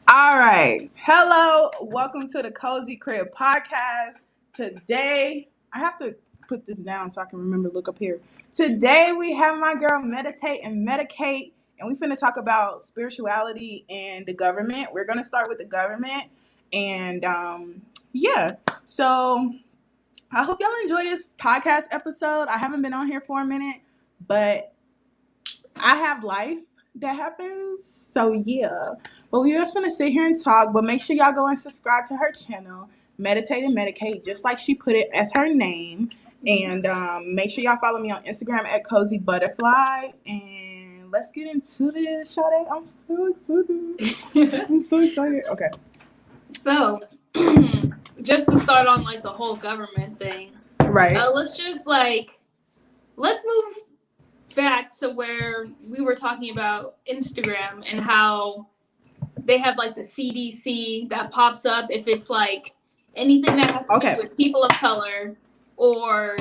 All right. Hello. Welcome to the Kozy Krib podcast. Today, I have to put this down so I can remember to look up here. Today, we have my girl Meditate and Medicate, and we finna talk about spirituality and the government. We're going to start with the government. And yeah, so I hope y'all enjoy this podcast episode. I haven't been on here for a minute, but I have life that happens. So yeah. But we just gonna sit here and talk. But make sure y'all go and subscribe to her channel, Meditate and Medicate, just like she put it as her name. And make sure y'all follow me on Instagram at Cozy Butterfly. And let's get into this, Sade. I'm so excited. I'm so excited. Okay. So, just to start on like the whole government thing, Right. let's move back to where we were talking about Instagram and how they have like the CDC that pops up if it's like anything that has to do with people of color or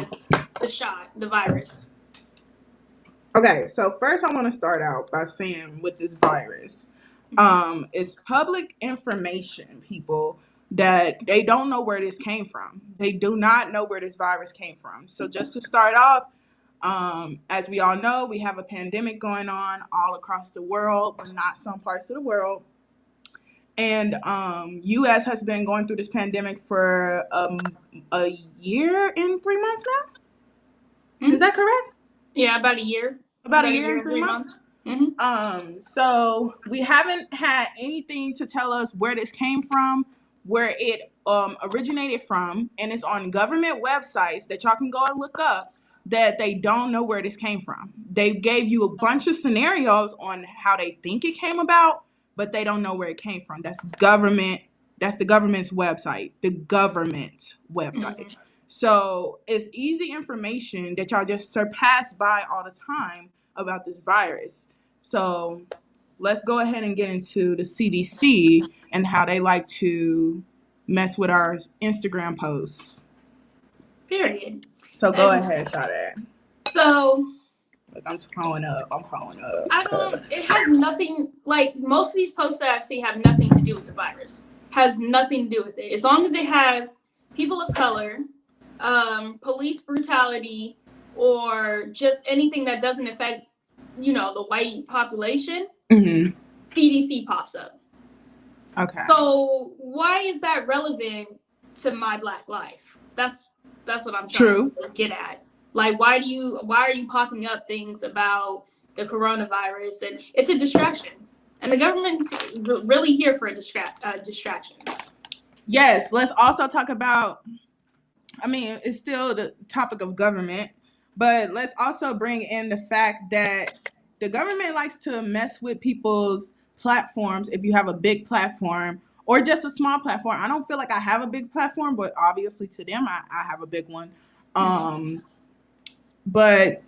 the virus. Okay, so first I want to start out by saying with this virus, it's public information, people, that they don't know where this came from. They do not know where this virus came from. So just to start off, as we all know, we have a pandemic going on all across the world, but not some parts of the world. And U.S. has been going through this pandemic for a year and 3 months now. Is that correct? Yeah, about a year. About a year and 3 months. Mm-hmm. So we haven't had anything to tell us where this came from, where it originated from, and it's on government websites that y'all can go and look up that they don't know where this came from. They gave you a bunch of scenarios on how they think it came about, but they don't know where it came from. That's government. That's the government's website. The government's website. Mm-hmm. So it's easy information that y'all just surpass by all the time about this virus. So let's go ahead and get into the CDC and how they like to mess with our Instagram posts. Period. So go ahead, Sade. So look, I'm pulling up. It has nothing, like most of these posts that I've seen have nothing to do with the virus. Has nothing to do with it. As long as it has people of color, police brutality, or just anything that doesn't affect, the white population, mm-hmm. CDC pops up. Okay. So why is that relevant to my Black life? That's what I'm trying to get at. Like, why are you popping up things about the coronavirus? And it's a distraction. And the government's really here for a distraction. Yes, let's also talk about, it's still the topic of government, but let's also bring in the fact that the government likes to mess with people's platforms if you have a big platform or just a small platform. I don't feel like I have a big platform, but obviously to them, I have a big one. But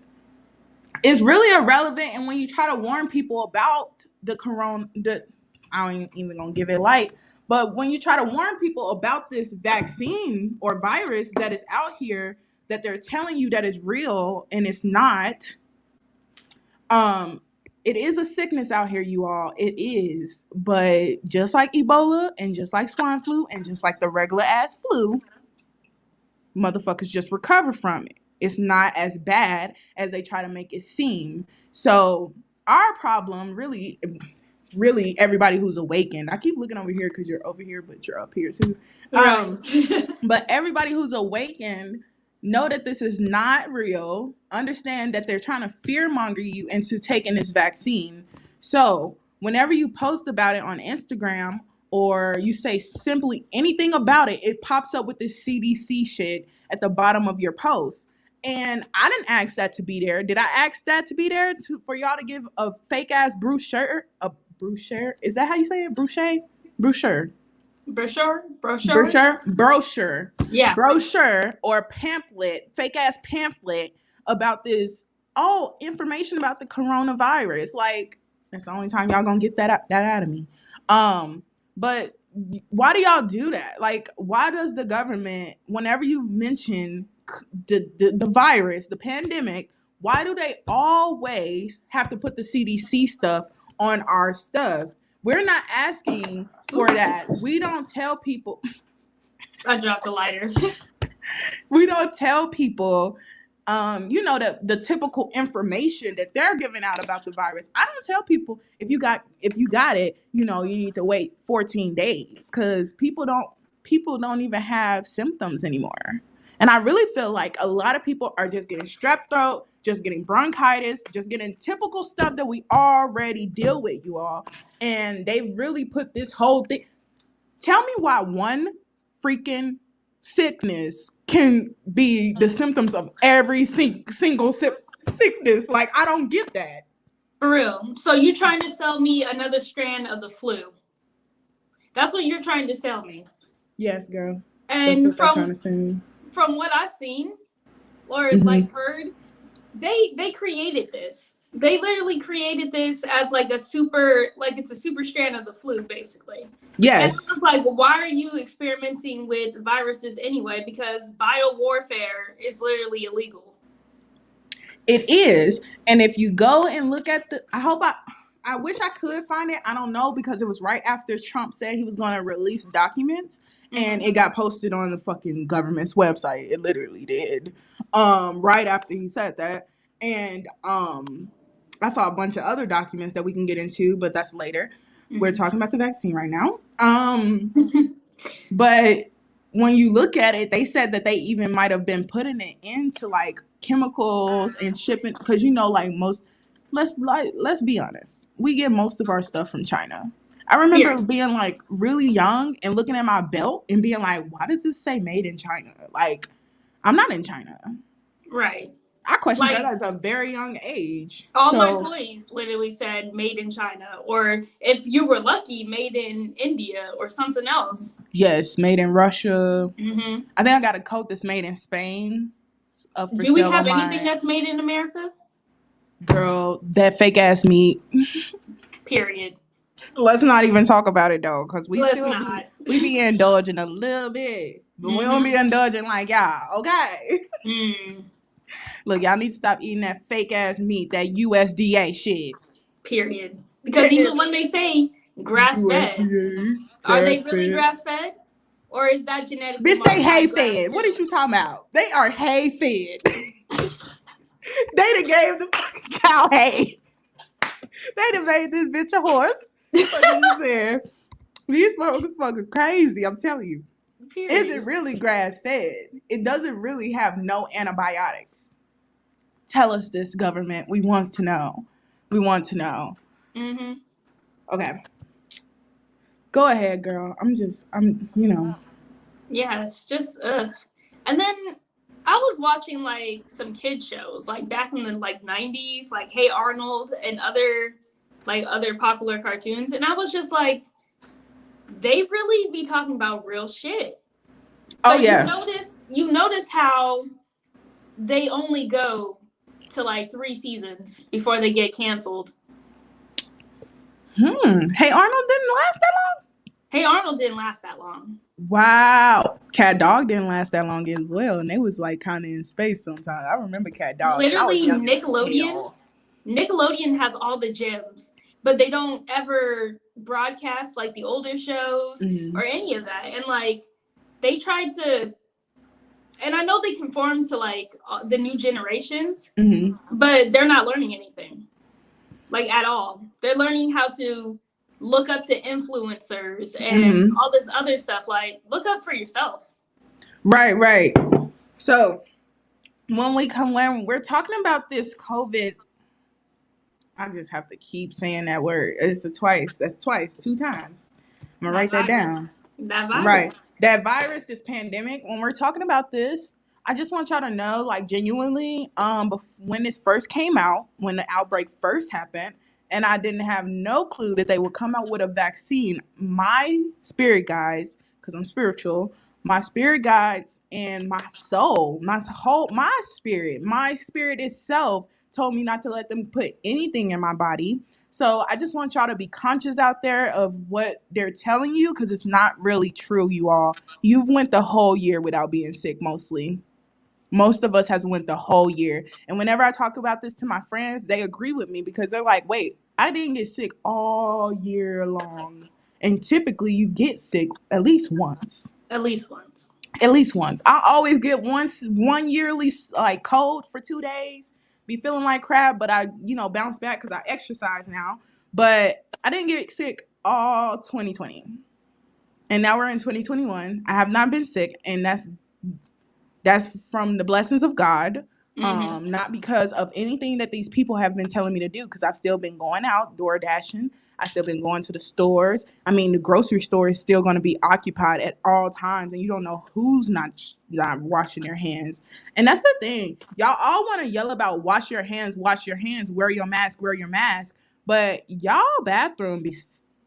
it's really irrelevant. And when you try to warn people about the corona, I ain't even gonna give it light. But when you try to warn people about this vaccine or virus that is out here, that they're telling you that is real and it's not, it is a sickness out here, you all. It is. But just like Ebola and just like swine flu and just like the regular ass flu, motherfuckers just recover from it. It's not as bad as they try to make it seem. So our problem really everybody who's awakened, I keep looking over here because you're over here, but you're up here too. But everybody who's awakened, know that this is not real. Understand that they're trying to fearmonger you into taking this vaccine. So whenever you post about it on Instagram or you say simply anything about it, it pops up with this CDC shit at the bottom of your post. And I didn't ask that to be there. Did I ask that to be there for y'all to give a fake ass brochure? A brochure? Is that how you say it? Brochure? Brochure. Yeah. Brochure or pamphlet, fake ass pamphlet about this. Oh, information about the coronavirus. Like, that's the only time y'all gonna get that out of me. But why do y'all do that? Like, why does the government, whenever you mention the virus, the pandemic, why do they always have to put the CDC stuff on our stuff. We're not asking for that. We don't tell people. I dropped the lighter. We don't tell people, the typical information that they're giving out about the virus. I don't tell people if you got it, you need to wait 14 days because people don't even have symptoms anymore. And I really feel like a lot of people are just getting strep throat, just getting bronchitis, just getting typical stuff that we already deal with, you all. And they really put this whole thing. Tell me why one freaking sickness can be the symptoms of every single sickness. Like, I don't get that. For real. So you trying to sell me another strand of the flu? That's what you're trying to sell me. Yes, girl. And that's what they're trying to say. From what I've seen or like heard, they created this. They literally created this as like it's a super strand of the flu, basically. Yes. And I was like, why are you experimenting with viruses anyway? Because biowarfare is literally illegal. It is. And if you go and look at I wish I could find it. I don't know because it was right after Trump said he was going to release documents and it got posted on the fucking government's website. It literally did. Right after he said that. And I saw a bunch of other documents that we can get into, but that's later. We're talking about the vaccine right now. But when you look at it, they said that they even might have been putting it into like chemicals and shipping because like let's be honest, we get most of our stuff from China. I remember being like really young and looking at my belt and being like, why does this say made in China? Like, I'm not in China. Right. I questioned that at a very young age. All my employees literally said made in China, or if you were lucky, made in India or something else. Yes, made in Russia. I think I got a coat that's made in Spain. Do we have anything that's made in America? Girl, that fake ass meat. Period. Let's not even talk about it though, because we be indulging a little bit, but we don't be indulging like y'all. Okay. Look, y'all need to stop eating that fake ass meat, that USDA shit. Period. Because even when they say grass fed, are they really grass fed? Or is that genetically? Bitch, they hay fed. What is you talking about? They are hay fed. They done gave the fucking cow hay. They done made this bitch a horse. What you said? These motherfuckers crazy, I'm telling you. Period. Is it really grass fed? It doesn't really have no antibiotics. Tell us this, government. We want to know. We want to know. Okay. Go ahead, girl. Yes, just and then I was watching like some kids shows like back in the like 90s, like Hey Arnold and other popular cartoons, and I was just like, they really be talking about real shit. But you notice how they only go to like 3 seasons before they get canceled. Hey Arnold didn't last that long? Hey Arnold didn't last that long. Wow. Cat Dog didn't last that long as well, and they was like kind of in space sometimes. I remember Cat Dog. Literally, Nickelodeon has all the gems, but they don't ever broadcast like the older shows or any of that. And like they tried to, and I know they conform to like the new generations, but they're not learning anything, like at all. They're learning how to look up to influencers and all this other stuff. Like, look up for yourself. Right. So when we're talking about this COVID, I just have to keep saying that word. It's twice. That's twice, 2 times. I'm gonna write that down. That virus. Right. That virus, this pandemic. When we're talking about this, I just want y'all to know, like, genuinely, when this first came out, when the outbreak first happened, and I didn't have no clue that they would come out with a vaccine, my spirit guides, because I'm spiritual, my spirit guides and my soul, my spirit itself told me not to let them put anything in my body. So I just want y'all to be conscious out there of what they're telling you, because it's not really true, you all. You've went the whole year without being sick, mostly. Most of us has went the whole year. And whenever I talk about this to my friends, they agree with me because they're like, wait, I didn't get sick all year long. And typically you get sick at least once. At least once. At least once. I always get one yearly like cold for 2 days, be feeling like crap, but I, bounce back because I exercise now. But I didn't get sick all 2020. And now we're in 2021. I have not been sick, and that's from the blessings of God. Not because of anything that these people have been telling me to do, because I've still been going out, door dashing. I've still been going to the stores. I mean, the grocery store is still going to be occupied at all times, and you don't know who's not washing their hands. And that's the thing. Y'all all want to yell about wash your hands, wear your mask, but y'all bathroom be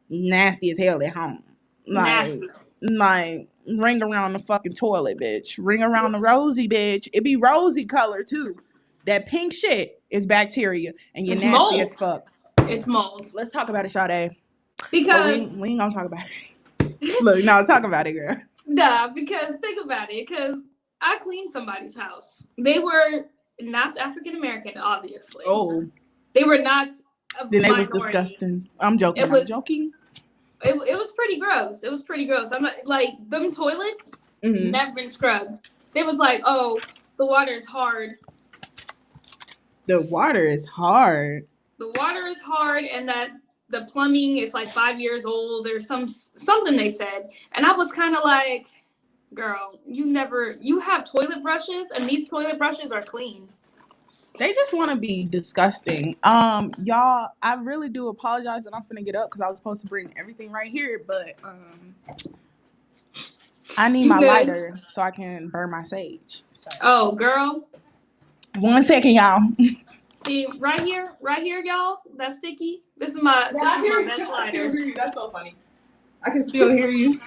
nasty as hell at home. Nasty. Like ring around the fucking toilet, bitch. Ring around the rosy, bitch. It be rosy color too. That pink shit is bacteria, and you're nasty mold. as fuck. It's mold. Let's talk about it, Sade. Because we ain't gonna talk about it. Look, no, talk about it, girl. Nah, because think about it. Because I cleaned somebody's house. They were not African American, obviously. Oh, they were not. Then it was disgusting. I'm joking. I'm joking. It was pretty gross. It was pretty gross. I'm not, like, them toilets never been scrubbed. They was like, oh, the water is hard. The water is hard. The water is hard, and that the plumbing is like 5 years old or something they said. And I was kind of like, girl, you have toilet brushes, and these toilet brushes are clean. They just want to be disgusting. Y'all, I really do apologize that I'm finna get up because I was supposed to bring everything right here, but I need my lighter so I can burn my sage. So. Oh, girl. 1 second, y'all. See, right here, y'all, that's sticky. This is my best lighter. That's so funny. I can still hear you.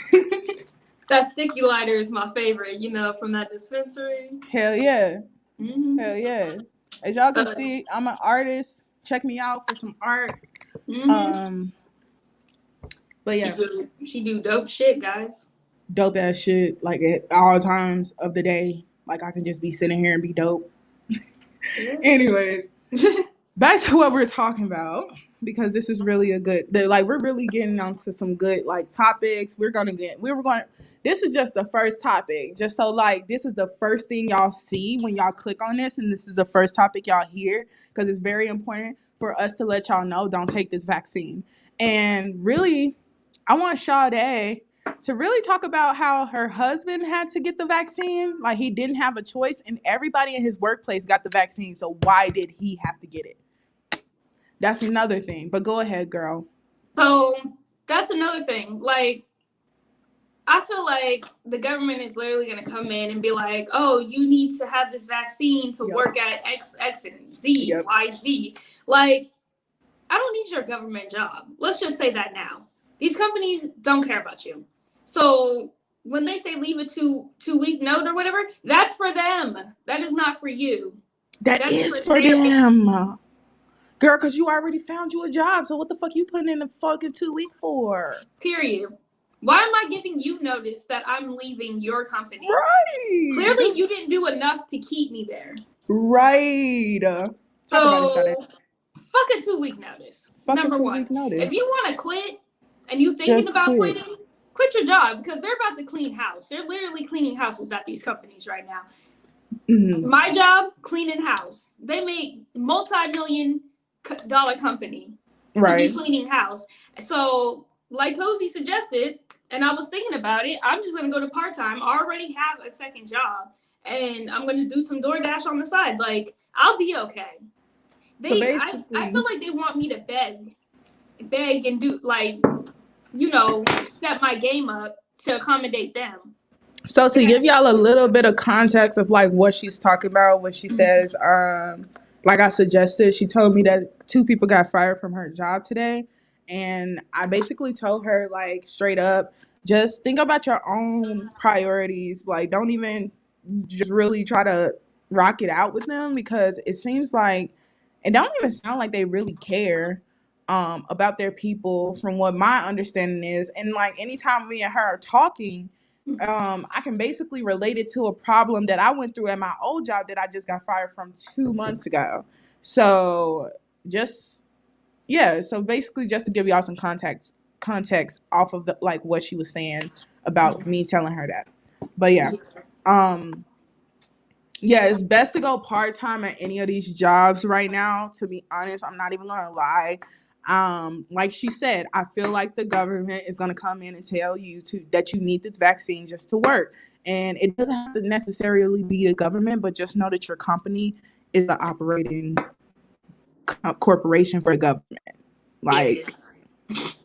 That sticky lighter is my favorite, from that dispensary. Hell yeah. Hell yeah. As y'all can see, I'm an artist. Check me out for some art. But yeah. She do dope shit, guys. Dope ass shit, like at all times of the day. Like I can just be sitting here and be dope. Anyways, back to what we're talking about, because this is really we're really getting onto some good topics. This is just the first topic, just so this is the first thing y'all see when y'all click on this, and this is the first topic y'all hear, because it's very important for us to let y'all know, don't take this vaccine. And really, I want Sade to really talk about how her husband had to get the vaccine. Like, he didn't have a choice, and everybody in his workplace got the vaccine, so why did he have to get it? That's another thing, but go ahead, girl. So that's another thing. I feel like the government is literally going to come in and be like, oh, you need to have this vaccine to work at X, and Z, Y, Z. I don't need your government job. Let's just say that now. These companies don't care about you. So when they say leave a two-week note or whatever, that's for them. That is not for you. That is for them. Girl, because you already found you a job. So what the fuck you putting in the fucking 2 week for? Period. Why am I giving you notice that I'm leaving your company? Right. Clearly, you didn't do enough to keep me there. Right. Fuck a 2 week notice. Number one. If you want to quit and you thinking about quitting, quit your job, because they're about to clean house. They're literally cleaning houses at these companies right now. My job, cleaning house. They make multi-million-dollar company to be cleaning house. So, like Kozy suggested, and I was thinking about it, I'm just going to go to part-time. I already have a second job, and I'm going to do some DoorDash on the side. I'll be okay. I feel like they want me to beg and do, step my game up to accommodate them. So to give y'all a little bit of context of what she's talking about, what she says, like I suggested, she told me that 2 people got fired from her job today. And I basically told her, straight up, just think about your own priorities. Don't even just really try to rock it out with them, because it seems like it don't even sound like they really care about their people, from what my understanding is. And anytime me and her are talking, I can basically relate it to a problem that I went through at my old job that I just got fired from 2 months ago. So just Yeah, so basically just to give y'all some context off of the, like what she was saying about me telling her that. But yeah. Um yeah, it's best to go part-time at any of these jobs right now, to be honest. I'm not even gonna lie. Like she said, I feel like the government is gonna come in and tell you to that you need this vaccine just to work. And it doesn't have to necessarily be the government, but just know that your company is an operating corporation for the government. Yeah, it Like, is.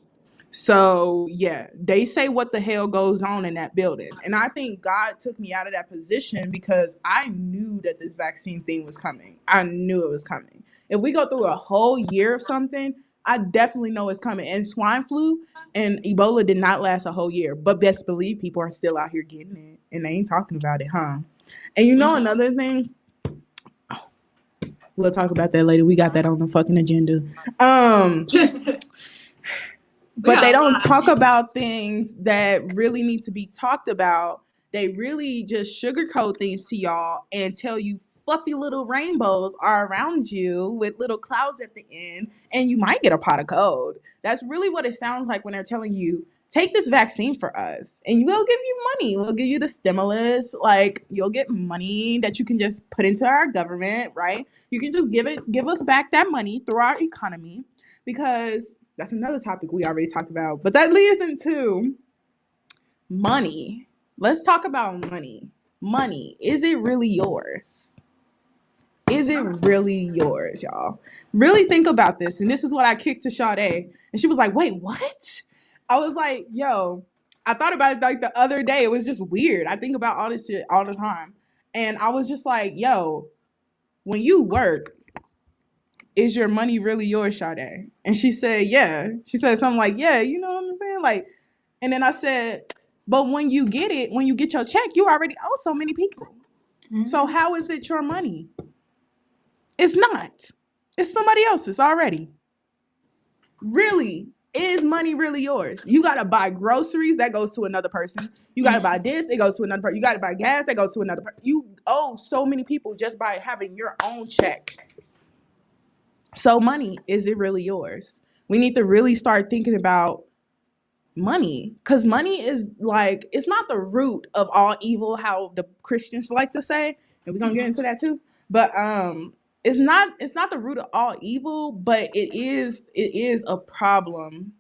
so yeah, they say what the hell goes on in that building. And I think God took me out of that position because I knew that this vaccine thing was coming. I knew it was coming. If we go through a whole year of something, I definitely know it's coming. And swine flu and Ebola did not last a whole year. But best believe people are still out here getting it. And they ain't talking about it, huh? And you know another thing? We'll talk about that later. We got that on the fucking agenda. Um We but they got a don't lot. talk about things that really need to be talked about. They really just sugarcoat things to y'all and tell you fluffy little rainbows are around you with little clouds at the end, and you might get a pot of gold. That's really what it sounds like when they're telling you, take this vaccine for us, and we'll give you money. We'll give you the stimulus. Like, you'll get money that you can just put into our government, right? You can just give us back that money through our economy, because that's another topic we already talked about. But that leads into money. Let's talk about money. Money, is it really yours? Is it really yours, y'all? Really think about this. And this is what I kicked to Sade. And she was like, wait, what? I was like, yo, I thought about it like the other day. It was just weird. I think about all this shit all the time. And I was just like, yo, when you work, is your money really yours, Sade? And she said, yeah. She said something like, yeah, you know what I'm saying? Like, and then I said, but when you get it, when you get your check, you already owe so many people. So how is it your money? It's not. It's somebody else's already. Really, is money really yours? You gotta buy groceries, that goes to another person. You gotta buy this, it goes to another person. You gotta buy gas, that goes to another person. You owe so many people just by having your own check. So money, is it really yours? We need to really start thinking about money, because money is like, it's not the root of all evil, how the Christians like to say, and we're gonna get into that too. But it's not the root of all evil, but it is a problem.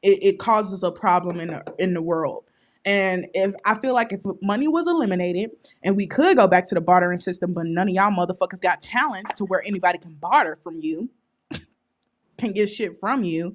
It causes a problem in the world. And if I feel like if money was eliminated and we could go back to the bartering system, but none of y'all motherfuckers got talents to where anybody can barter from you, can get shit from you.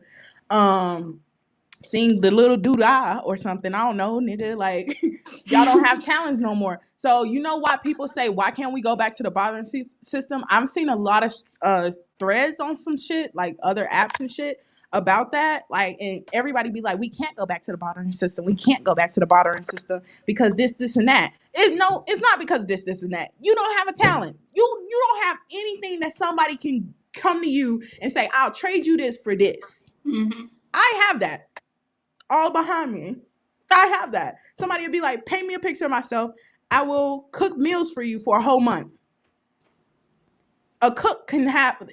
Sing the little doo-dah or something. I don't know, nigga. Like, y'all don't have talents no more. So you know why people say, why can't we go back to the bartering system? I've seen a lot of threads on some shit, like other apps and shit about that. Like, and everybody be like, we can't go back to the bartering system. We can't go back to the bartering system because this, and that. No, it's not because this, and that. You don't have a talent. You don't have anything that somebody can come to you and say, I'll trade you this for this. I have that all behind me. I have that. Somebody would be like, pay me a picture of myself. I will cook meals for you for a whole month. A cook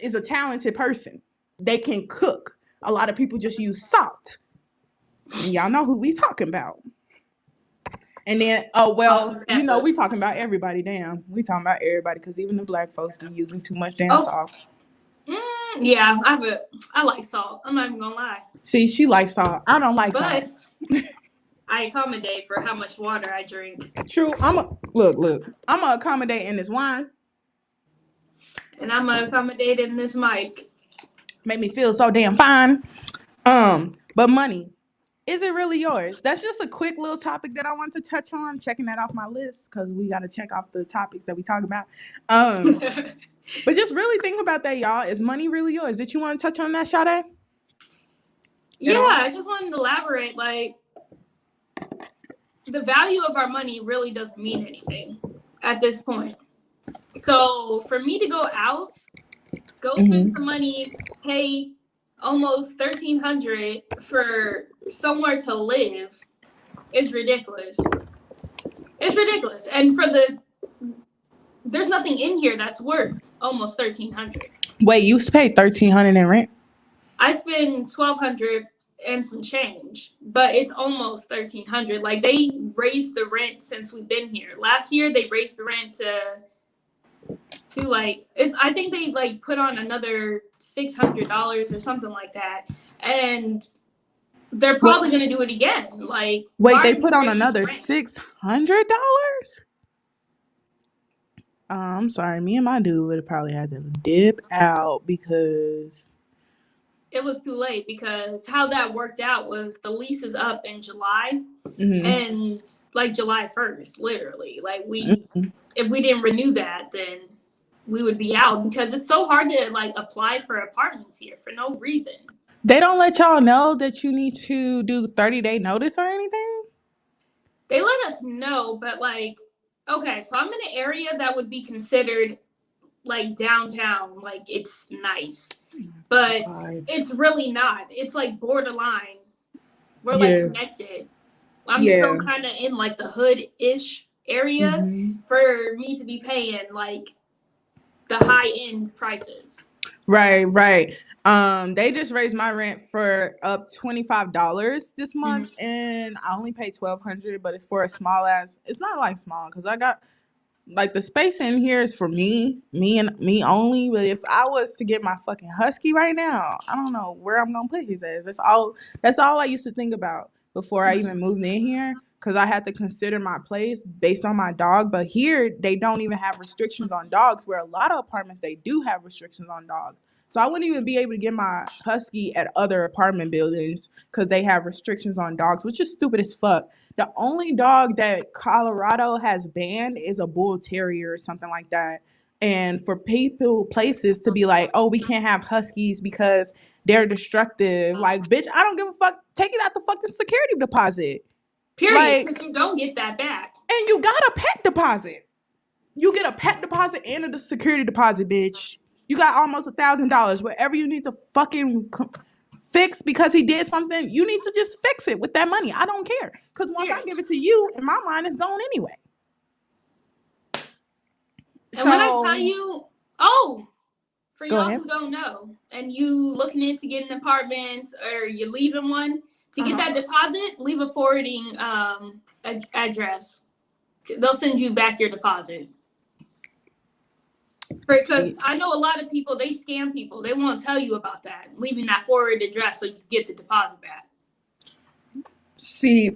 is a talented person. They can cook. A lot of people just use salt. And y'all know who we talking about. And then, oh, well, we talking about everybody. Damn. We talking about everybody, because even the black folks be using too much damn salt. Yeah, I like salt. I'm not even gonna lie. See, she likes salt. I don't like salt. But I accommodate for how much water I drink. True. Look. I'm gonna accommodate in this wine. And I'm gonna accommodate in this mic. Make me feel so damn fine. But money, is it really yours? That's just a quick little topic that I want to touch on. Checking that off my list, because we got to check off the topics that we talk about. But just really think about that, y'all. Is money really yours? Did you want to touch on that, Sade? Yeah, I just wanted to elaborate. Like, the value of our money really doesn't mean anything at this point. So for me to go out, go spend some money, pay almost $1,300 for somewhere to live is ridiculous. It's ridiculous. And there's nothing in here that's worth almost $1,300. Wait, you paid $1,300 in rent? I spend $1,200 and some change, but it's almost $1,300. Like they raised the rent since we've been here. Last year they raised the rent to like it's. I think they like put on another $600 or something like that, and they're What? probably gonna do it again. Like, Wait, why are they you put on raising the another rent? $600? I'm sorry, me and my dude would have probably had to dip out because It was too late because how that worked out was the lease is up in July mhm, and like July 1st, literally. Like mhm. if we didn't renew that, then we would be out because it's so hard to like apply for apartments here for no reason. They don't let y'all know that you need to do 30-day notice or anything? They let us know, but like, okay, so I'm in an area that would be considered like downtown, like it's nice, but God. it's really not. It's like borderline. We're like Yeah. connected. I'm still Yeah. kind of in like the hood-ish area Hmm. for me to be paying like the high-end prices. Right, right. They just raised my rent for up $25 this month, Mm-hmm. and I only pay 1,200, but it's for a small ass. It's not like small because I got like the space in here is for me and me only. But if I was to get my fucking husky right now, I don't know where I'm gonna put his ass. That's all I used to think about before I even moved in here. Cause I had to consider my place based on my dog. But here they don't even have restrictions on dogs. Where a lot of apartments they do have restrictions on dogs. So I wouldn't even be able to get my husky at other apartment buildings because they have restrictions on dogs, which is stupid as fuck. The only dog that Colorado has banned is a bull terrier or something like that. And for people, places to be like, oh, we can't have huskies because they're destructive. Like, bitch, I don't give a fuck. Take it out the fucking security deposit. Period, Like, because you don't get that back. and you got a pet deposit. You get a pet deposit and a security deposit, bitch. You got almost $1,000. Whatever you need to fucking fix because he did something, you need to just fix it with that money. I don't care. Because once I Period. give it to you, in my mind, it's gone anyway. And when I tell So you, oh, for go y'all ahead. who don't know, and you looking into getting apartments or you leaving one, to get Uh-huh. that deposit, leave a forwarding address. They'll send you back your deposit. Because See, I know a lot of people, they scam people. They won't tell you about that, leaving that forward address so you get the deposit back. see,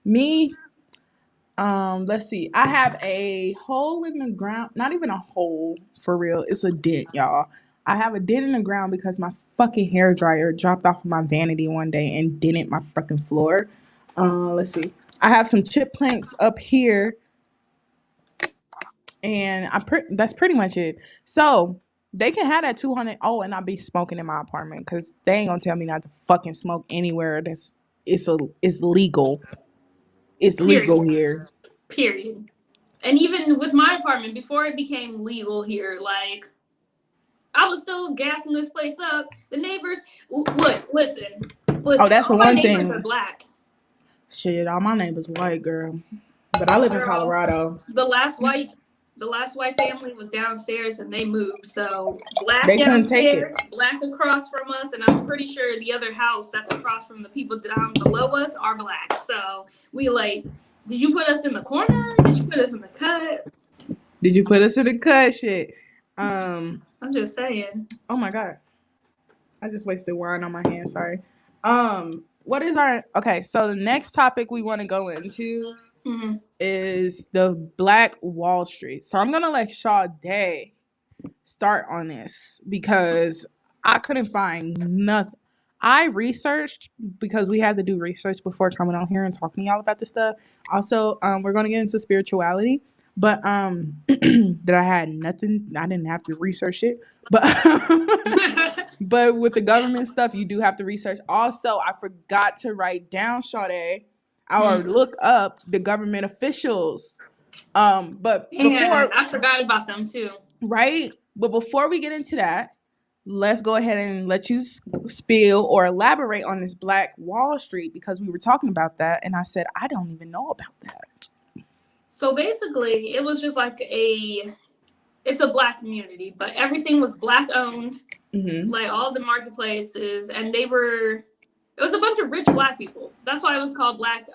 me, let's see. I have a hole in the ground. Not even a hole for real. It's a dent, y'all. I have a dent in the ground because my fucking hair dryer dropped off of my vanity one day and dented my fucking floor. Let's see. I have some chip planks up here, and that's pretty much it. So they can have that 200. Oh, and I'll be smoking in my apartment because they ain't gonna tell me not to fucking smoke anywhere. It's legal. It's legal Period. here. Period. And even with my apartment, before it became legal here, like I was still gassing this place up. The neighbors, Oh, listen. that's the All my one neighbors are thing. black. Shit, all my neighbors white, girl. But I live in Girl, Colorado. the last white family was downstairs and they moved. So black They couldn't take it. downstairs, black across from us, and I'm pretty sure the other house that's across from the people down below us are black. So we like, did you put us in the corner? Did you put us in the cut? Did you put us in the cut? Shit. Um. I'm just saying. Oh my god. I just wasted wine on my hand. Sorry. What is our okay? So the next topic we want to go into Mm-hmm. is the Black Wall Street. So I'm gonna let Sade start on this because I couldn't find nothing. I researched because we had to do research before coming on here and talking to y'all about this stuff. Also, we're gonna get into spirituality, but that I had nothing. I didn't have to research it, but but with the government stuff, you do have to research. Also, I forgot to write down Sade or look up the government officials. But Man, before I forgot about them too. right? But before we get into that, let's go ahead and let you spill or elaborate on this Black Wall Street because we were talking about that, and I said I don't even know about that. So basically, it was just like a it's a black community, but everything was black owned, Mm-hmm. like all the marketplaces, and it was a bunch of rich black people. That's why it was called Black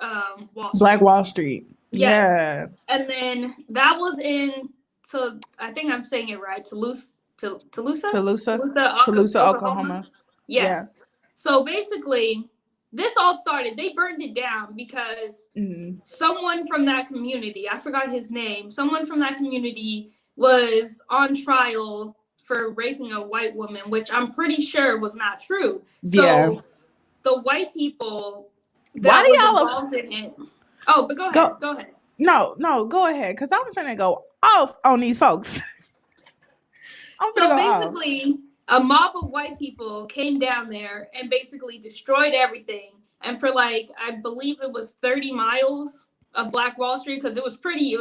Wall Black Street. Wall Street. Yes. Yeah. And then that was in, so I think I'm saying it right, Tulsa. Tulsa, Oklahoma. Oklahoma. Yeah. Yes. So basically, this all started, they burned it down because someone from that community, I forgot his name, someone from that community was on trial for raping a white woman, which I'm pretty sure was not true. So the white people that was involved in it. Oh, but go ahead. Go ahead. No, go ahead, because I'm finna go off on these folks. So basically, a mob of white people came down there and basically destroyed everything. And for like, I believe it was 30 miles of Black Wall Street, because it was pretty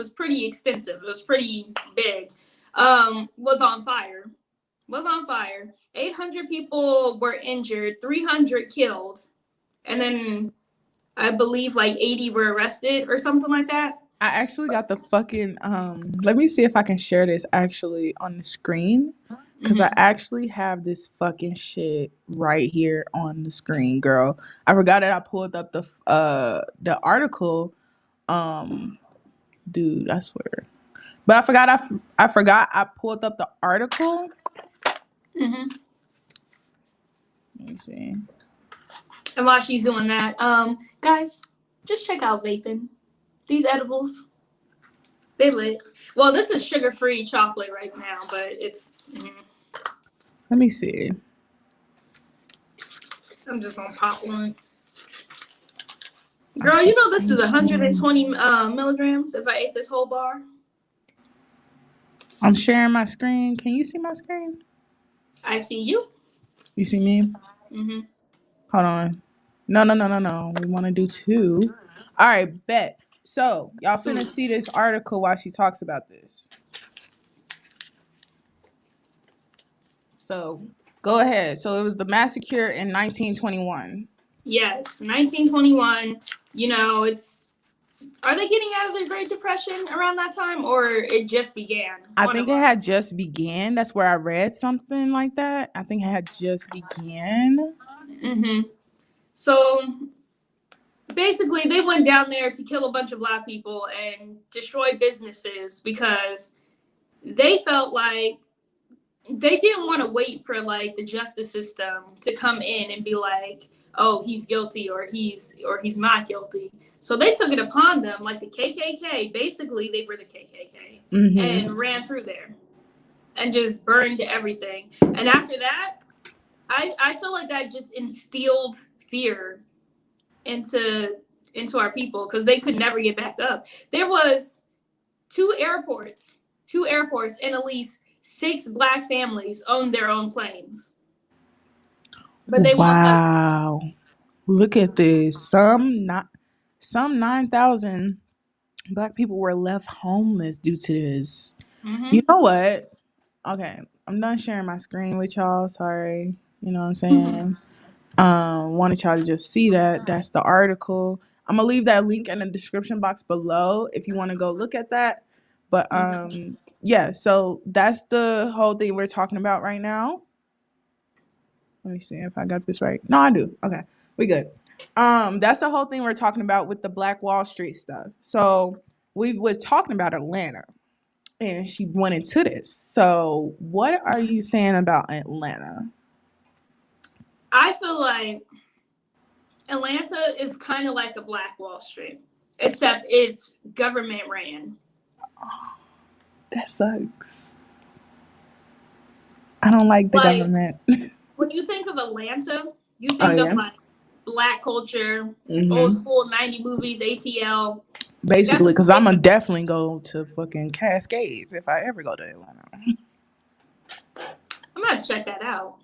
extensive. It was pretty big. Was on fire. 800 people were injured, 300 killed, and then I believe like 80 were arrested or something like that. I actually got the fucking let me see if I can share this actually on the screen, because I actually have this fucking shit right here on the screen, girl. I forgot that I pulled up the article, dude, I swear. But I forgot I pulled up the article. Let me see. And while she's doing that, guys, just check out vaping. These edibles, they lit. Well, this is sugar-free chocolate right now, but it's. Let me see. I'm just gonna pop one. Girl, you know this is 120 milligrams if I ate this whole bar. I'm sharing my screen. Can you see my screen? I see you. You see me? Hold on. No. We want to do 2. All right, bet. So, y'all finna see this article while she talks about this. So, go ahead. So, it was the massacre in 1921. Yes, 1921. You know, are they getting out of the Great Depression around that time, or it just began? I think it had just began. That's where I read something like that. I think it had just began. So basically, they went down there to kill a bunch of black people and destroy businesses because they felt like they didn't want to wait for like the justice system to come in and be like, oh, he's guilty or he's not guilty. So they took it upon them, like the KKK. Basically, they were the KKK and ran through there and just burned everything. And after that, I feel like that just instilled fear into our people because they could never get back up. There was 2 airports in Elyse. 6 black families owned their own planes. But they wow. Look at this. Some 9,000 black people were left homeless due to this. You know what? Okay, I'm done sharing my screen with y'all. Sorry. You know what I'm saying? Wanted y'all to just see that. That's the article. I'm gonna leave that link in the description box below if you want to go look at that. But yeah, so that's the whole thing we're talking about right now. Let me see if I got this right. No, I do. Okay, we good. That's the whole thing we're talking about with the Black Wall Street stuff. So we were talking about Atlanta, and she went into this. So what are you saying about Atlanta? I feel like Atlanta is kind of like a Black Wall Street, except it's government ran. That sucks. I don't like the government. When you think of Atlanta, you think of like black culture, old school 90 movies, ATL. Basically, because I'm going to definitely go to fucking Cascades if I ever go to Atlanta. I'm going to check that out.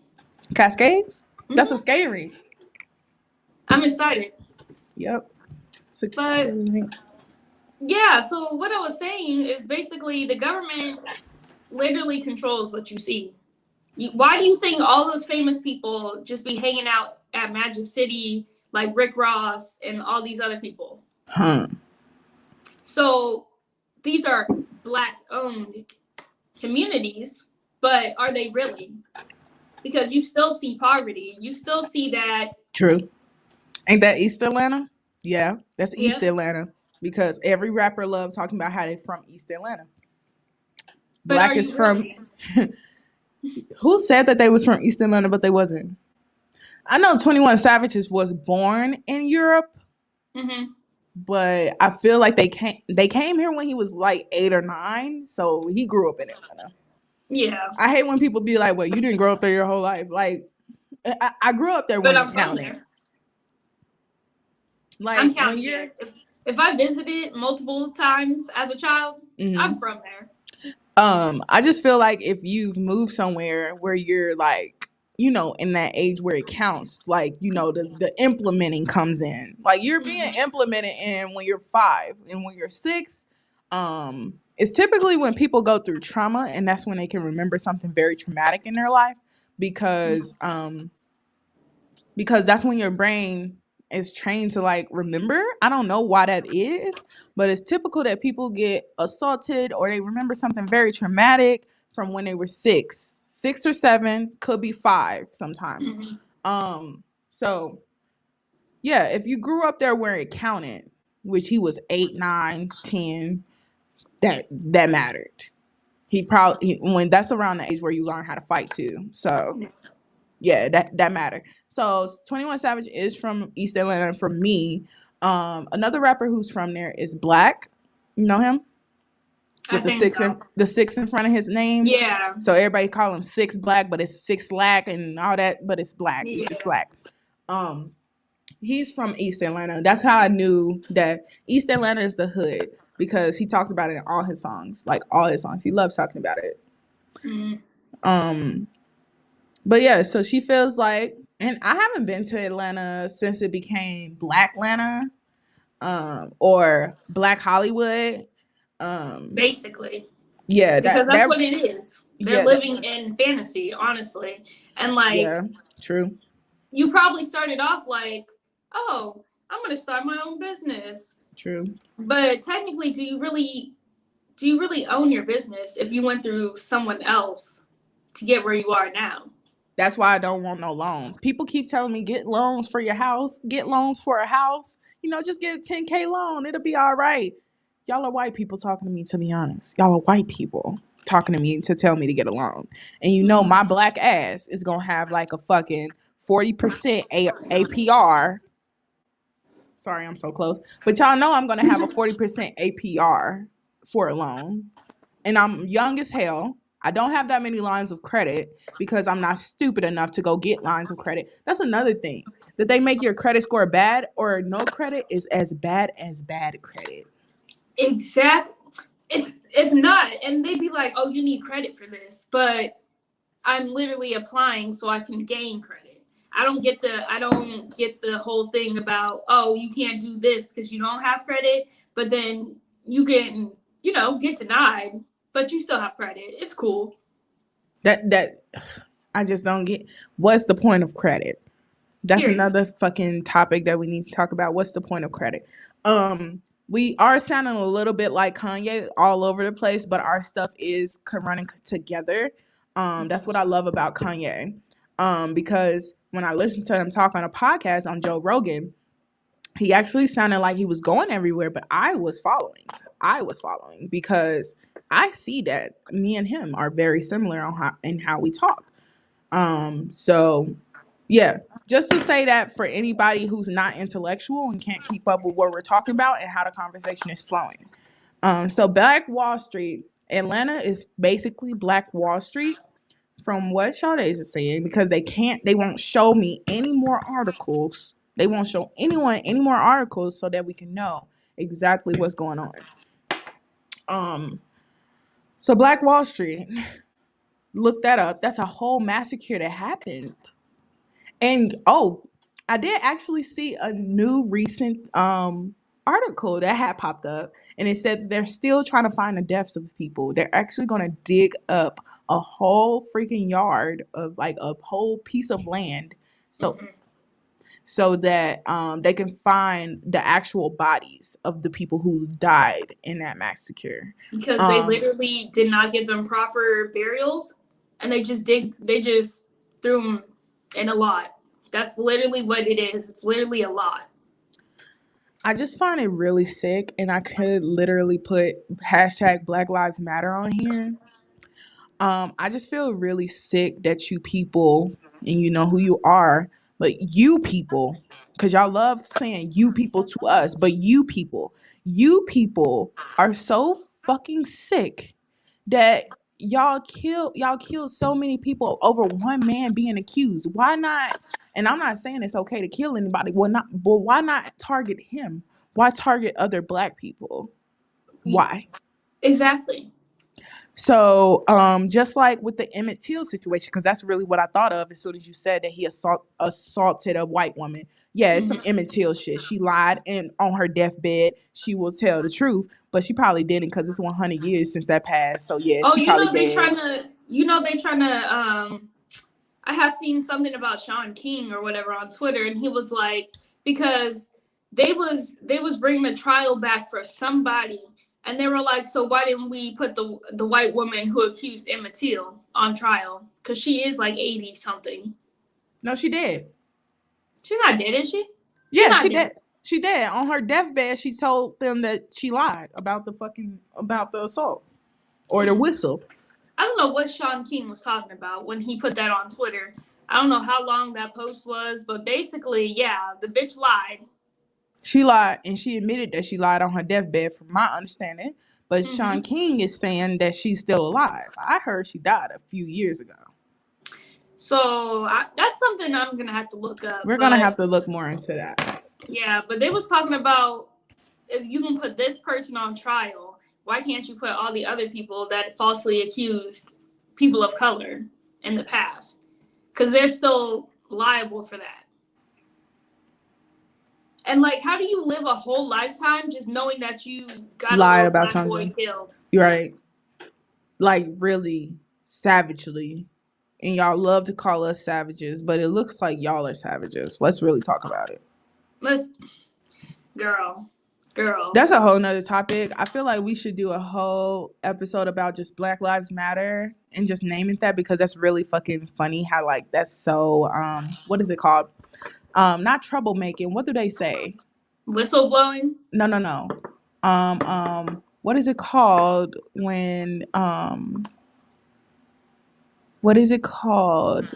Cascades? That's a skating rink. I'm excited. Yep. But yeah, so what I was saying is basically the government literally controls what you see. Why do you think all those famous people just be hanging out at Magic City, like Rick Ross and all these other people? So these are black owned communities, but are they really? Because you still see poverty. You still see that. True. Ain't that East Atlanta? Yeah, that's East Yeah, Atlanta because every rapper loves talking about how they from East Atlanta. but are Black is you from. really? Who said that they was from East Atlanta, but they wasn't? I know 21 Savages was born in Europe, Mm-hmm. but I feel like they came here when he was like 8 or 9, so he grew up in Atlanta. Yeah, I hate when people be like, "Well, you didn't grow up there your whole life." Like, I grew up there but when it I'm from counted. there. I'm Like when counting you're it. If I visited multiple times as a child, mhm. I'm from there. I just feel like if you've moved somewhere where you're like, in that age where it counts, like, the implementing comes in. Like you're being Mm-hmm. implemented in when you're 5 and when you're 6. It's typically when people go through trauma and that's when they can remember something very traumatic in their life because that's when your brain is trained to like remember. I don't know why that is, but it's typical that people get assaulted or they remember something very traumatic from when they were 6 or 7, could be 5 sometimes. Mm-hmm. So yeah, if you grew up there where it counted, which he was 8, 9, 10, that mattered. He probably when that's around the age where you learn how to fight too. So yeah, that mattered. So 21 Savage is from East Atlanta for me. Another rapper who's from there is Black. You know him I with the think six so. in the six in front of his name. Yeah, So everybody call him Six Black, but it's Six Slack and all that. But it's Black. It's just yeah. Black. Um, he's from East Atlanta. That's how I knew that East Atlanta is the hood because he talks about it in all his songs. Like all his songs, he loves talking about it. Mm-hmm. Um, But yeah, so she feels like, and I haven't been to Atlanta since it became Black Atlanta, or Black Hollywood. Um, Basically, yeah, because that that's that what it is. They're yeah that, living in fantasy, honestly. And like, yeah, true, you probably started off like, oh, I'm gonna start my own business. true. But technically, do you really own your business if you went through someone else to get where you are now? That's why I don't want no loans. People keep telling me get loans for your house, get loans for a house. Just get a 10K loan. It'll be all right. Y'all are white people talking to me, to be honest. Y'all are white people talking to me to tell me to get a loan. And my black ass is going to have like a fucking 40% APR. Sorry, I'm so close. But y'all know I'm going to have a 40% APR for a loan, and I'm young as hell. I don't have that many lines of credit because I'm not stupid enough to go get lines of credit. That's another thing. That they make your credit score bad or no credit is as bad as bad credit. Exact. If not, and they'd be like, "Oh, you need credit for this," but I'm literally applying so I can gain credit. I don't get the whole thing about, oh, you can't do this because you don't have credit, but then you can, get denied, but you still have credit. It's cool. That I just don't get. What's the point of credit? That's Period. another fucking topic that we need to talk about. What's the point of credit? We are sounding a little bit like Kanye all over the place, but our stuff is running together. That's what I love about Kanye. Because when I listened to him talk on a podcast on Joe Rogan, he actually sounded like he was going everywhere, but I was following. I was following because I see that me and him are very similar on how we talk. So yeah, just to say that for anybody who's not intellectual and can't keep up with what we're talking about and how the conversation is flowing. So Black Wall Street, Atlanta is basically Black Wall Street from what Sade is saying because they won't show me any more articles. They won't show anyone any more articles so that we can know exactly what's going on. Um, so Black Wall Street, look that up. That's a whole massacre that happened. And I did actually see a new recent article that had popped up and it said they're still trying to find the deaths of people. They're actually going to dig up a whole freaking yard of like a whole piece of land. So Mhm. so that they can find the actual bodies of the people who died in that massacre. Because they literally did not give them proper burials, and they just threw them in a lot. That's literally what it is. It's literally a lot. I just find it really sick, and I could literally put hashtag Black Lives Matter on here. I just feel really sick that you people, and you know who you are, but you people, because y'all love saying you people to us, but you people are so fucking sick that y'all kill so many people over one man being accused. Why not? And I'm not saying it's okay to kill anybody. But why not target him? Why target other black people? Why? Exactly. So, just like with the Emmett Till situation, because that's really what I thought of as soon as you said that he assaulted a white woman. Yeah, it's some Emmett Till shit. She lied, and on her deathbed, she will tell the truth, but she probably didn't because it's 100 years since that passed. So yeah, Oh, she probably dead. they trying to. I have seen something about Sean King or whatever on Twitter, and he was like, because they was bringing the trial back for somebody, and they were like, so why didn't we put the white woman who accused Emmett Till on trial? Because she is like 80 something. No, she did. She's not dead, is she? Yeah, she did. She did. On her deathbed, she told them that she lied about the assault or the whistle. I don't know what Sean King was talking about when he put that on Twitter. I don't know how long that post was, but basically, yeah, the bitch lied. She lied, and she admitted that she lied on her deathbed, from my understanding. But Sean King is saying that she's still alive. I heard she died a few years ago. So that's something I'm gonna have to look up. We're gonna have to look more into that. Yeah, but they was talking about, if you can put this person on trial, why can't you put all the other people that falsely accused people of color in the past? Because they're still liable for that. And like, how do you live a whole lifetime just knowing that you got lied a about black something? Boy killed? You're right. Like really savagely. And y'all love to call us savages, but it looks like y'all are savages. Let's really talk about it. Girl. That's a whole nother topic. I feel like we should do a whole episode about just Black Lives Matter and just name it that, because that's really fucking funny how like that's so what is it called? Not troublemaking. What do they say? Whistleblowing? No. What is it called when what is it called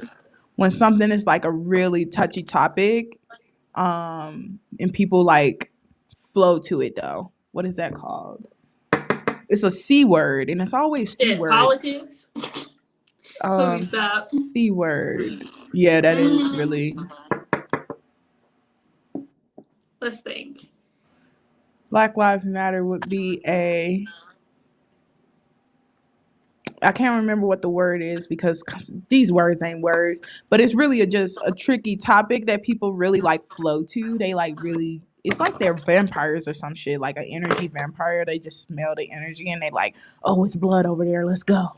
when something is like a really touchy topic and people like flow to it though? What is that called? It's a C word, and it's always C word. Politics. C word. Yeah, that is really. Let's think. Black Lives Matter would be a. I can't remember what the word is because these words ain't words, but it's really just a tricky topic that people really like flow to. They like really, it's like they're vampires or some shit, like an energy vampire. They just smell the energy and they like, oh, it's blood over there. Let's go.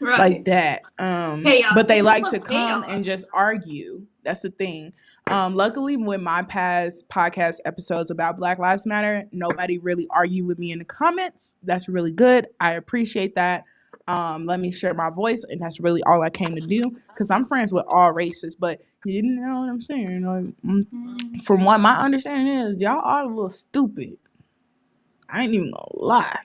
Right. Like that. Chaos. But they like to come and just argue. That's the thing. Luckily, with my past podcast episodes about Black Lives Matter, nobody really argued with me in the comments. That's really good. I appreciate that. Let me share my voice, and that's really all I came to do, because I'm friends with all races, but you know what I'm saying? Like, from what my understanding is, y'all are a little stupid. I ain't even gonna lie.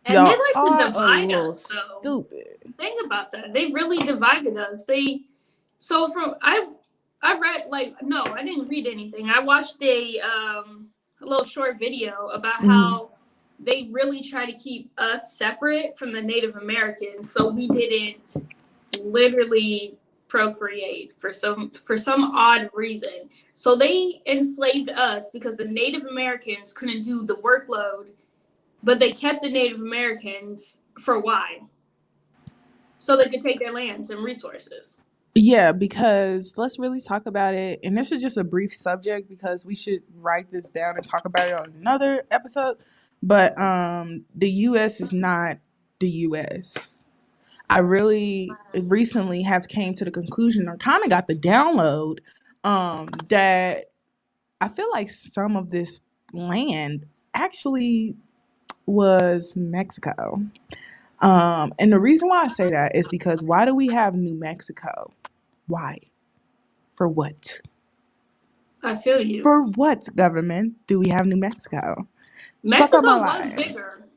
And y'all they like to divide us. So stupid. Think about that. They really divided us. I read, like, no, I didn't read anything. I watched a little short video about how they really try to keep us separate from the Native Americans, so we didn't literally procreate for some odd reason. So they enslaved us because the Native Americans couldn't do the workload, but they kept the Native Americans for why? So they could take their lands and resources. Yeah, because let's really talk about it. And this is just a brief subject because we should write this down and talk about it on another episode. But the U.S. is not the U.S. I really recently have came to the conclusion, or kind of got the download, that I feel like some of this land actually was Mexico. And the reason why I say that is because why do we have New Mexico? Why? For what? I feel you. For what, government, do we have New Mexico? Fuck up my Mexico was life. bigger.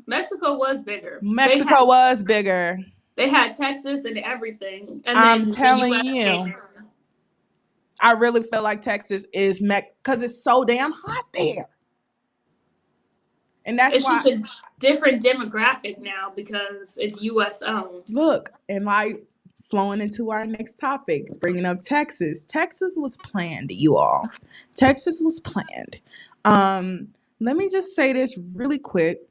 Mexico was bigger. Mexico was bigger. They had Texas and everything. And I'm then telling the US you. came in. I really feel like Texas is because it's so damn hot there. And that's It's why. just a different demographic now because it's US owned. Look, am I flowing into our next topic, bringing up Texas? Texas was planned, you all. Texas was planned. Let me just say this really quick.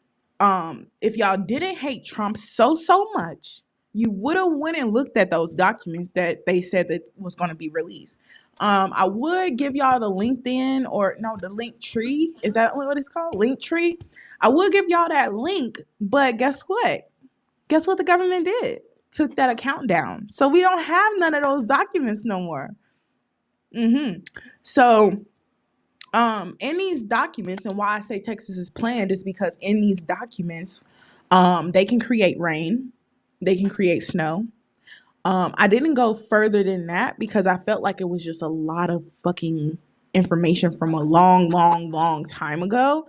If y'all didn't hate Trump so much, you would have went and looked at those documents that they said that was going to be released. I would give y'all the LinkedIn or no, the link tree. Is that what it's called? Link tree. I would give y'all that link, but guess what? Guess what the government did? Took that account down. So we don't have none of those documents no more. So in these documents, and why I say Texas is planned is because in these documents, they can create rain, they can create snow. I didn't go further than that because I felt like it was just a lot of fucking information from a long time ago.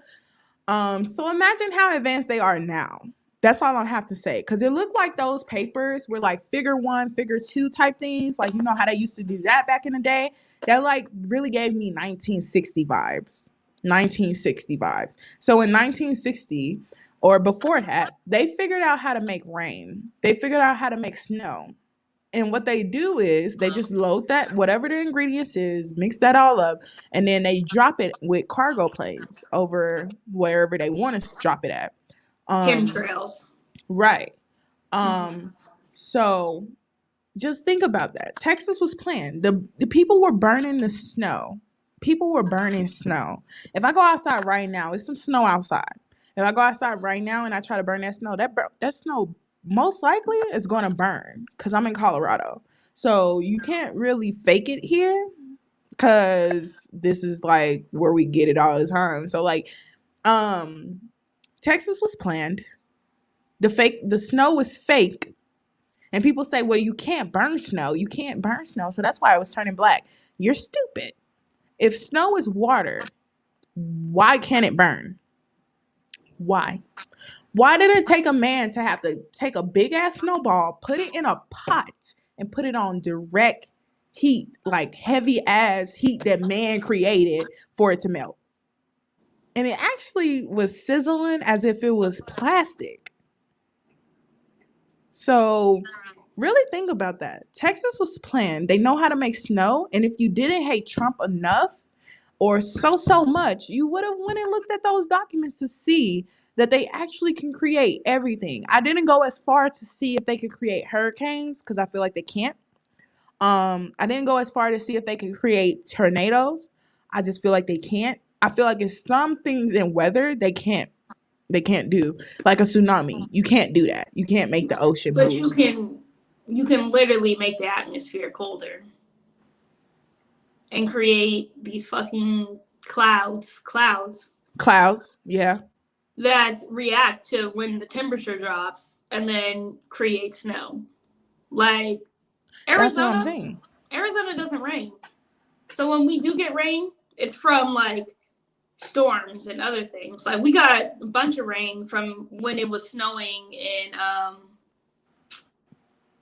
So imagine how advanced they are now. That's all I have to say. Because it looked like those papers were like figure 1, figure 2 type things. Like, you know how they used to do that back in the day? That like really gave me 1960 vibes. 1960 vibes. So in 1960 or before that, they figured out how to make rain. They figured out how to make snow. And what they do is they just load that, whatever the ingredients is, mix that all up, and then they drop it with cargo planes over wherever they want to drop it at. Chemtrails. Right. So just think about that. Texas was planned. The people were burning the snow. People were burning snow. If I go outside right now, it's some snow outside. If I go outside right now and I try to burn that snow, that snow most likely is going to burn because I'm in Colorado. So you can't really fake it here because this is like where we get it all the time. So like, Texas was planned. The snow was fake. And people say, well, you can't burn snow. You can't burn snow. So that's why it was turning black. You're stupid. If snow is water, why can't it burn? Why? Why did it take a man to have to take a big ass snowball, put it in a pot, and put it on direct heat, like heavy ass heat that man created for it to melt? And it actually was sizzling as if it was plastic. So really think about that. Texas was planned. They know how to make snow. And if you didn't hate Trump enough or so much, you would have went and looked at those documents to see that they actually can create everything. I didn't go as far to see if they could create hurricanes because I feel like they can't. I didn't go as far to see if they could create tornadoes. I just feel like they can't. I feel like it's some things in weather they can't do, like a tsunami. You can't do that. You can't make the ocean But move. you can literally make the atmosphere colder and create these fucking clouds Yeah. that react to when the temperature drops and then create snow. Like That's what I'm saying. Arizona doesn't rain. So when we do get rain, it's from like storms and other things. Like we got a bunch of rain from when it was snowing in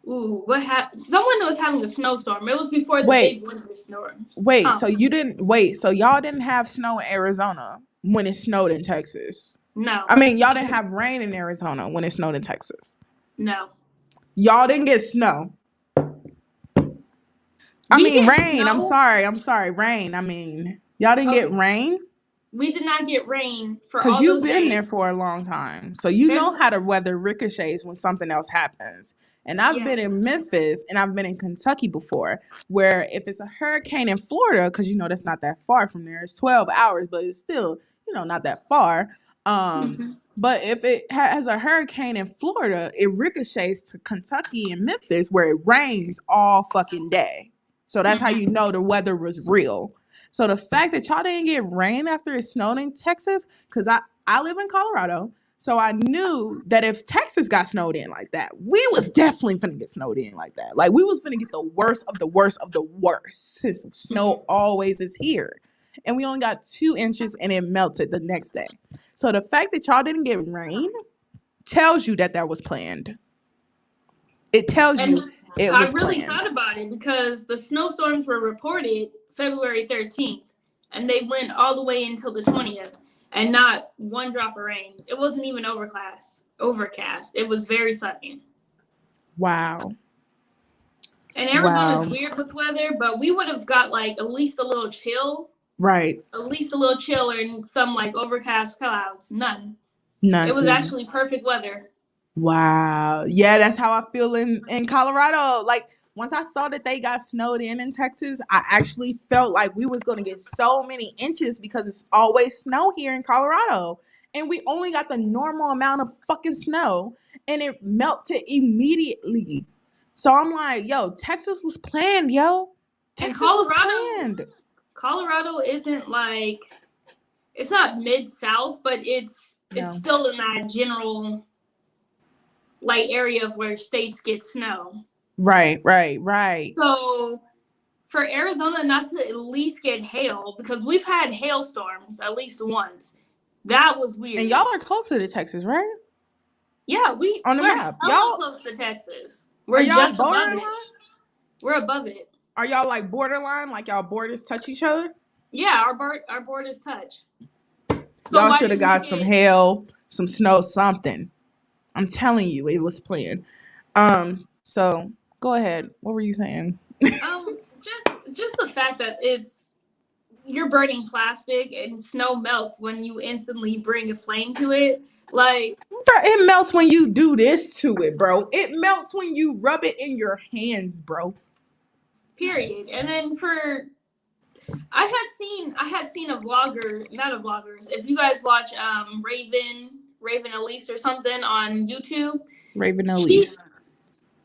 someone was having a snowstorm. It was before the big winter storms. So y'all didn't have snow in Arizona when it snowed in Texas? No. I mean, y'all didn't have rain in Arizona when it snowed in Texas? No. Y'all didn't get snow. Rain. Snow. I'm sorry. Rain. I mean, y'all didn't get rain? We did not get rain for all those days. Because you've been there for a long time. So you know how the weather ricochets when something else happens. And I've been in Memphis and I've been in Kentucky before, where if it's a hurricane in Florida, because you know that's not that far from there, it's 12 hours, but it's still, not that far. But if it has a hurricane in Florida, it ricochets to Kentucky and Memphis where it rains all fucking day. So that's how you know the weather was real. So the fact that y'all didn't get rain after it snowed in Texas, because I live in Colorado, so I knew that if Texas got snowed in like that, we was definitely finna get snowed in like that. Like we was finna get the worst of the worst of the worst, since snow always is here. And we only got 2 inches and it melted the next day. So the fact that y'all didn't get rain tells you that was planned. It tells And you it I was really planned. thought about it because the snowstorms were reported February 13th, and they went all the way until the 20th, and not one drop of rain. It wasn't even overcast. It was very sunny. Wow. And Arizona's Wow. weird with weather, but we would have got like at least a little chill. Right. At least a little chill and some like overcast clouds. None. Nothing. It was actually perfect weather. Wow. Yeah, that's how I feel in Colorado. Like once I saw that they got snowed in Texas, I actually felt like we was going to get so many inches because it's always snow here in Colorado. And we only got the normal amount of fucking snow and it melted immediately. So I'm like, yo, Texas was planned, yo. Texas was planned. Colorado isn't like, it's not mid-south, but it's still in that general like area of where states get snow. Right. So for Arizona not to at least get hail, because we've had hailstorms at least once. That was weird. And y'all are closer to Texas, right? Yeah, we're map. Y'all close to Texas. We're just above it. We're above it. Are y'all like borderline? Like y'all borders touch each other? Yeah, our borders touch. So y'all should have got some hail, some snow, something. I'm telling you, it was planned. So go ahead. What were you saying? Just the fact that you're burning plastic and snow melts when you instantly bring a flame to it. Like, it melts when you do this to it, bro. It melts when you rub it in your hands, bro. Period. And then I had seen a vlogger, not a vloggers. If you guys watch Raven Elyse or something on YouTube. Raven Elyse.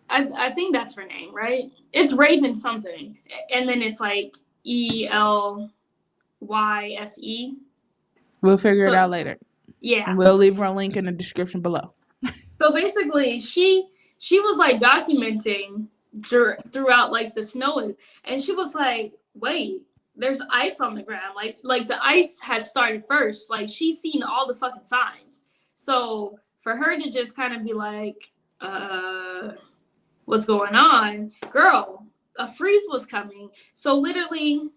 I think that's her name, right? It's Raven something. And then it's like ELYSE. We'll figure it out later. Yeah. And we'll leave her a link in the description below. So basically, she was like documenting throughout like the snow, and she was like, wait, there's ice on the ground. Like the ice had started first. Like she's seen all the fucking signs. So for her to just kind of be like, what's going on? Girl, a freeze was coming. So literally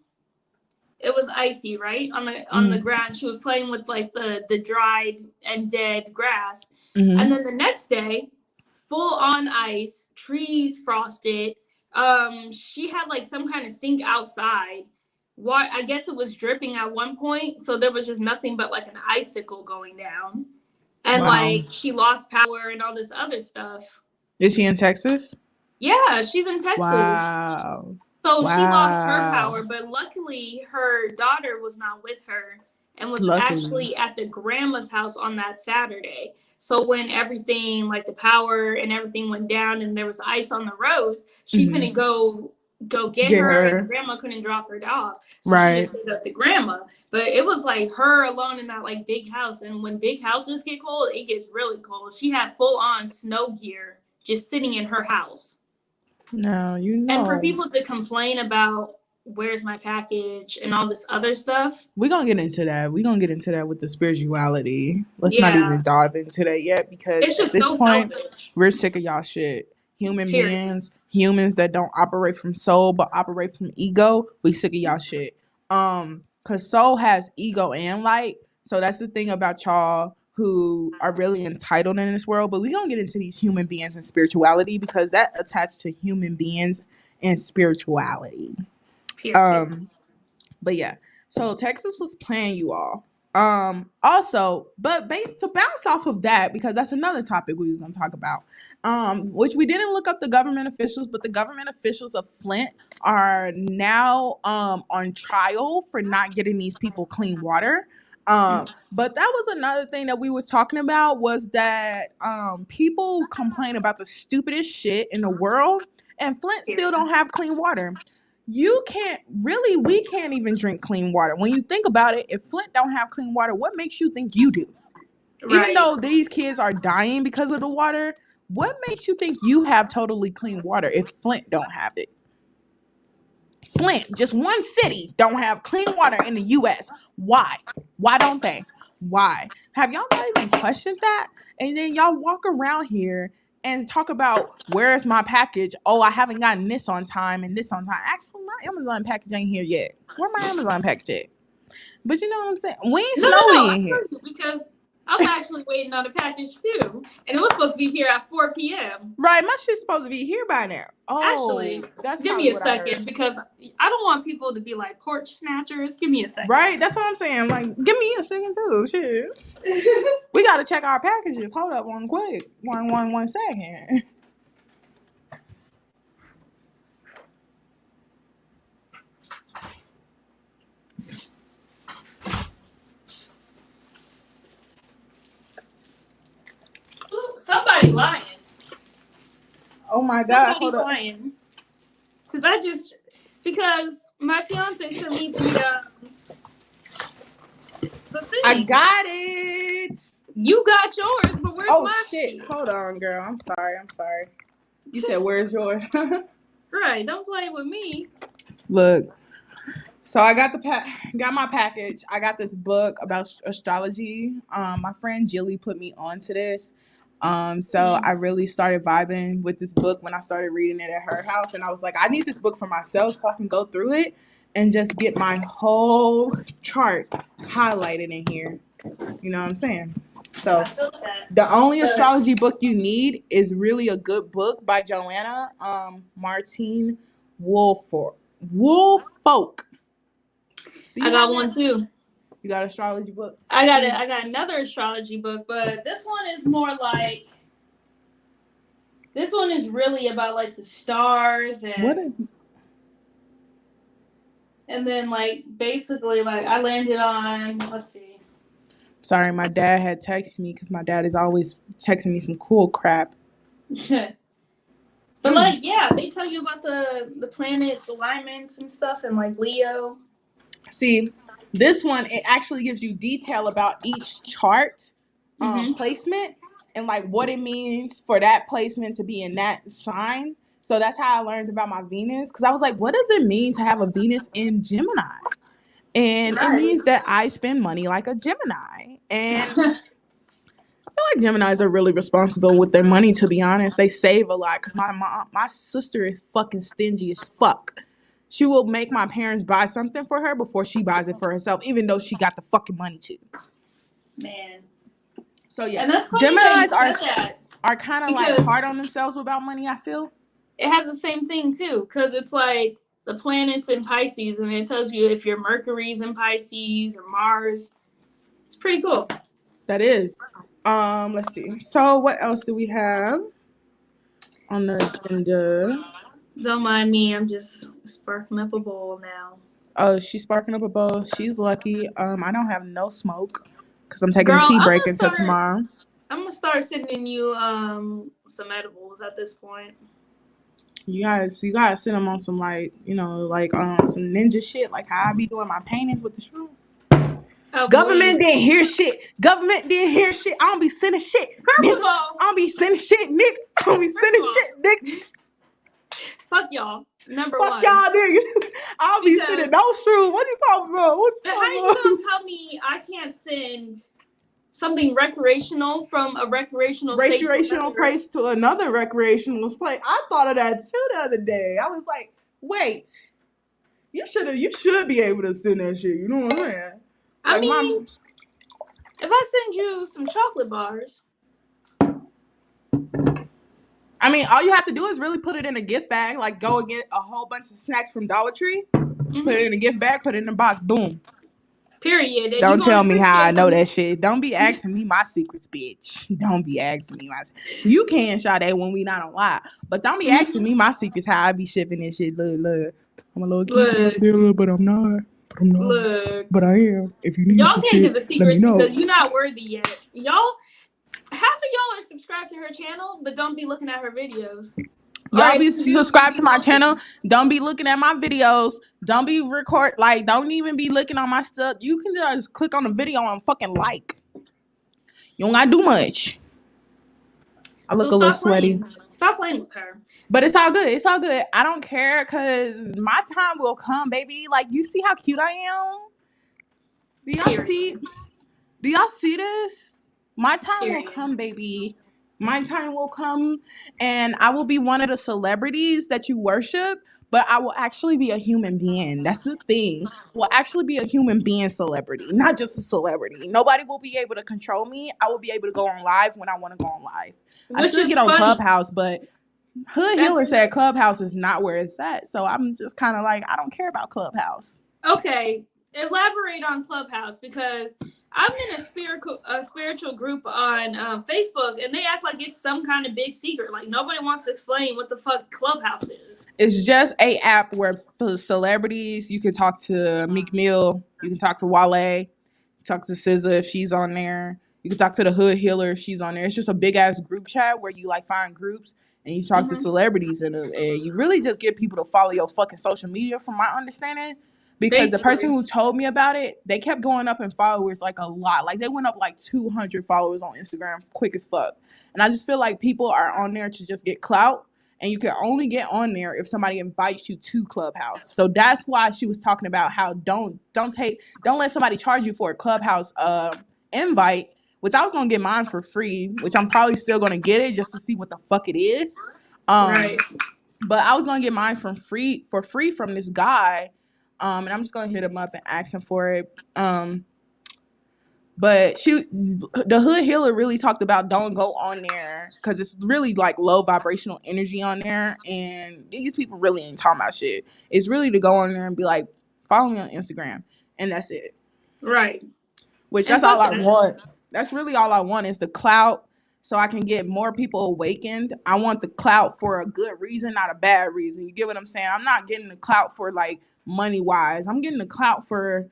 it was icy, right? On the ground. She was playing with like the dried and dead grass. Mm-hmm. And then the next day, full on ice, trees frosted. She had like some kind of sink outside. I guess it was dripping at one point, so there was just nothing but like an icicle going down. And like she lost power and all this other stuff. Is she in Texas? Yeah, she's in Texas. Wow. So she lost her power, but luckily her daughter was not with her and was actually at the grandma's house on that Saturday. So when everything, like the power and everything went down and there was ice on the roads, she couldn't go get her, and grandma couldn't drop her off. So she just stayed at the grandma. But it was like her alone in that like big house. And when big houses get cold, it gets really cold. She had full on snow gear just sitting in her house. No, you know. And for people to complain about where's my package and all this other stuff. We're going to get into that. We're going to get into that with the spirituality. Let's not even dive into that yet, because it's just at this point, selfish. We're sick of y'all shit. Beings, humans that don't operate from soul but operate from ego, we sick of y'all shit. Because soul has ego and light. So that's the thing about y'all who are really entitled in this world. But we're going to get into these human beings and spirituality, because that attached to human beings and spirituality. But yeah, so Texas was playing, you all. Also, but to bounce off of that, because that's another topic we was going to talk about, which we didn't look up the government officials, but the government officials of Flint are now on trial for not getting these people clean water. But that was another thing that we was talking about, was that people complain about the stupidest shit in the world, and Flint still don't have clean water. you can't really, we can't even drink clean water. When you think about it, if Flint don't have clean water, what makes you think you do? Right. Even though these kids are dying because of the water, what makes you think you have totally clean water if Flint don't have it? Flint, just one city, don't have clean water in the U.S. Why? Why don't they? Why? Have y'all not even questioned that? And then y'all walk around here and talk about where's my package? Oh, I haven't gotten this on time and this on time. Actually, my Amazon package ain't here yet. Where my Amazon package at? But you know what I'm saying? We ain't snowed I in here. you because I'm actually waiting on a package too, and it was supposed to be here at 4 p.m. Right, my shit's supposed to be here by now. Oh, Actually, that's give me a second because I don't want people to be like porch snatchers. Give me a second. Right, that's what I'm saying. Like, give me a second too. Shit, we gotta check our packages. Hold up, one quick, one second. Ooh, somebody lying. Oh my god, somebody's lying. Because my fiance sent me the thing. I got it. You got yours, but where's my shit? shit? Hold on, girl. I'm sorry. You said where's yours? Right, don't play with me. Look. So I got got my package. I got this book about astrology. My friend Jilly put me onto this. So I really started vibing with this book when I started reading it at her house, and I was like, I need this book for myself so I can go through it and just get my whole chart highlighted in here. You know what I'm saying? So the only astrology book you need is really a good book by Joanna Martine Woolfolk. So I got one too. You got an astrology book? I got another astrology book, but this one is more like. This one is really about like the stars and. And then like basically like I landed on. Let's see. Sorry, my dad had texted me because my dad is always texting me some cool crap. But like, yeah, they tell you about the planets, alignments and stuff, and like Leo. See, this one, it actually gives you detail about each chart placement and like what it means for that placement to be in that sign. So that's how I learned about my Venus, because I was like, what does it mean to have a Venus in Gemini? And it means that I spend money like a Gemini. And I feel like Geminis are really responsible with their money, to be honest. They save a lot because my sister is fucking stingy as fuck. She will make my parents buy something for her before she buys it for herself, even though she got the fucking money to. Man. So yeah, and that's Geminis are kind of like hard on themselves about money, I feel. It has the same thing too, because it's like the planets in Pisces, and it tells you if your Mercury's in Pisces or Mars. It's pretty cool. That is. Let's see. So what else do we have on the agenda? Don't mind me. I'm just sparking up a bowl now. Oh, she's sparking up a bowl. She's lucky. I don't have no smoke because I'm taking a tea break until tomorrow. I'm gonna start sending you some edibles at this point. You gotta send them on some like some ninja shit, like how I be doing my paintings with the shroom. Oh, Government didn't hear shit. I don't be sending shit. First of all, I don't be sending shit, Nick. I don't be sending shit, Nick. Fuck y'all. Number one. Fuck y'all niggas. I don't be sending no shroom. What you talking about? How you gonna tell me I can't send something recreational from a recreational place to another recreational place? I thought of that too the other day. I was like, wait, you should be able to send that shit. You know what I'm saying? I mean, if I send you some chocolate bars. I mean, all you have to do is really put it in a gift bag. Like, go and get a whole bunch of snacks from Dollar Tree, put it in a gift bag, put it in a box, boom. Period. Don't tell me how I know that shit. Don't be asking me my secrets, bitch. Don't be asking me my secrets. You can, Sade, when we not on live. But don't be asking me my secrets, how I be shipping this shit. Look. I'm a little kid, but I'm not. Look. But I am. If you need y'all some can't shit, get the secrets because you're not worthy yet. Half of y'all are subscribed to her channel, but don't be looking at her videos. Y'all be subscribed to my channel. Don't be looking at my videos. Don't be don't even be looking on my stuff. You can just click on the video and fucking like. You don't gotta do much. I look a little sweaty. Stop playing with her. But it's all good. It's all good. I don't care because my time will come, baby. Like, you see how cute I am? Do y'all see this? My time will come, baby. My time will come, and I will be one of the celebrities that you worship, but I will actually be a human being. That's the thing. Will actually be a human being celebrity, not just a celebrity. Nobody will be able to control me. I will be able to go on live when I want to go on live. I should get on Clubhouse, but Hood Healer said Clubhouse is not where it's at. So I'm just kind of like, I don't care about Clubhouse. Okay, elaborate on Clubhouse, because I'm in a spiritual group on Facebook, and they act like it's some kind of big secret. Like, nobody wants to explain what the fuck Clubhouse is. It's just a app where for celebrities, you can talk to Meek Mill, you can talk to Wale, talk to SZA if she's on there. You can talk to the Hood Healer if she's on there. It's just a big ass group chat where you like find groups and you talk to celebrities and you really just get people to follow your fucking social media, from my understanding. Because the person who told me about it, they kept going up in followers like a lot. Like, they went up like 200 followers on Instagram quick as fuck. And I just feel like people are on there to just get clout. And you can only get on there if somebody invites you to Clubhouse. So that's why she was talking about how don't let somebody charge you for a Clubhouse invite, which I was gonna get mine for free, which I'm probably still gonna get it just to see what the fuck it is. Right. But I was gonna get mine for free from this guy. And I'm just gonna hit him up and ask him for it. But the Hood Healer really talked about don't go on there because it's really like low vibrational energy on there, and these people really ain't talking about shit. It's really to go on there and be like, follow me on Instagram, and that's it. Right. Which that's all I want. That's really all I want is the clout, so I can get more people awakened. I want the clout for a good reason, not a bad reason. You get what I'm saying? I'm not getting the clout for like money wise. I'm getting the clout for,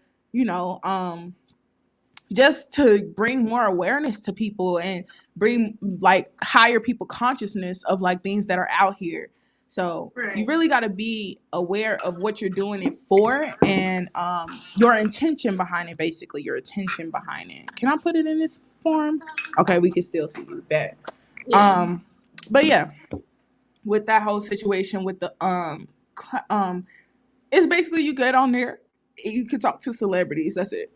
just to bring more awareness to people and bring like higher people consciousness of like things that are out here. So you really got to be aware of what you're doing it for and your intention behind it, basically your attention behind it. Can I put it in this form? Okay, we can still see you back. Yeah. But yeah, with that whole situation with the it's basically you get on there, you can talk to celebrities. That's it.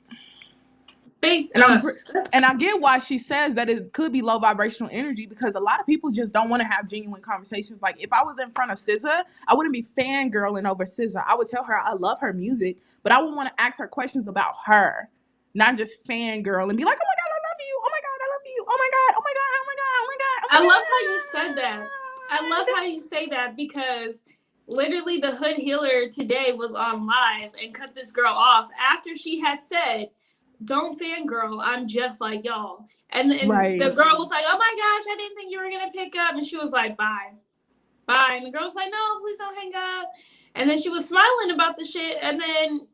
And I get why she says that it could be low vibrational energy, because a lot of people just don't want to have genuine conversations. Like, if I was in front of SZA, I wouldn't be fangirling over SZA. I would tell her I love her music, but I would want to ask her questions about her, not just fangirl and be like, oh my God, I love you. Oh my God, I love you. Oh my God, oh my God, oh my God, oh my God. I love how you said that. I love how you say that, because literally the Hood Healer today was on live and cut this girl off after she had said, don't fangirl, I'm just like y'all. And the girl was like, oh my gosh, I didn't think you were going to pick up. And she was like, bye. And the girl was like, no, please don't hang up. And then she was smiling about the shit and then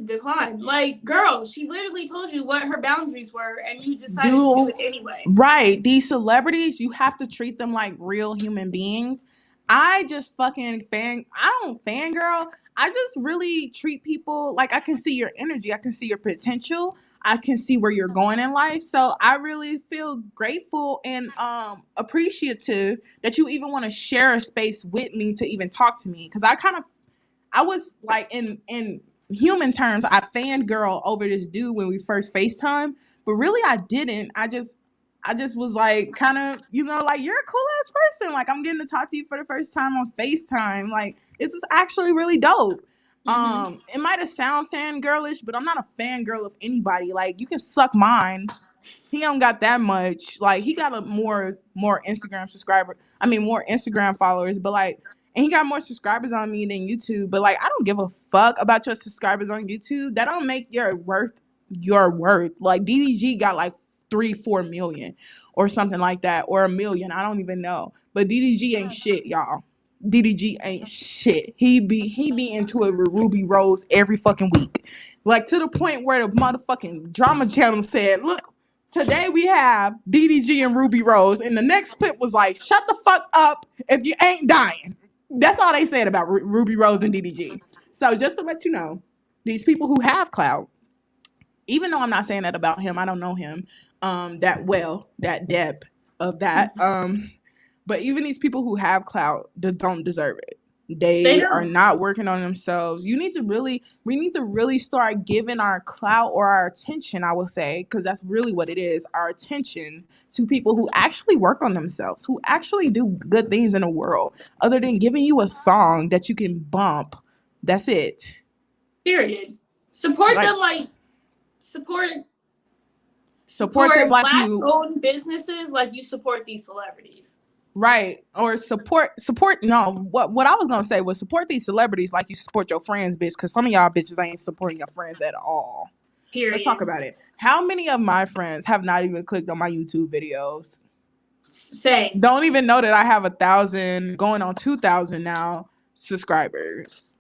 declined. Like, girl, she literally told you what her boundaries were and you decided to do it anyway. Right. These celebrities, you have to treat them like real human beings. I just fucking I don't fangirl. I just really treat people like I can see your energy. I can see your potential. I can see where you're going in life. So I really feel grateful and appreciative that you even want to share a space with me to even talk to me. Because I was like in human terms, I fangirl over this dude when we first FaceTime. But really I didn't. I just was like, kind of, like, you're a cool ass person. Like, I'm getting to talk to you for the first time on FaceTime. Like, this is actually really dope. It might have sound fangirlish, but I'm not a fangirl of anybody. Like, you can suck mine. He don't got that much. Like, he got more Instagram followers, but like, and he got more subscribers on me than YouTube. But like, I don't give a fuck about your subscribers on YouTube. That don't make your worth your worth. Like, DDG got like 3-4 million or something like that, or 1 million. I don't even know. But DDG ain't shit, y'all. DDG ain't shit. He be into it with Ruby Rose every fucking week. Like, to the point where the motherfucking drama channel said, look, Today we have DDG and Ruby Rose, and the next clip was like, "Shut the fuck up if you ain't dying." That's all they said about Ruby Rose and DDG. So just to let you know, these people who have clout, even though I'm not saying that about him, I don't know him that well, that depth of that. But even these people who have clout don't deserve it. They are not working on themselves. We need to really start giving our clout or our attention, I will say, because that's really what it is, our attention to people who actually work on themselves, who actually do good things in the world, other than giving you a song that you can bump. That's it. Period. Support them like support them like Black-owned businesses like you support these celebrities. Right. Or support no, what I was gonna say was support these celebrities like you support your friends, bitch, because some of y'all bitches ain't supporting your friends at all. Period. Let's talk about it. How many of my friends have not even clicked on my YouTube videos? Same. Don't even know that I have 1,000 going on 2,000 now subscribers.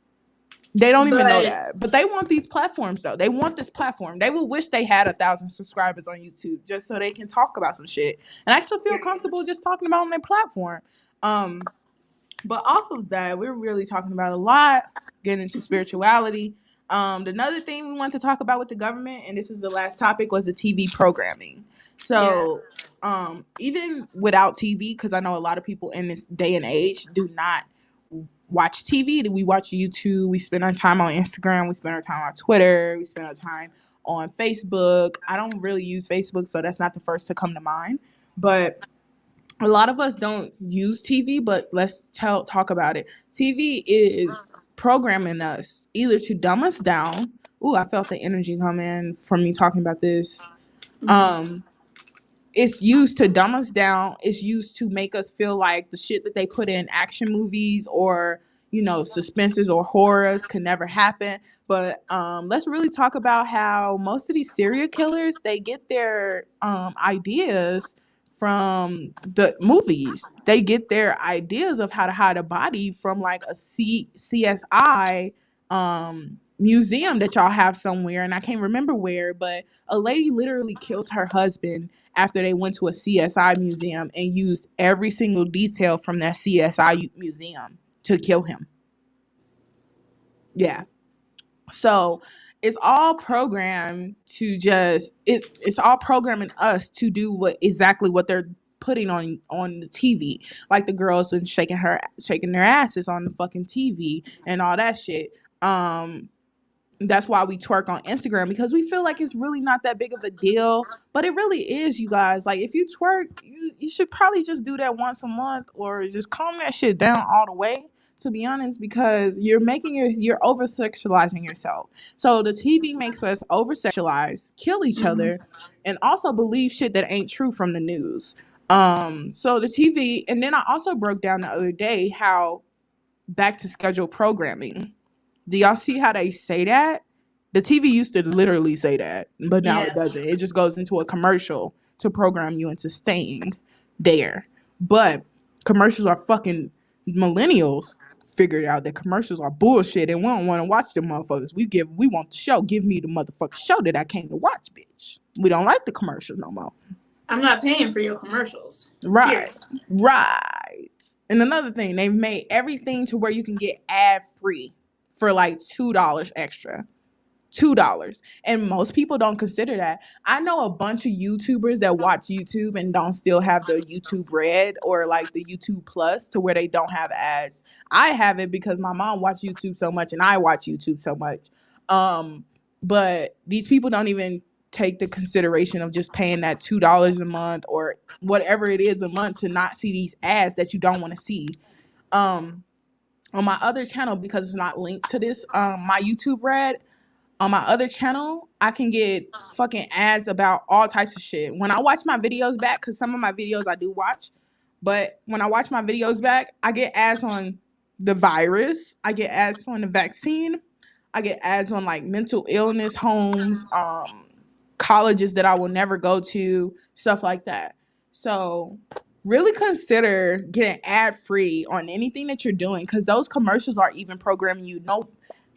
They don't even know that. But they want these platforms, though. They want this platform. They will wish they had 1,000 subscribers on YouTube just so they can talk about some shit and actually feel comfortable just talking about on their platform. But off of that, we're really talking about a lot, getting into spirituality. Another thing we want to talk about with the government, and this is the last topic, was the TV programming. So even without TV, because I know a lot of people in this day and age do not watch TV. We watch YouTube. We spend our time on Instagram. We spend our time on Twitter. We spend our time on Facebook. I don't really use Facebook, so that's not the first to come to mind. But a lot of us don't use TV, but let's talk about it. TV is programming us either to dumb us down. Ooh, I felt the energy come in from me talking about this. It's used to dumb us down. It's used to make us feel like the shit that they put in action movies or, suspenses or horrors could never happen. But let's really talk about how most of these serial killers, they get their ideas from the movies. They get their ideas of how to hide a body from like a CSI museum that y'all have somewhere, and I can't remember where, but a lady literally killed her husband after they went to a CSI museum and used every single detail from that CSI museum to kill him. Yeah. So it's all programmed to it's all programming us to do exactly what they're putting on the TV. Like the girls and shaking their asses on the fucking TV and all that shit. That's why we twerk on Instagram, because we feel like it's really not that big of a deal, but it really is, you guys. Like if you twerk, you should probably just do that once a month or just calm that shit down all the way, to be honest, because you're over sexualizing yourself. So the TV makes us over sexualize, kill each other, and also believe shit that ain't true from the news. So the TV, and then I also broke down the other day how back to schedule programming. Do y'all see how they say that? The TV used to literally say that, but now it doesn't. It just goes into a commercial to program you into staying there. But commercials are fucking millennials figured out that commercials are bullshit and we don't want to watch them motherfuckers. We want the show. Give me the motherfucking show that I came to watch, bitch. We don't like the commercials no more. I'm not paying for your commercials. Right. Right. And another thing, they've made everything to where you can get ad free for like $2 extra. $2. And most people don't consider that. I know a bunch of YouTubers that watch YouTube and don't still have the YouTube Red or like the YouTube Plus to where they don't have ads. I have it because my mom watched YouTube so much and I watch YouTube so much. But these people don't even take the consideration of just paying that $2 a month or whatever it is a month to not see these ads that you don't want to see. On my other channel, because it's not linked to this, my YouTube Red, on my other channel, I can get fucking ads about all types of shit. When I watch my videos back, because some of my videos I do watch, but when I watch my videos back, I get ads on the virus. I get ads on the vaccine. I get ads on like mental illness homes, colleges that I will never go to, stuff like that. So really consider getting ad free on anything that you're doing, because those commercials are even programming you.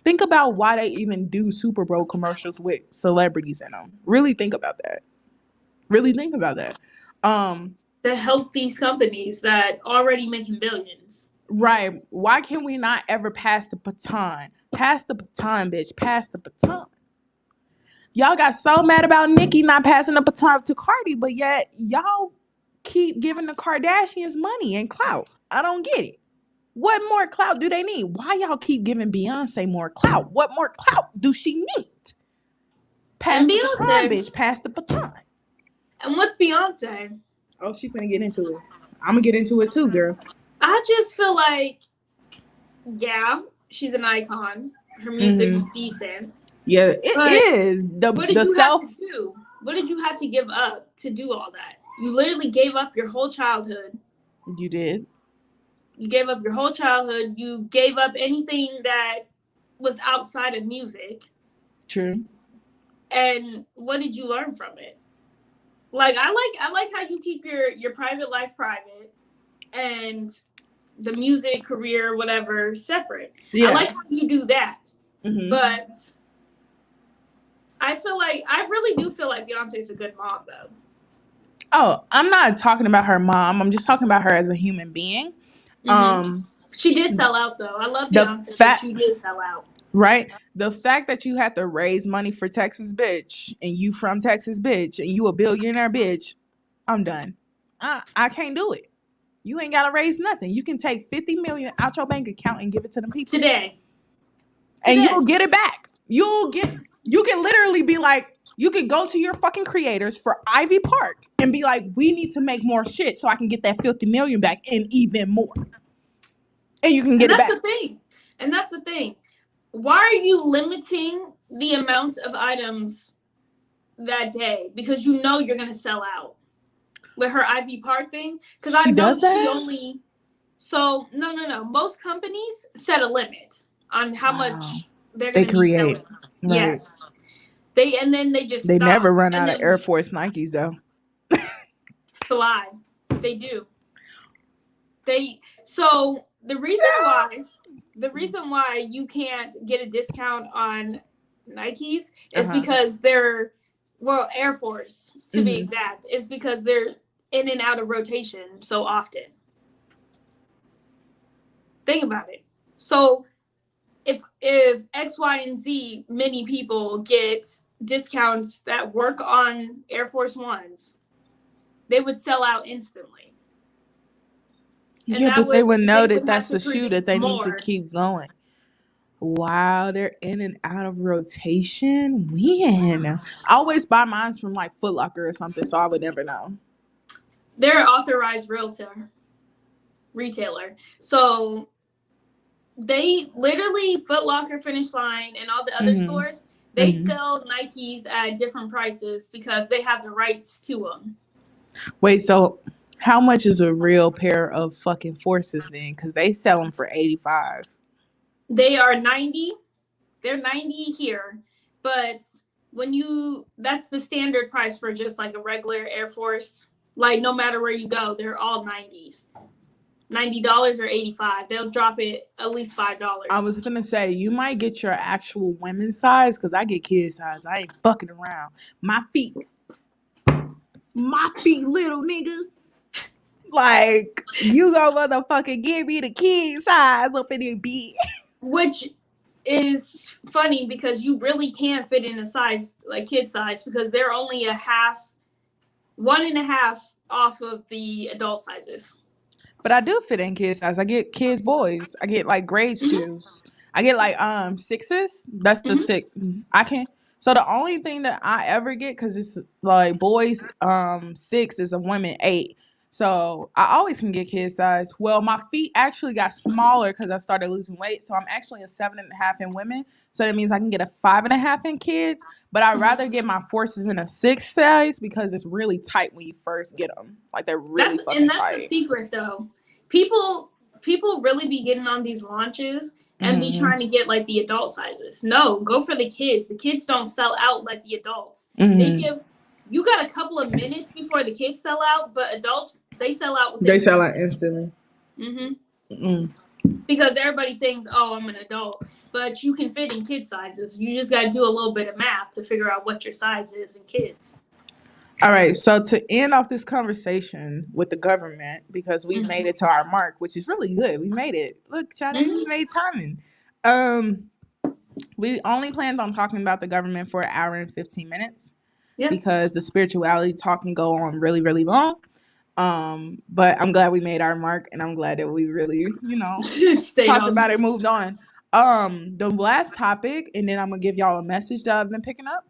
Think about why they even do Super Bowl commercials with celebrities in them. Really think about that. Really think about that. To help these companies that already making billions. Right. Why can we not ever pass the baton? Pass the baton, bitch. Pass the baton. Y'all got so mad about Nicki not passing the baton to Cardi, but yet y'all keep giving the Kardashians money and clout. I don't get it. What more clout do they need? Why y'all keep giving Beyonce more clout? What more clout do she need? Pass And the baton, Beyonce. bitch. Pass the baton. And with Beyonce, Oh, she finna get into it. I'm gonna get into it too, girl. I just feel like, yeah, she's an icon. Her music's decent. Yeah, it But is. what did The you self have to do? What did you have to give up to do all that? You literally gave up your whole childhood. you did. You gave up your whole childhood. You gave up anything that was outside of music. True. And what did you learn from it? Like I like how you keep your private life private and the music career whatever separate. Yeah. I like how you do that. Mm-hmm. But I really do feel like Beyonce's a good mom though. Oh, I'm not talking about her mom. I'm just talking about her as a human being. Mm-hmm. She did sell out though. I love Beyonce, but she did sell out. Right? The fact that you have to raise money for Texas, bitch, and you from Texas, bitch, and you a billionaire, bitch, I'm done. I can't do it. You ain't gotta raise nothing. You can take 50 million out your bank account and give it to them people Today. and you'll get it back. You can literally be like, you could go to your fucking creators for Ivy Park and be like, we need to make more shit so I can get that 50 million back and even more. And you can get it back. And that's the thing. Why are you limiting the amount of items that day? Because you know you're gonna sell out. With her Ivy Park thing, because I know she only. So no. Most companies set a limit on how much they're going to be selling. Right. Yes, they just they stop. Never run out of Air Force Nikes though. It's a lie. They do. So the reason why you can't get a discount on Nikes is because they're Air Force to be exact is because they're in and out of rotation so often. Think about it. So if X, Y, and Z many people get discounts that work on Air Force Ones, they would sell out instantly. And yeah, but they would know that that's the shoe that they need to keep going. Wow, they're in and out of rotation. When? I always buy mine from like Foot Locker or something, so I would never know. They're an authorized retailer. So they literally, Foot Locker, Finish Line, and all the other stores, they sell Nikes at different prices because they have the rights to them. Wait, so how much is a real pair of fucking Forces then? Because they sell them for $85. They are $90. They're $90 here, but that's the standard price for just like a regular Air Force. Like no matter where you go, they're all $90s. $90 or $85. They'll drop it at least $5. I was gonna say you might get your actual women's size because I get kid size. I ain't fucking around. My feet little nigga. Like you go motherfucking give me the kid size up in there, bitch. Which is funny because you really can't fit in a size like kid size because they're only 1.5 off of the adult sizes. But I do fit in kid size. I get kids boys. I get like grade shoes. I get like 6s. That's the 6. I can. So the only thing that I ever get, because it's like boys 6 is a women 8. So I always can get kid size. Well, my feet actually got smaller because I started losing weight. So I'm actually a 7.5 in women. So that means I can get a 5.5 in kids. But I'd rather get my Forces in a 6 size because it's really tight when you first get them. Like they're really fucking tight. And that's the secret though. People really be getting on these launches and be trying to get like the adult sizes. No, go for the kids. The kids don't sell out like the adults. You got a couple of minutes before the kids sell out, but adults, they sell out within. They sell out instantly. Because everybody thinks, oh, I'm an adult, but you can fit in kid sizes. You just got to do a little bit of math to figure out what your size is in kids. All right, so to end off this conversation with the government, because we've made it to our mark, which is really good. We made it. Look, Sade, we made timing. Um, we only planned on talking about the government for an hour and 15 minutes Yeah. because the spirituality talk can go on really, really long. But I'm glad we made our mark, and I'm glad that we really, Stayed talked on. about it, moved on. The last topic, and then I'm gonna give y'all a message that I've been picking up.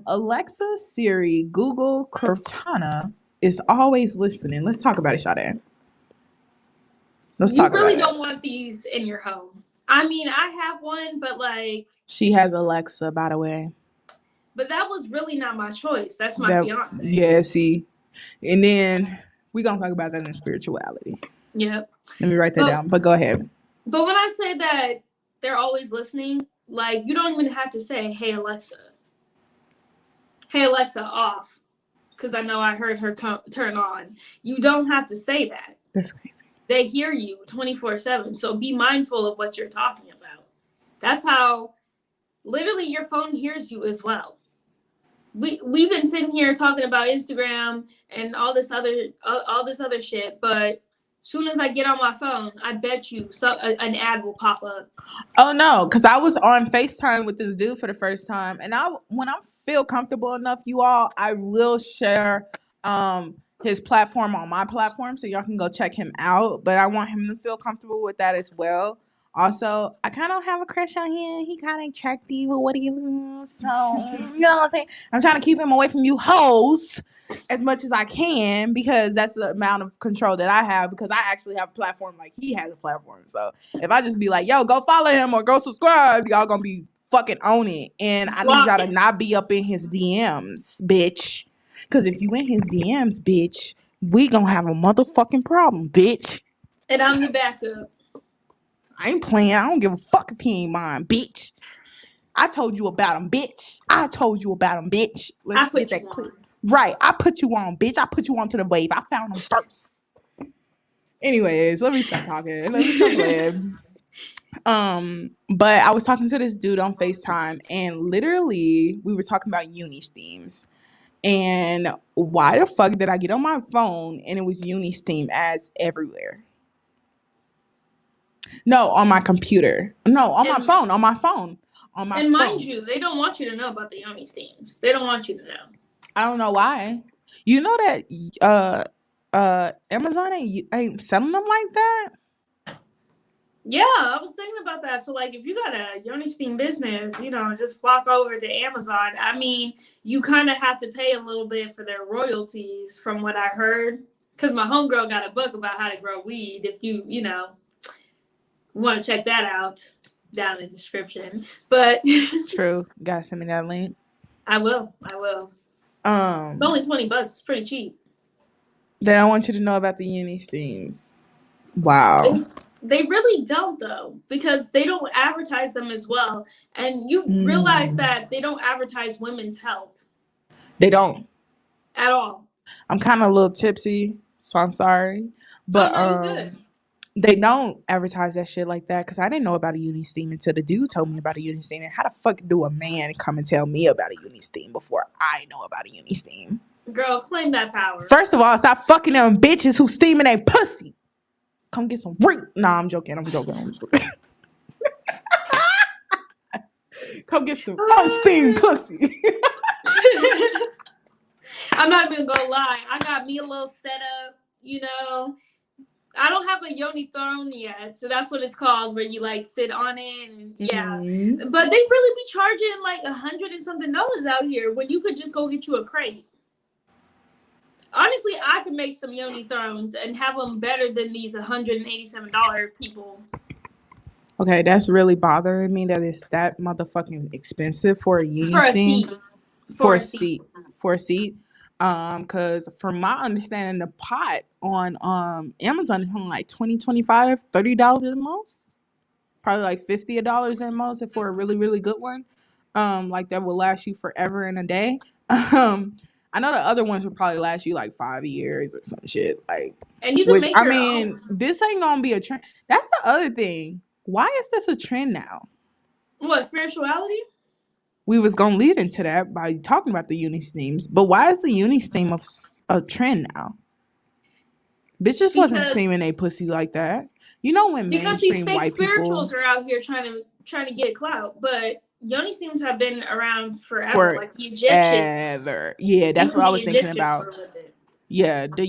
Alexa, Siri, Google, Cortana is always listening. Let's talk about it, Sade. Let's You talk about really it. don't want these in your home. I mean, I have one, but like, She has Alexa, by the way. but that was really not my choice. That's my That, fiance's. yeah, see. And then we're gonna talk about that in spirituality. Yep. Let me write that down. But go ahead. But when I say that they're always listening, like, you don't even have to say, "Hey Alexa." "Hey Alexa, off." Because I know I heard her turn on. You don't have to say that. That's crazy. They hear you 24/7. So be mindful of what you're talking about. That's how literally your phone hears you as well. We've been sitting here talking about Instagram and all this other shit, but soon as I get on my phone, I bet you an ad will pop up. Oh no, because I was on FaceTime with this dude for the first time, and when I feel comfortable enough, you all, I will share his platform on my platform, so y'all can go check him out. But I want him to feel comfortable with that as well. Also, I kind of have a crush on him. He kind of attractive with what he does, so you know what I'm saying. I'm trying to keep him away from you hoes as much as I can because that's the amount of control that I have because I actually have a platform like he has a platform. So if I just be like, yo, go follow him or go subscribe, y'all gonna be fucking on it. And I need y'all to not be up in his DMs, bitch. Because if you in his DMs, bitch, we gonna have a motherfucking problem, bitch. And I'm the backup. I ain't playing. I don't give a fuck if he ain't mine, bitch. I told you about him, bitch. I told you about him, bitch. Let's get that clear. Right. I put you on, bitch. I put you on to the wave. I found him first. Anyways, let me stop talking. Let me stop playing. But I was talking to this dude on FaceTime, and literally we were talking about uni themes. And why the fuck did I get on my phone and it was uni theme ads everywhere? No, on my computer. No, on my phone. On my phone. On my phone. And mind you, they don't want you to know about the uni themes. They don't want you to know. I don't know why. You know that Amazon ain't selling them like that? Yeah, I was thinking about that. So, like, if you got a Yoni Steam business, just flock over to Amazon. I mean, you kind of have to pay a little bit for their royalties from what I heard. Because my homegirl got a book about how to grow weed. If you want to check that out, down in the description. But true. Gotta send me that link. I will. It's only $20. It's pretty cheap. Then I want you to know about the uni themes. Wow. They really don't, though, because they don't advertise them as well. And you realize that they don't advertise women's health. They don't. At all. I'm kind of a little tipsy, so I'm sorry. But good. They don't advertise that shit like that because I didn't know about a uni steam until the dude told me about a uni steam. And how the fuck do a man come and tell me about a uni steam before I know about a uni steam? Girl, claim that power. First of all, stop fucking them bitches who steaming their pussy. Come get some ring. Nah, I'm joking. Come get some unsteamed pussy. I'm not even gonna lie. I got me a little setup, I don't have a yoni throne yet, so that's what it's called, where you like sit on it, and But they really be charging like $100 and something out here when you could just go get you a crate. Honestly, I could make some yoni thrones and have them better than these $187 people. Okay, that's really bothering me that it's that motherfucking expensive for a uni steam. For a seat. Because from my understanding, the pot on Amazon is only like $20, $25, $30 at most. Probably like $50 at most if for a really, really good one. Like that will last you forever and a day. I know the other ones would probably last you like 5 years or some shit. Like, and you can make your own. This ain't gonna be a trend. That's the other thing. Why is this a trend now? What, spirituality? we was gonna lead into that by talking about the uni steams. But why is the uni steam a trend now? Bitches wasn't because steaming a pussy like that. You know when these mainstream fake white people spirituals are out here trying to get clout, but yoni steams have been around forever. Like the Egyptians, forever. Yeah, that's even what I the was thinking Egyptians about. were with it. Yeah, the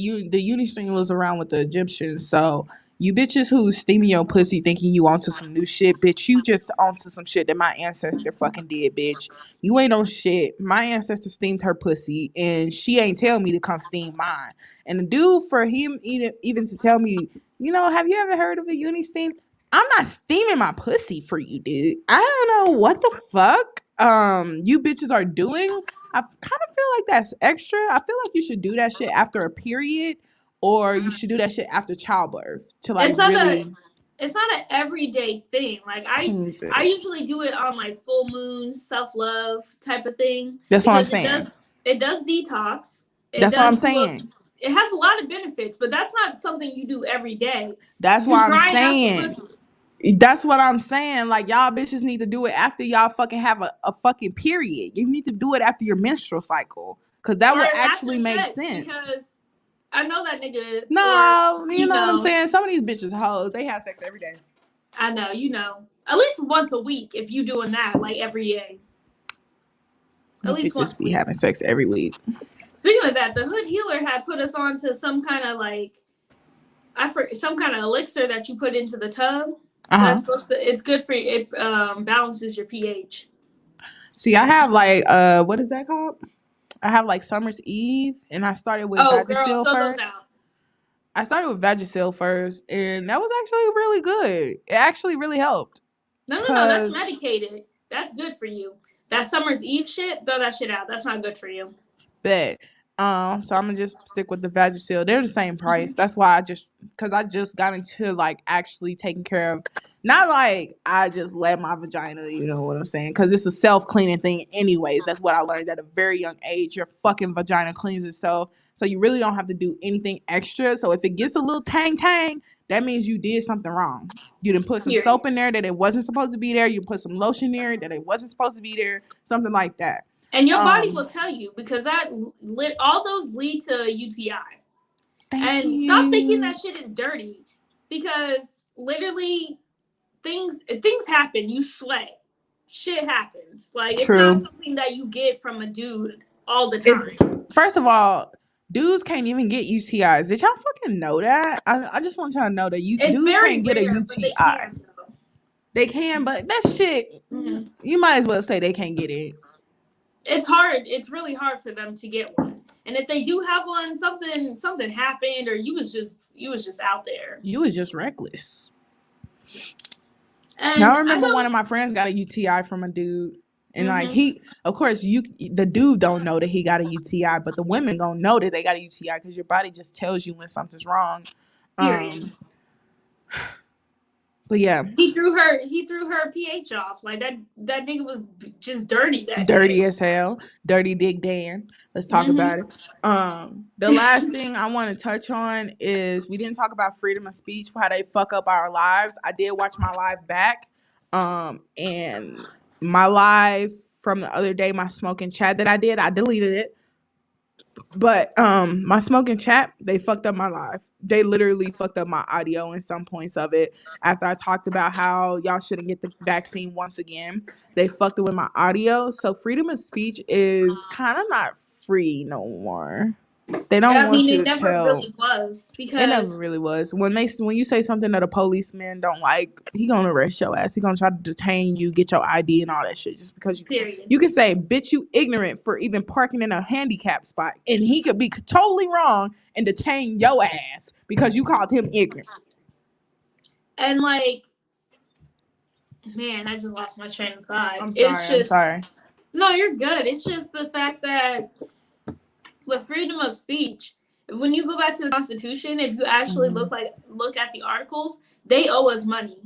Unistream was around with the Egyptians. So you bitches who's steaming your pussy thinking you onto some new shit, bitch, you just onto some shit that my ancestor fucking did, bitch. You ain't on shit. My ancestor steamed her pussy and she ain't tell me to come steam mine. And the dude for him even to tell me, have you ever heard of a Unisteam? I'm not steaming my pussy for you, dude. I don't know what the fuck you bitches are doing. I kind of feel like that's extra. I feel like you should do that shit after a period, or you should do that shit after childbirth to like It's not a really it's not an everyday thing. Like cleanse I it. usually do it on like full moons, self love type of thing That's what I'm because saying. it does detox. It That's what I'm does do a saying. it has a lot of benefits, but that's not something you do every day. That's You why I'm drying out the saying. pussy. That's what I'm saying. Like y'all bitches need to do it after y'all fucking have a fucking period. You need to do it after your menstrual cycle. Cause that Or would after actually make sex sense. because I know that nigga or No, you know what I'm female. saying? Some of these bitches hoes, they have sex every day. I know, at least once a week if you doing that like every day. At least once Bitches a be week. having sex every week. Speaking of that, the Hood Healer had put us on to some kind of like some kind of elixir that you put into the tub. Uh-huh. That's supposed to. It's good for it. Balances your pH. See, I have like what is that called? I have like Summer's Eve and I started with Oh, girl, Vagisil throw those first. out. I started with Vagisil first and that was actually really good. It actually really helped. No. That's Cause medicated. That's good for you. That Summer's Eve shit, throw that shit out. That's not good for you. bet. So I'm gonna just stick with the Vagisil. They're the same price. That's why cause I just got into like actually taking care of, not like I just let my vagina, you know what I'm saying? Cause it's a self cleaning thing, anyways. That's what I learned at a very young age. Your fucking vagina cleans itself, so you really don't have to do anything extra. So if it gets a little tang, that means you did something wrong. You didn't put some Period. soap in there that it wasn't supposed to be there. You put some lotion there that it wasn't supposed to be there. Something like that. And your body will Um, tell you because all those lead to UTI. Thank And stop thinking that you. shit is dirty because literally things happen. You sweat. Shit happens. Like it's not True. something that you get from a dude all the It's time. first of all, dudes can't even get UTIs. Did y'all fucking know that? I just want y'all to know that you It's dudes very can't get a rare, but they UTI. can though. They can, but that shit, Mm-hmm. you might as well say they can't get it. It's hard. It's really hard for them to get one. And if they do have one, something happened, or you was just out there. You was just reckless. Now And I I remember one don't. of my friends got a UTI from a dude. And like Mm-hmm. of course, the dude don't know that he got a UTI, but the women gonna know that they got a UTI because your body just tells you when something's wrong. Period. Um, but yeah, He threw her pH off. Like that nigga was just dirty that day. dirty as hell, dirty Dick Dan. Let's talk Mm-hmm. about it. The last thing I want to touch on is we didn't talk about freedom of speech, how they fuck up our lives. I did watch my live back, and my live from the other day, my smoking chat that I did, I deleted it. But my smoking chat, they fucked up my life. They literally fucked up my audio in some points of it. After I talked about how y'all shouldn't get the vaccine once again, they fucked it with my audio. So freedom of speech is kind of not free no more. They don't I want mean, you it to never tell. really was It never because really was. When you say something that a policeman don't like, he gonna arrest your ass. He gonna try to detain you, get your ID and all that shit. Just because period. you can say, "Bitch, you ignorant for even parking in a handicap spot," and he could be totally wrong and detain your ass because you called him ignorant. And like, man, I just lost my train of thought. I'm It's sorry. I'm just sorry. no, you're good. It's just the fact that with freedom of speech, when you go back to the Constitution, if you actually Mm-hmm. look at the articles, they owe us money.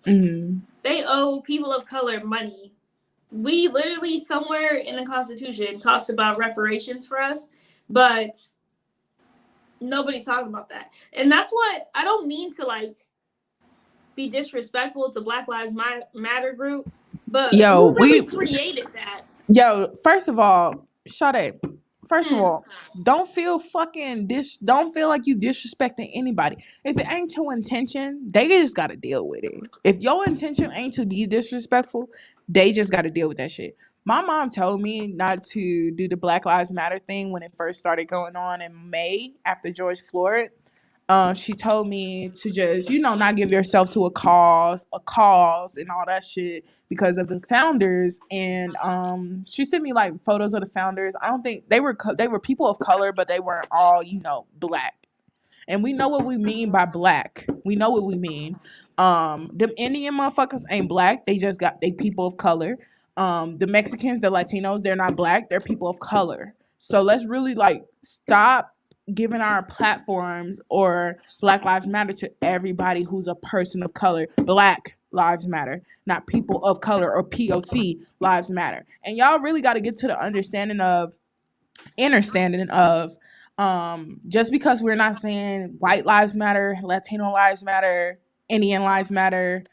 Mm-hmm. They owe people of color money. We literally somewhere in the Constitution talks about reparations for us, but nobody's talking about that. And that's what I don't mean to like be disrespectful to Black Lives Matter group, But Yo, who really created that? first of all, Sade, first of all, don't feel fucking don't feel like you disrespecting anybody. If it ain't your intention, they just gotta deal with it. If your intention ain't to be disrespectful, they just gotta deal with that shit. My mom told me not to do the Black Lives Matter thing when it first started going on in May after George Floyd. She told me to just, not give yourself to a cause and all that shit because of the founders. And she sent me like photos of the founders. I don't think they were people of color, but they weren't all, black. And we know what we mean by black. We know what we mean. Them Indian motherfuckers ain't black. They people of color. The Mexicans, the Latinos, they're not black. They're people of color. So let's really like stop giving our platforms or Black Lives Matter to everybody who's a person of color. Black lives matter, not people of color or POC lives matter. And y'all really got to get to the understanding of just because we're not saying white lives matter, Latino lives matter, Indian lives matter,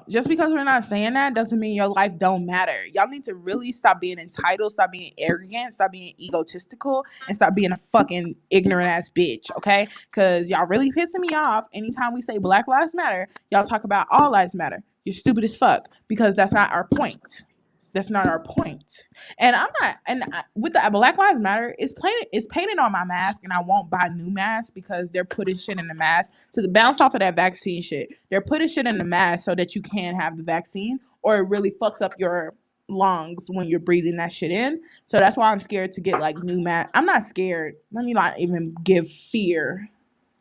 just because we're not saying that doesn't mean your life don't matter. Y'all need to really stop being entitled, stop being arrogant, stop being egotistical, and stop being a fucking ignorant ass bitch, okay? Because y'all really pissing me off. Anytime we say Black Lives Matter, y'all talk about all lives matter. You're stupid as fuck because that's not our point. That's not our point. And I'm not, with the Black Lives Matter, it's painted on my mask, and I won't buy new masks because they're putting shit in the mask to bounce off of that vaccine shit. They're putting shit in the mask so that you can have the vaccine, or it really fucks up your lungs when you're breathing that shit in. So that's why I'm scared to get like new mask. I'm not scared. Let me not even give fear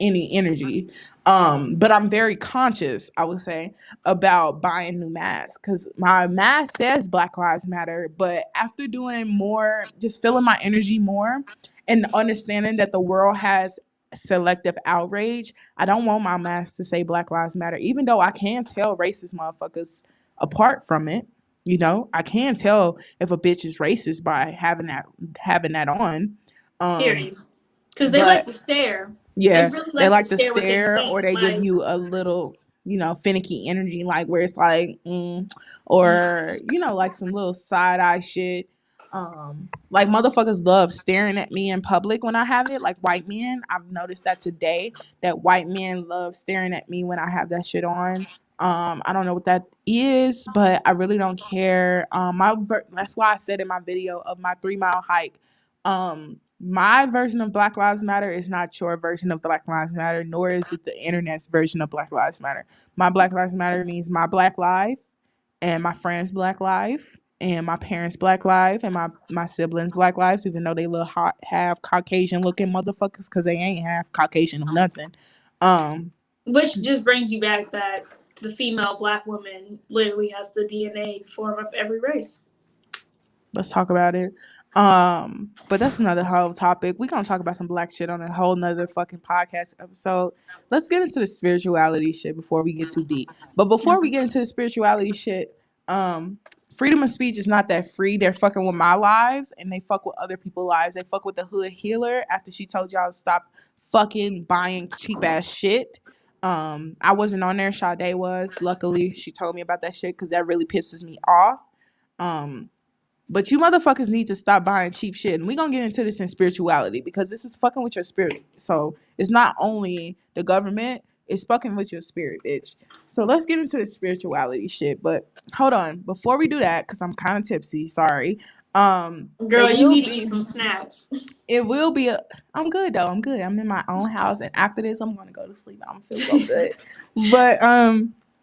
any energy. But I'm very conscious, I would say, about buying new masks because my mask says Black Lives Matter. But after doing more, just feeling my energy more and understanding that the world has selective outrage, I don't want my mask to say Black Lives Matter, even though I can tell racist motherfuckers apart from it. I can tell if a bitch is racist by having that on. Period. Um, Because they like but to stare. They yeah, really they like to like to stare what they stare, say or is they give my you a little, finicky energy, like where it's like, or like some little side eye shit. Like motherfuckers love staring at me in public when I have it. Like white men, I've noticed that today that white men love staring at me when I have that shit on. I don't know what that is, but I really don't care. That's why I said in my video of my 3 mile hike. My version of Black Lives Matter is not your version of Black Lives Matter, nor is it the internet's version of Black Lives Matter. My Black Lives Matter means my black life and my friends' black life and my parents' black life and my siblings' black lives, even though they look hot, half Caucasian looking motherfuckers, because they ain't half Caucasian or nothing. Which just brings you back that the female black woman literally has the DNA form of every race. Let's talk about it. But that's another whole topic. We're gonna talk about some black shit on a whole nother fucking podcast episode. Let's get into the spirituality shit before we get too deep. But before we get into the spirituality shit, freedom of speech is not that free. They're fucking with my lives and they fuck with other people's lives. They fuck with the hood healer after she told y'all to stop fucking buying cheap ass shit. I wasn't on there. Sade was. Luckily, she told me about that shit because that really pisses me off. But you motherfuckers need to stop buying cheap shit. And we're going to get into this in spirituality because this is fucking with your spirit. So it's not only the government, it's fucking with your spirit, bitch. So let's get into the spirituality shit. But hold on. Before we do that, because I'm kind of tipsy, sorry. Girl, you need to eat some snacks. It will be I'm good though. I'm good. I'm in my own house. And after this, I'm going to go to sleep. I'm going to feel so good. But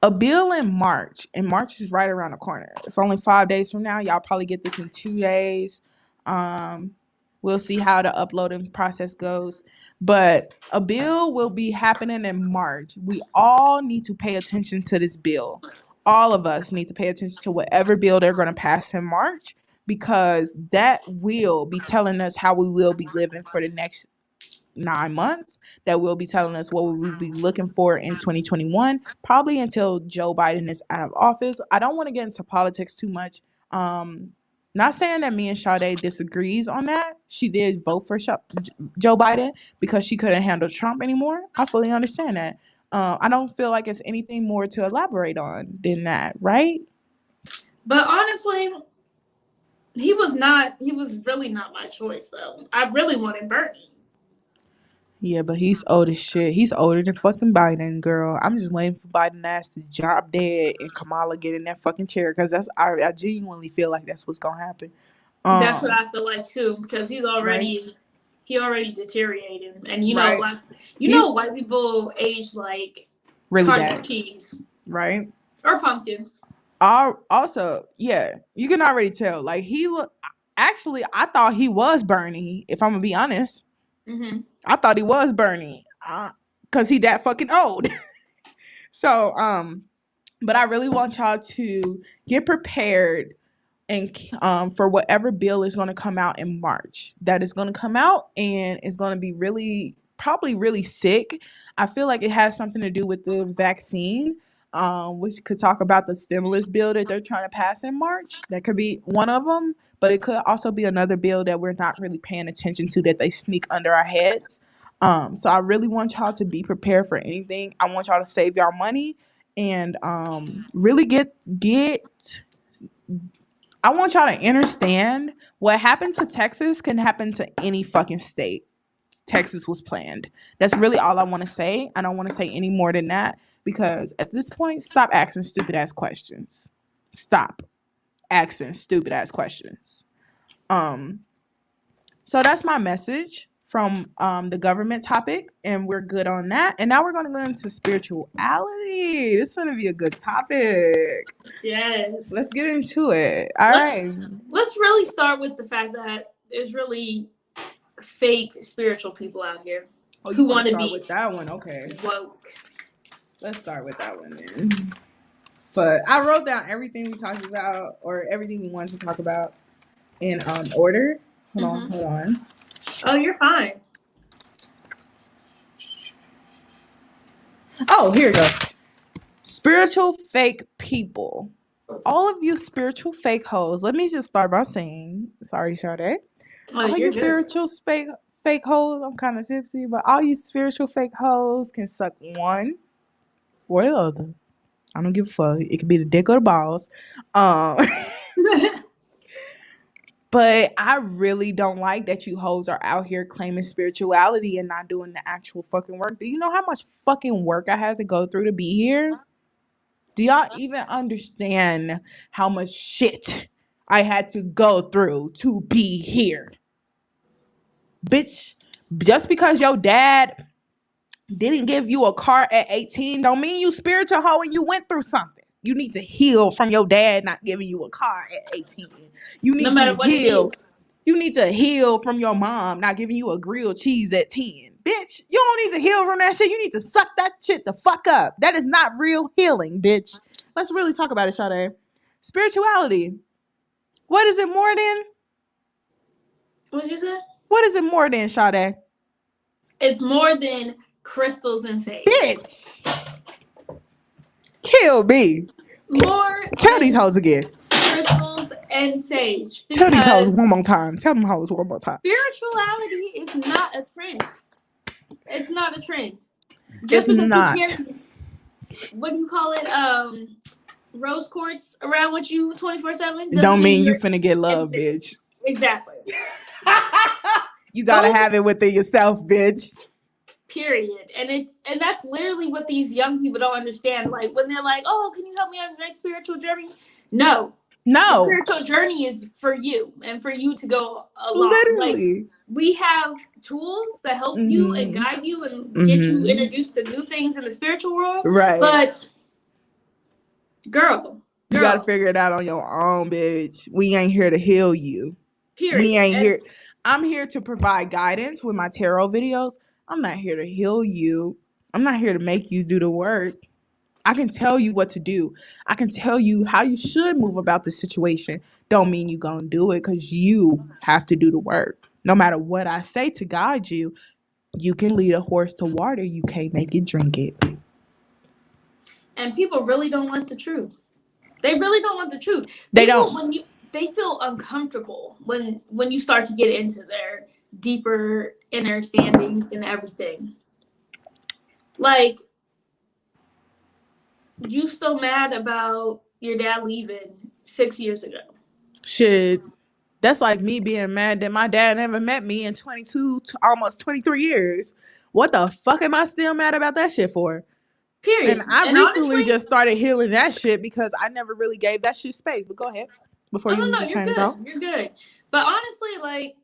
a bill in March, and March is right around the corner. It's only 5 days from now. Y'all probably get this in 2 days. We'll see how the uploading process goes. But a bill will be happening in March. We all need to pay attention to this bill. All of us need to pay attention to whatever bill they're going to pass in March because that will be telling us how we will be living for the next 9 months. That will be telling us what we will be looking for in 2021, probably until Joe Biden is out of office. I don't want to get into politics too much. Not saying that me and Sade disagrees on that. She did vote for Joe Biden because she couldn't handle Trump anymore. I fully understand that. I don't feel like it's anything more to elaborate on than that, right? But honestly, he was really not my choice though. I really wanted Bernie. Yeah, but he's old as shit. He's older than fucking Biden, girl. I'm just waiting for Biden to ask to drop dead and Kamala get in that fucking chair because I genuinely feel like that's what's gonna happen. That's what Um, I feel like too, because right, he already deteriorated, and right. you He know white people age like really cottage bad, cheese right? or pumpkins. Also, yeah, you can already tell. Like he look. Actually, I thought he was Bernie. If I'm gonna be honest, Mm-hmm. I thought he was Bernie. Cause he that fucking old. So, but I really want y'all to get prepared and for whatever bill is going to come out in March. That is going to come out and it's going to be really probably really sick. I feel like it has something to do with the vaccine. Which could talk about the stimulus bill that they're trying to pass in March. That could be one of them, but it could also be another bill that we're not really paying attention to that they sneak under our heads. So I really want y'all to be prepared for anything. I want y'all to save y'all money and really get I want y'all to understand what happened to Texas can happen to any fucking state. Texas was planned. That's really all I want to say. I don't want to say any more than that because at this point, stop asking stupid ass questions. Stop asking stupid ass questions. Um, so that's my message from the government topic, and we're good on that. And now we're going to go into spirituality. This is going to be a good topic. Yes. Let's get into it. All right. Let's really start with the fact that there's really fake spiritual people out here Oh, you who want want to to start be with that one? Okay. woke. Let's start with that one then. But I wrote down everything we talked about or everything we wanted to talk about in order. Mm-hmm. Hold on. Oh, you're fine. Oh, here we go. Spiritual fake people. All of you spiritual fake hoes. Let me just start by saying, sorry, Sade. Oh, All you're you good. spiritual fake hoes, I'm kind of tipsy, but all you spiritual fake hoes can suck one or the other. I don't give a fuck. It could be the dick or the balls. Um, but I really don't like that you hoes are out here claiming spirituality and not doing the actual fucking work. Do you know how much fucking work I had to go through to be here? Do y'all even understand how much shit I had to go through to be here? Bitch, just because your dad didn't give you a car at 18 don't mean you spiritual hoe and you went through something. You need to heal from your dad not giving you a car at 18. You No need to matter what it heal. is. You need to heal from your mom not giving you a grilled cheese at 10. Bitch, you don't need to heal from that shit. You need to suck that shit the fuck up. That is not real healing, bitch. Let's really talk about it, Sade. Spirituality. What is it more than? What did you say? What is it more than, Sade? It's more than crystals and sage. Bitch. Kill me. More Tell these than hoes again. crystals and sage. Tell these hoes one Because more time. Tell them hoes one more time. spirituality is not a trend. It's not a trend. It's Just because you not. carry, what do you call it? Rose quartz around with you 24/7 doesn't Don't mean mean you you're finna get love, anything. bitch. Exactly. You gotta Those have it within yourself, bitch. period. And that's literally what these young people don't understand. Like when they're like, "Oh, can you help me on my spiritual journey?" No. The No. spiritual journey is for you and for you to go along. Like Literally. we have tools that help you and guide you and get you introduced to new things in the spiritual world. Right. But girl, You gotta figure it out on your own, bitch. We ain't here to heal you. period. We ain't here. I'm here to provide guidance with my tarot videos. I'm not here to heal you. I'm not here to make you do the work. I can tell you what to do. I can tell you how you should move about the situation. Don't mean you gonna do it because you have to do the work. No matter what I say to guide you, you can lead a horse to water. You can't make it drink it. And people really don't want the truth. They really don't want the truth. They don't. They feel uncomfortable when you start to get into their deeper understandings and everything. Like, you still mad about your dad leaving 6 years ago. Shit. That's like me being mad that my dad never met me in 22 to almost 23 years. What the fuck am I still mad about that shit for? And Period. I And recently honestly, just started healing that shit because I never really gave that shit space. But go ahead before oh you lose no, your no, you're train of good. thought. You're good. But honestly, like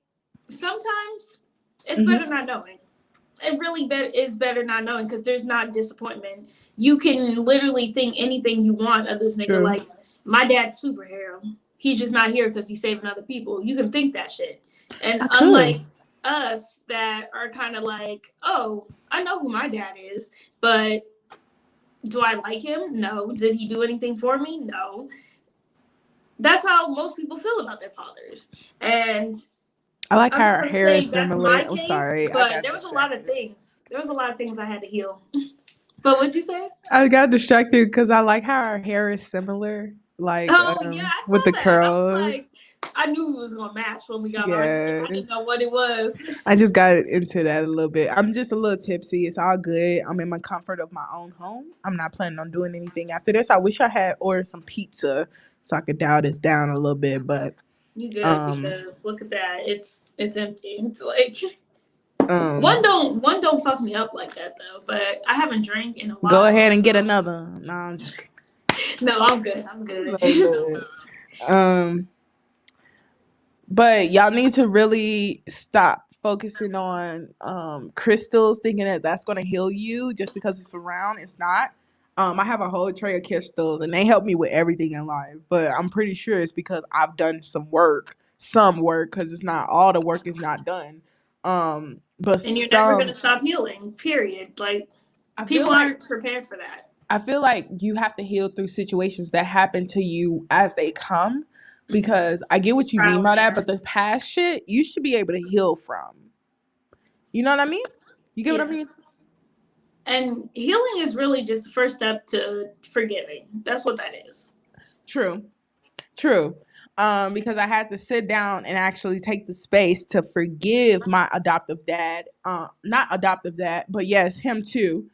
sometimes it's Mm-hmm. better not knowing. It really is better not knowing because there's not disappointment. You can literally think anything you want of this nigga. True. Like my dad's superhero. He's just not here because he's saving other people. You can think that shit. And I could. unlike us that are kind of like, oh, I know who my dad is, but do I like him? No. Did he do anything for me? No. That's how most people feel about their fathers. And I like how I'm not our gonna hair say is that's similar. my I'm case, sorry. I but got there was a lot of distracted. things. There was a lot of things I had to heal. But what'd you say? I got distracted because I like how our hair is similar. Like Oh yeah, I with saw the that. I was curls. like, I knew we was gonna match when we got on here. I didn't know Yes. what it was. I just got into that a little bit. I'm just a little tipsy. It's all good. I'm in my comfort of my own home. I'm not planning on doing anything after this. I wish I had ordered some pizza so I could dial this down a little bit, but You good um because look at that. It's empty. It's like um one don't fuck me up like that though. But I haven't drank in a go while. ahead and get another. No, I'm joking. No, I'm good. I'm good. But good. Um But y'all need to really stop focusing on crystals, thinking that that's going to heal you just because it's around. It's not. I have a whole tray of crystals, and they help me with everything in life. But I'm pretty sure it's because I've done some work, because it's not all the work is not done. But And you're never some, gonna stop healing. Period. Like I feel people like aren't prepared for that. I feel like you have to heal through situations that happen to you as they come, because I get what you mean Trial by and that, error. but the past shit you should be able to heal from. You know what I mean? You get what I mean? Yes. And healing is really just the first step to forgiving. That's what that is. True. True. Because I had to sit down and actually take the space to forgive my adoptive dad. Not adoptive dad, but yes, him too.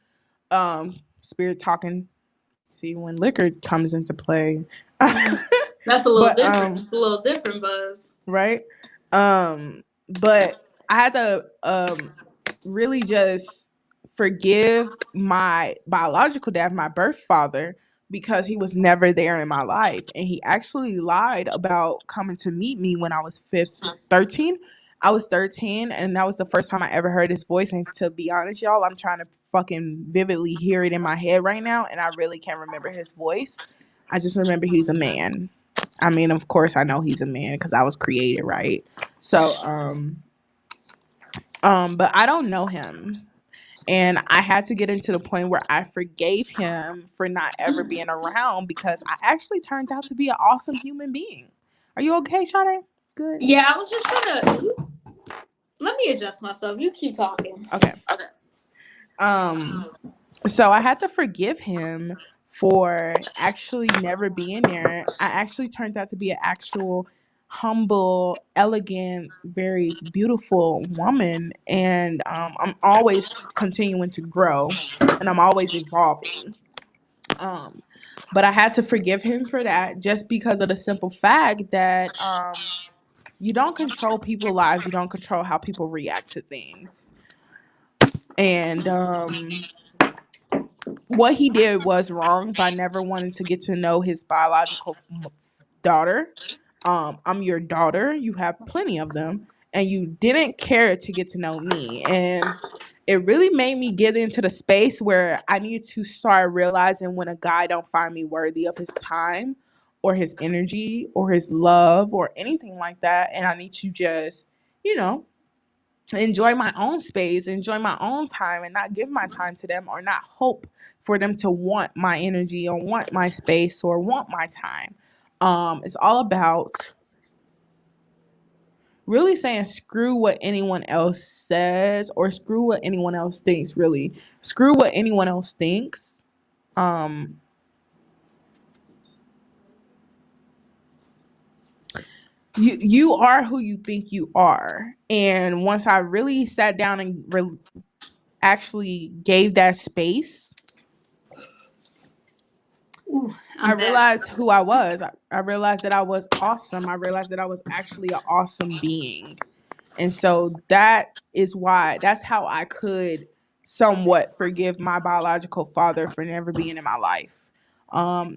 Spirit talking. See when liquor comes into play. That's a little but different. It's a little different, Buzz. right? But I had to really just forgive my biological dad, my birth father, because he was never there in my life. And he actually lied about coming to meet me when I was 13. I was 13, and that was the first time I ever heard his voice. And to be honest, y'all, I'm trying to fucking vividly hear it in my head right now, and I really can't remember his voice. I just remember he's a man. I mean, of course, I know he's a man because I was created, right? So, but I don't know him. And I had to get into the point where I forgave him for not ever being around because I actually turned out to be an awesome human being. Are you okay, Sade? Good. Yeah, I was just trying to. Let me adjust myself. You keep talking. Okay. Um, so I had to forgive him for actually never being there. I actually turned out to be an actual humble, elegant, very beautiful woman, and I'm always continuing to grow, and I'm always evolving. Um, but I had to forgive him for that just because of the simple fact that you don't control people's lives, you don't control how people react to things, and what he did was wrong by never wanting to get to know his biological daughter. I'm your daughter. You have plenty of them, and you didn't care to get to know me. And it really made me get into the space where I need to start realizing when a guy don't find me worthy of his time or his energy or his love or anything like that, and I need to just, you know, enjoy my own space, enjoy my own time, and not give my time to them or not hope for them to want my energy or want my space or want my time. It's all about really saying screw what anyone else says or screw what anyone else thinks, really. Screw what anyone else thinks. Um, you are who you think you are. And once I really sat down and actually gave that space, I I'm back. realized who I was. I realized that I was awesome. I realized that I was actually an awesome being. And so that is why, that's how I could somewhat forgive my biological father for never being in my life.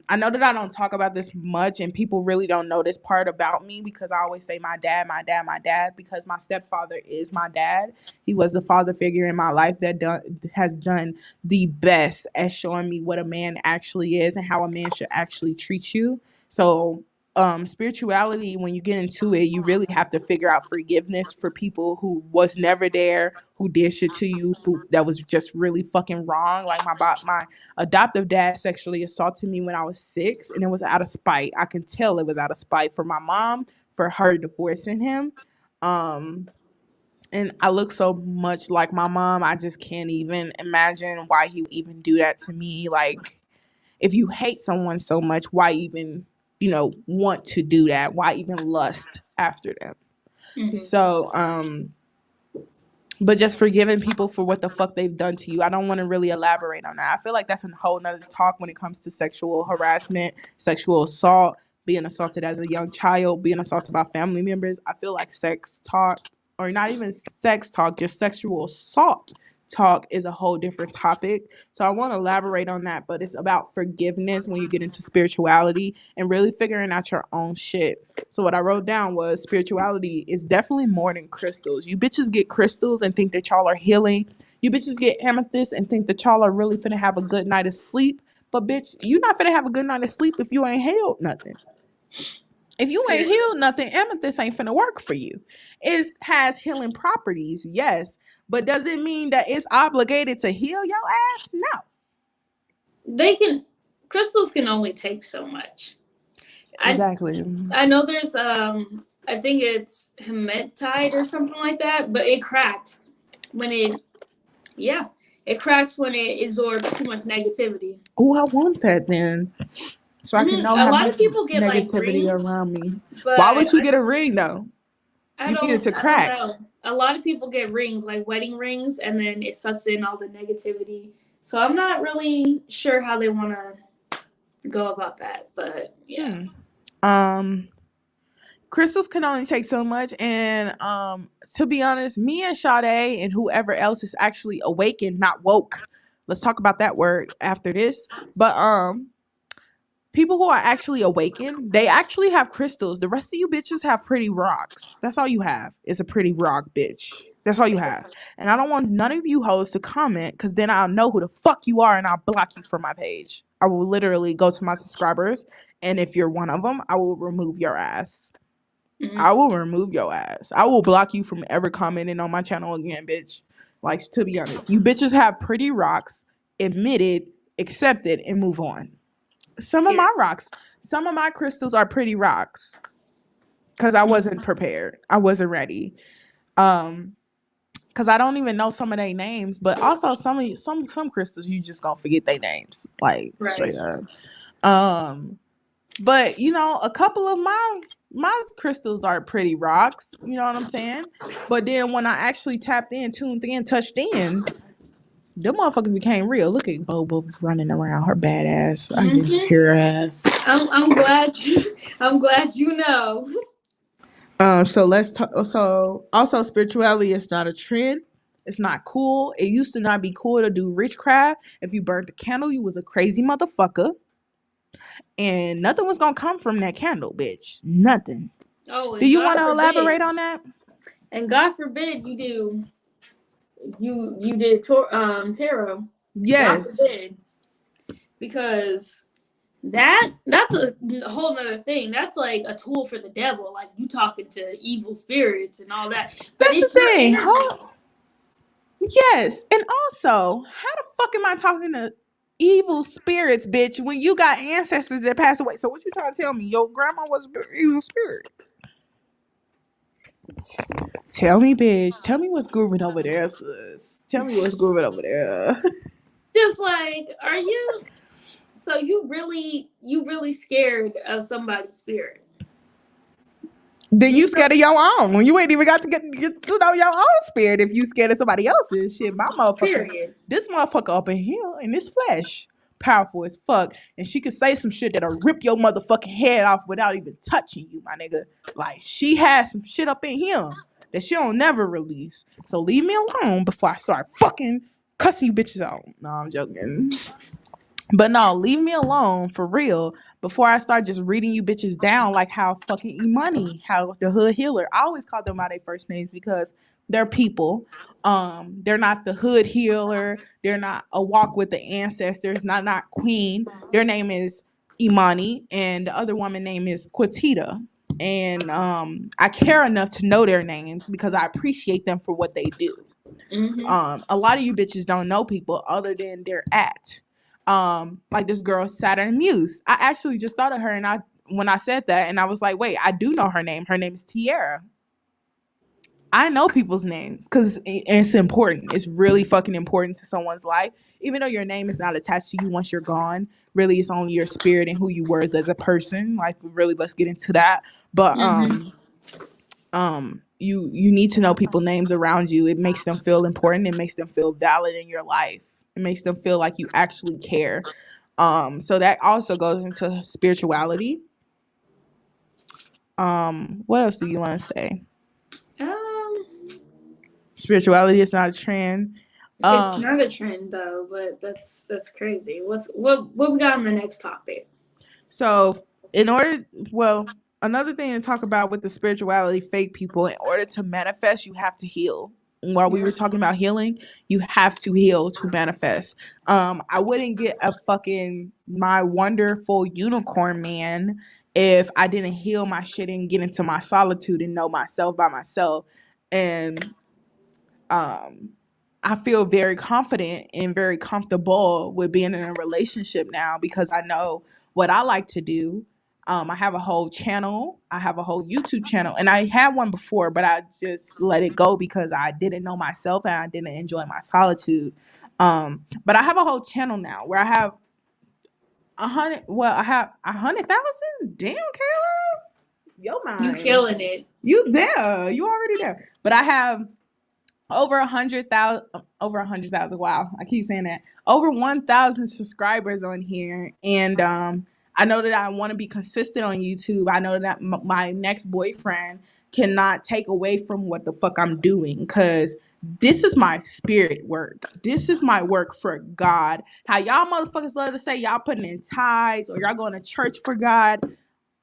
I know that I don't talk about this much, and people really don't know this part about me because I always say my dad, my dad, my dad, because my stepfather is my dad. He was the father figure in my life that has done the best at showing me what a man actually is and how a man should actually treat you. So spirituality, when you get into it, you really have to figure out forgiveness for people who was never there, who did shit to you, who that was just really fucking wrong. Like my adoptive dad sexually assaulted me when I was 6, and it was out of spite. I can tell it was out of spite for my mom, for her divorcing him. um and I look so much like my mom, I just can't even imagine why he would even do that to me. Like, if you hate someone so much, why even, want to do that? Why even lust after them? Mm-hmm. So, but just forgiving people for what the fuck they've done to you. I don't want to really elaborate on that. I feel like that's a whole nother talk when it comes to sexual harassment, sexual assault, being assaulted as a young child, being assaulted by family members. I feel like sex talk, or not even sex talk, just sexual assault talk is a whole different topic. So I want to elaborate on that, but it's about forgiveness when you get into spirituality and really figuring out your own shit. So what I wrote down was spirituality is definitely more than crystals. You bitches get crystals and think that y'all are healing. You bitches get amethyst and think that y'all are really finna have a good night of sleep. But bitch, you not finna have a good night of sleep if you ain't healed nothing. If you ain't Period. healed nothing, amethyst ain't finna work for you. It has healing properties, yes. But does it mean that it's obligated to heal your ass? No. They can crystals can only take so much. Exactly. I know there's I think it's hematite or something like that, but it cracks when it cracks when it absorbs too much negativity. Oh, I want that then. So I can know A how lot much of people get like negativity rings, around me. but Why would you get a ring though? I You need it don't to I don't know. cracks. A lot of people get rings like wedding rings, and then it sucks in all the negativity. So I'm not really sure how they want to go about that, but yeah. Um, crystals can only take so much, and to be honest, me and Sade and whoever else is actually awakened, not woke. Let's talk about that word after this. But people who are actually awakened, they actually have crystals. The rest of you bitches have pretty rocks. That's all you have is a pretty rock, bitch. That's all you have. And I don't want none of you hoes to comment because then I'll know who the fuck you are and I'll block you from my page. I will literally go to my subscribers, and if you're one of them, I will remove your ass. Mm-hmm. I will remove your ass. I will block you from ever commenting on my channel again, bitch. Like, to be honest, you bitches have pretty rocks. Admit it, accept it, and move on. Some of my rocks, some of my crystals are pretty rocks because I wasn't prepared. I wasn't ready. Because I don't even know some of their names, but also some crystals you just gonna forget their names, like straight Right. up. But a couple of my crystals are pretty rocks. You know what I'm saying? But then when I actually tapped in, tuned in, touched in, them motherfuckers became real. Look at Bobo running around, her badass. I can just hear her ass. I'm glad I'm glad you know. So let's talk. So also, spirituality is not a trend. It's not cool. It used to not be cool to do witchcraft. If you burned the candle, you was a crazy motherfucker, and nothing was gonna come from that candle, bitch. Nothing. Oh, Do and you God want to elaborate forbid, on that? and God forbid you did tarot. God Yes. forbid, because that's a whole nother thing. That's like a tool for the devil. Like you talking to evil spirits and all that. But That's the it's your thing. energy. Yes. And also, how the fuck am I talking to evil spirits, bitch, when you got ancestors that passed away? So what you trying to tell me? Your grandma was an evil spirit. Tell me, bitch. Tell me what's grooving over there, sis. Tell me what's grooving over there. Just like, are you? So you really scared of somebody's spirit? Then You you scared of your own. When you ain't even got to get to know your own spirit. If you scared of somebody else's shit, my motherfucker, period. this motherfucker up in here in this flesh, powerful as fuck, and she could say some shit that'll rip your motherfucking head off without even touching you, my nigga. Like, she has some shit up in here that she don't never release. So leave me alone before I start fucking cussing you bitches out. No, I'm joking. But no, leave me alone for real before I start just reading you bitches down like how fucking E-Money, how the hood healer. I always call them by their first names because they're people. They're not the hood healer. They're not a walk with the ancestors, not Queen. Their name is Imani, and the other woman name is Quatita. And I care enough to know their names because I appreciate them for what they do. A lot of you bitches don't know people other than their at. Like this girl Saturn Muse. I actually just thought of her, and when I said that, and I was like, wait, I do know her name. Her name is Tiara. I know people's names because it's important. It's really fucking important to someone's life. Even though your name is not attached to you once you're gone, really it's only your spirit and who you were as a person. Like, really, let's get into that. But you need to know people's names around you. It makes them feel important. It makes them feel valid in your life. It makes them feel like you actually care. So that also goes into spirituality. What else do you want to say? Spirituality is not a trend. It's not a trend though, but that's crazy. What we got on the next topic? So another thing to talk about with the spirituality fake people, in order to manifest, you have to heal. While we were talking about healing, you have to heal to manifest. I wouldn't get a fucking my wonderful unicorn man if I didn't heal my shit and get into my solitude and know myself by myself. And I feel very confident and very comfortable with being in a relationship now because I know what I like to do. I have a whole channel. I have a whole YouTube channel, and I had one before, but I just let it go because I didn't know myself and I didn't enjoy my solitude. But I have a whole channel now where I have 100. Well, I have 100,000. Damn, Caleb, yo, mind. You killing it. You there? You already there? But I have over 100,000. Over 100,000. Wow, I keep saying that. Over 1,000 subscribers on here, and I know that I want to be consistent on YouTube. I know that my next boyfriend cannot take away from what the fuck I'm doing because this is my spirit work. This is my work for God. How y'all motherfuckers love to say y'all putting in tithes or y'all going to church for God.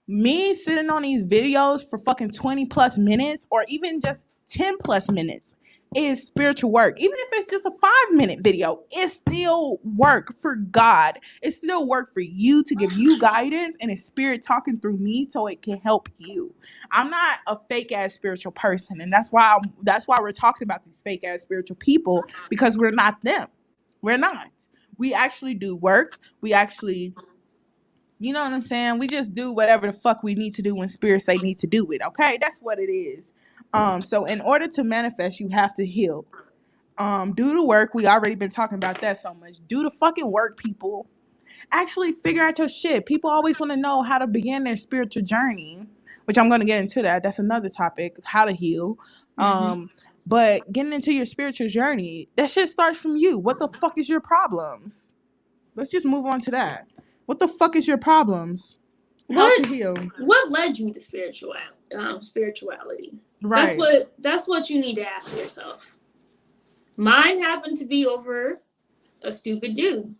Me sitting on these videos for fucking 20 plus minutes or even just 10 plus minutes is spiritual work. Even if it's just a 5-minute video, it's still work for God. It's still work for you to give you guidance and a spirit talking through me so it can help you. I'm not a fake ass spiritual person, and that's why we're talking about these fake ass spiritual people, because we're not them. We're not. We actually do work. We actually, you know what I'm saying? We just do whatever the fuck we need to do when spirit say need to do it. Okay, that's what it is. So in order to manifest, you have to heal. Do the work. We already been talking about that so much. Do the fucking work, people. Actually figure out your shit. People always want to know how to begin their spiritual journey, which I'm going to get into that. That's another topic, how to heal. But getting into your spiritual journey, that shit starts from you. What the fuck is your problems? Let's just move on to that. What the fuck is your problems? How to heal? What led you to spirituality? Right. That's what you need to ask yourself. Mine happened to be over a stupid dude.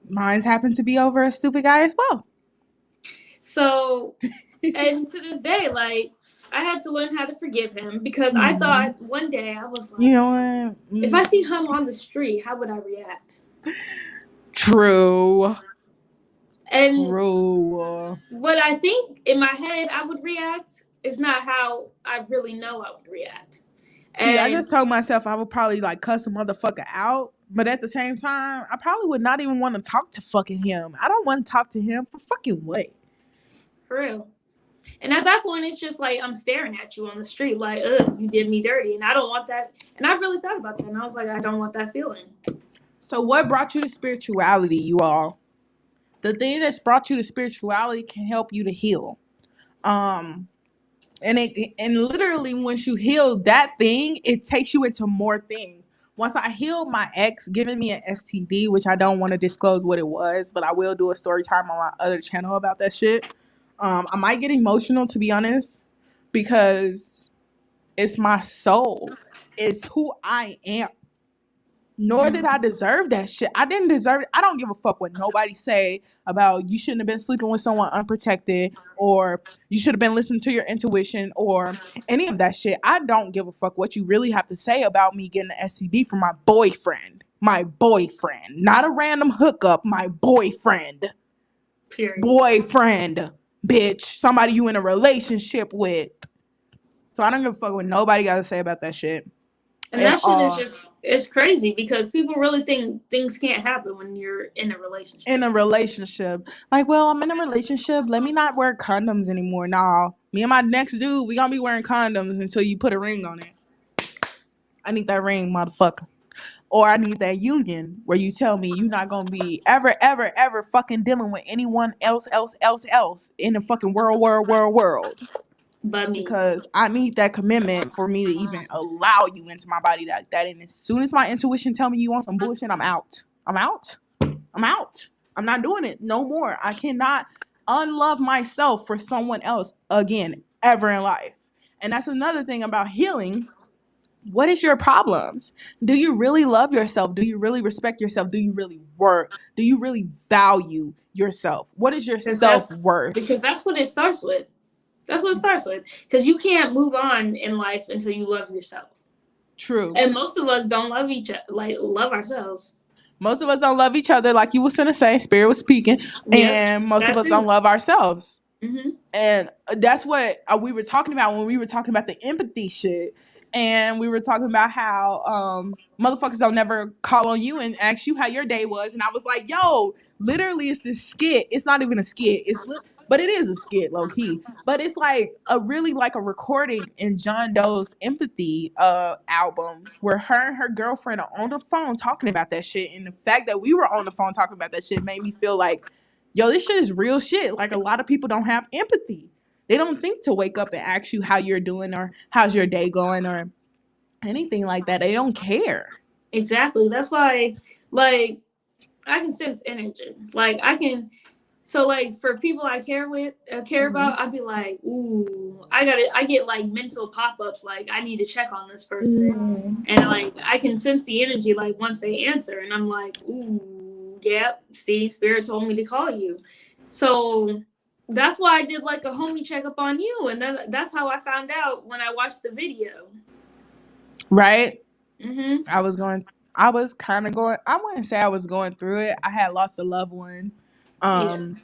Mine's happened to be over a stupid guy as well. So, and to this day, like, I had to learn how to forgive him because I thought one day I was like, you know what? If I see him on the street, how would I react? True. And what I think in my head I would react is not how I really know I would react. See, I just told myself I would probably like cuss a motherfucker out, but at the same time, I probably would not even want to talk to fucking him. I don't want to talk to him for fucking what? For real. And at that point, it's just like I'm staring at you on the street, like, ugh, you did me dirty, and I don't want that. And I really thought about that, and I was like, I don't want that feeling. So, what brought you to spirituality, you all? The thing that's brought you to spirituality can help you to heal. And literally once you heal that thing, it takes you into more things. once I healed my ex giving me an STD, which I don't want to disclose what it was, but I will do a story time on my other channel about that shit. I might get emotional, to be honest, because it's my soul. It's who I am. Nor did I deserve that shit. I didn't deserve it. I don't give a fuck what nobody say about you shouldn't have been sleeping with someone unprotected, or you should have been listening to your intuition, or any of that shit. I don't give a fuck what you really have to say about me getting an STD from my boyfriend. My boyfriend. Not a random hookup. My boyfriend. Period. Boyfriend. Bitch. Somebody you in a relationship with. So I don't give a fuck what nobody got to say about that shit. And that shit is just, it's crazy because people really think things can't happen when you're in a relationship. In a relationship. Like, well, I'm in a relationship. Let me not wear condoms anymore. Nah. Me and my next dude, we gonna be wearing condoms until you put a ring on it. I need that ring, motherfucker. Or I need that union where you tell me you're not gonna be ever fucking dealing with anyone else in the fucking world. But me. Because I need that commitment for me to even allow you into my body like that. And as soon as my intuition tell me you want some bullshit, I'm out. I'm not doing it no more. I cannot unlove myself for someone else again ever in life. And that's another thing about healing. What is your problems? Do you really love yourself? Do you really respect yourself? Do you really work? Do you really value yourself? What is your self-worth? Because that's what it starts with. That's what it starts with. Because you can't move on in life until you love yourself. True. And most of us don't love ourselves. Most of us don't love each other, like you was gonna say. Spirit was speaking, and most of us don't love ourselves. Mm-hmm. And that's what we were talking about when we were talking about the empathy shit. And we were talking about how motherfuckers don't never call on you and ask you how your day was. And I was like, yo, literally, it's this skit. It's not even a skit. But it is a skit, low key. But it's like a recording in John Doe's Empathy album where her and her girlfriend are on the phone talking about that shit. And the fact that we were on the phone talking about that shit made me feel like, yo, this shit is real shit. Like, a lot of people don't have empathy. They don't think to wake up and ask you how you're doing or how's your day going or anything like that. They don't care. Exactly. That's why, like, I can sense energy. Like, I can. So, like, for people I care about, I'd be like, ooh, I get like mental pop-ups. Like, I need to check on this person, and like I can sense the energy. Like, once they answer, and I'm like, ooh, yeah, see, Spirit told me to call you. So that's why I did like a homie checkup on you, and then that's how I found out when I watched the video. Right. Mm-hmm. I was kind of going. I wouldn't say I was going through it. I had lost a loved one. And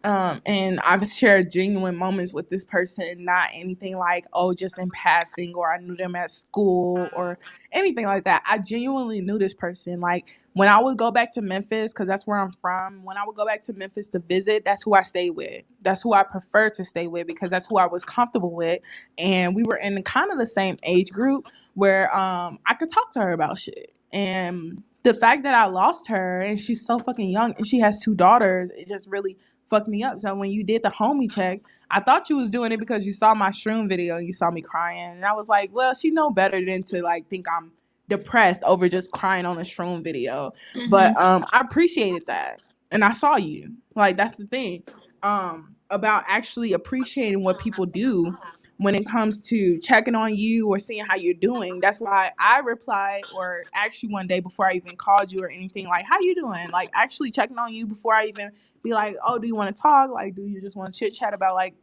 I've shared genuine moments with this person, not anything like, oh, just in passing, or I knew them at school or anything like that. I genuinely knew this person. Like, when I would go back to Memphis, because that's where I'm from, when I would go back to Memphis to visit, that's who I stayed with. That's who I prefer to stay with because that's who I was comfortable with. And we were in kind of the same age group where I could talk to her about shit. And the fact that I lost her and she's so fucking young and she has 2 daughters, it just really fucked me up. So when you did the homie check, I thought you was doing it because you saw my shroom video and you saw me crying. And I was like, well, she know better than to like think I'm depressed over just crying on a shroom video. Mm-hmm. But I appreciated that. And I saw you. Like, that's the thing about actually appreciating what people do when it comes to checking on you or seeing how you're doing. That's why I replied or asked you one day before I even called you or anything, like, how you doing? Like, actually checking on you before I even be like, oh, do you want to talk? Like, do you just want to chit chat about like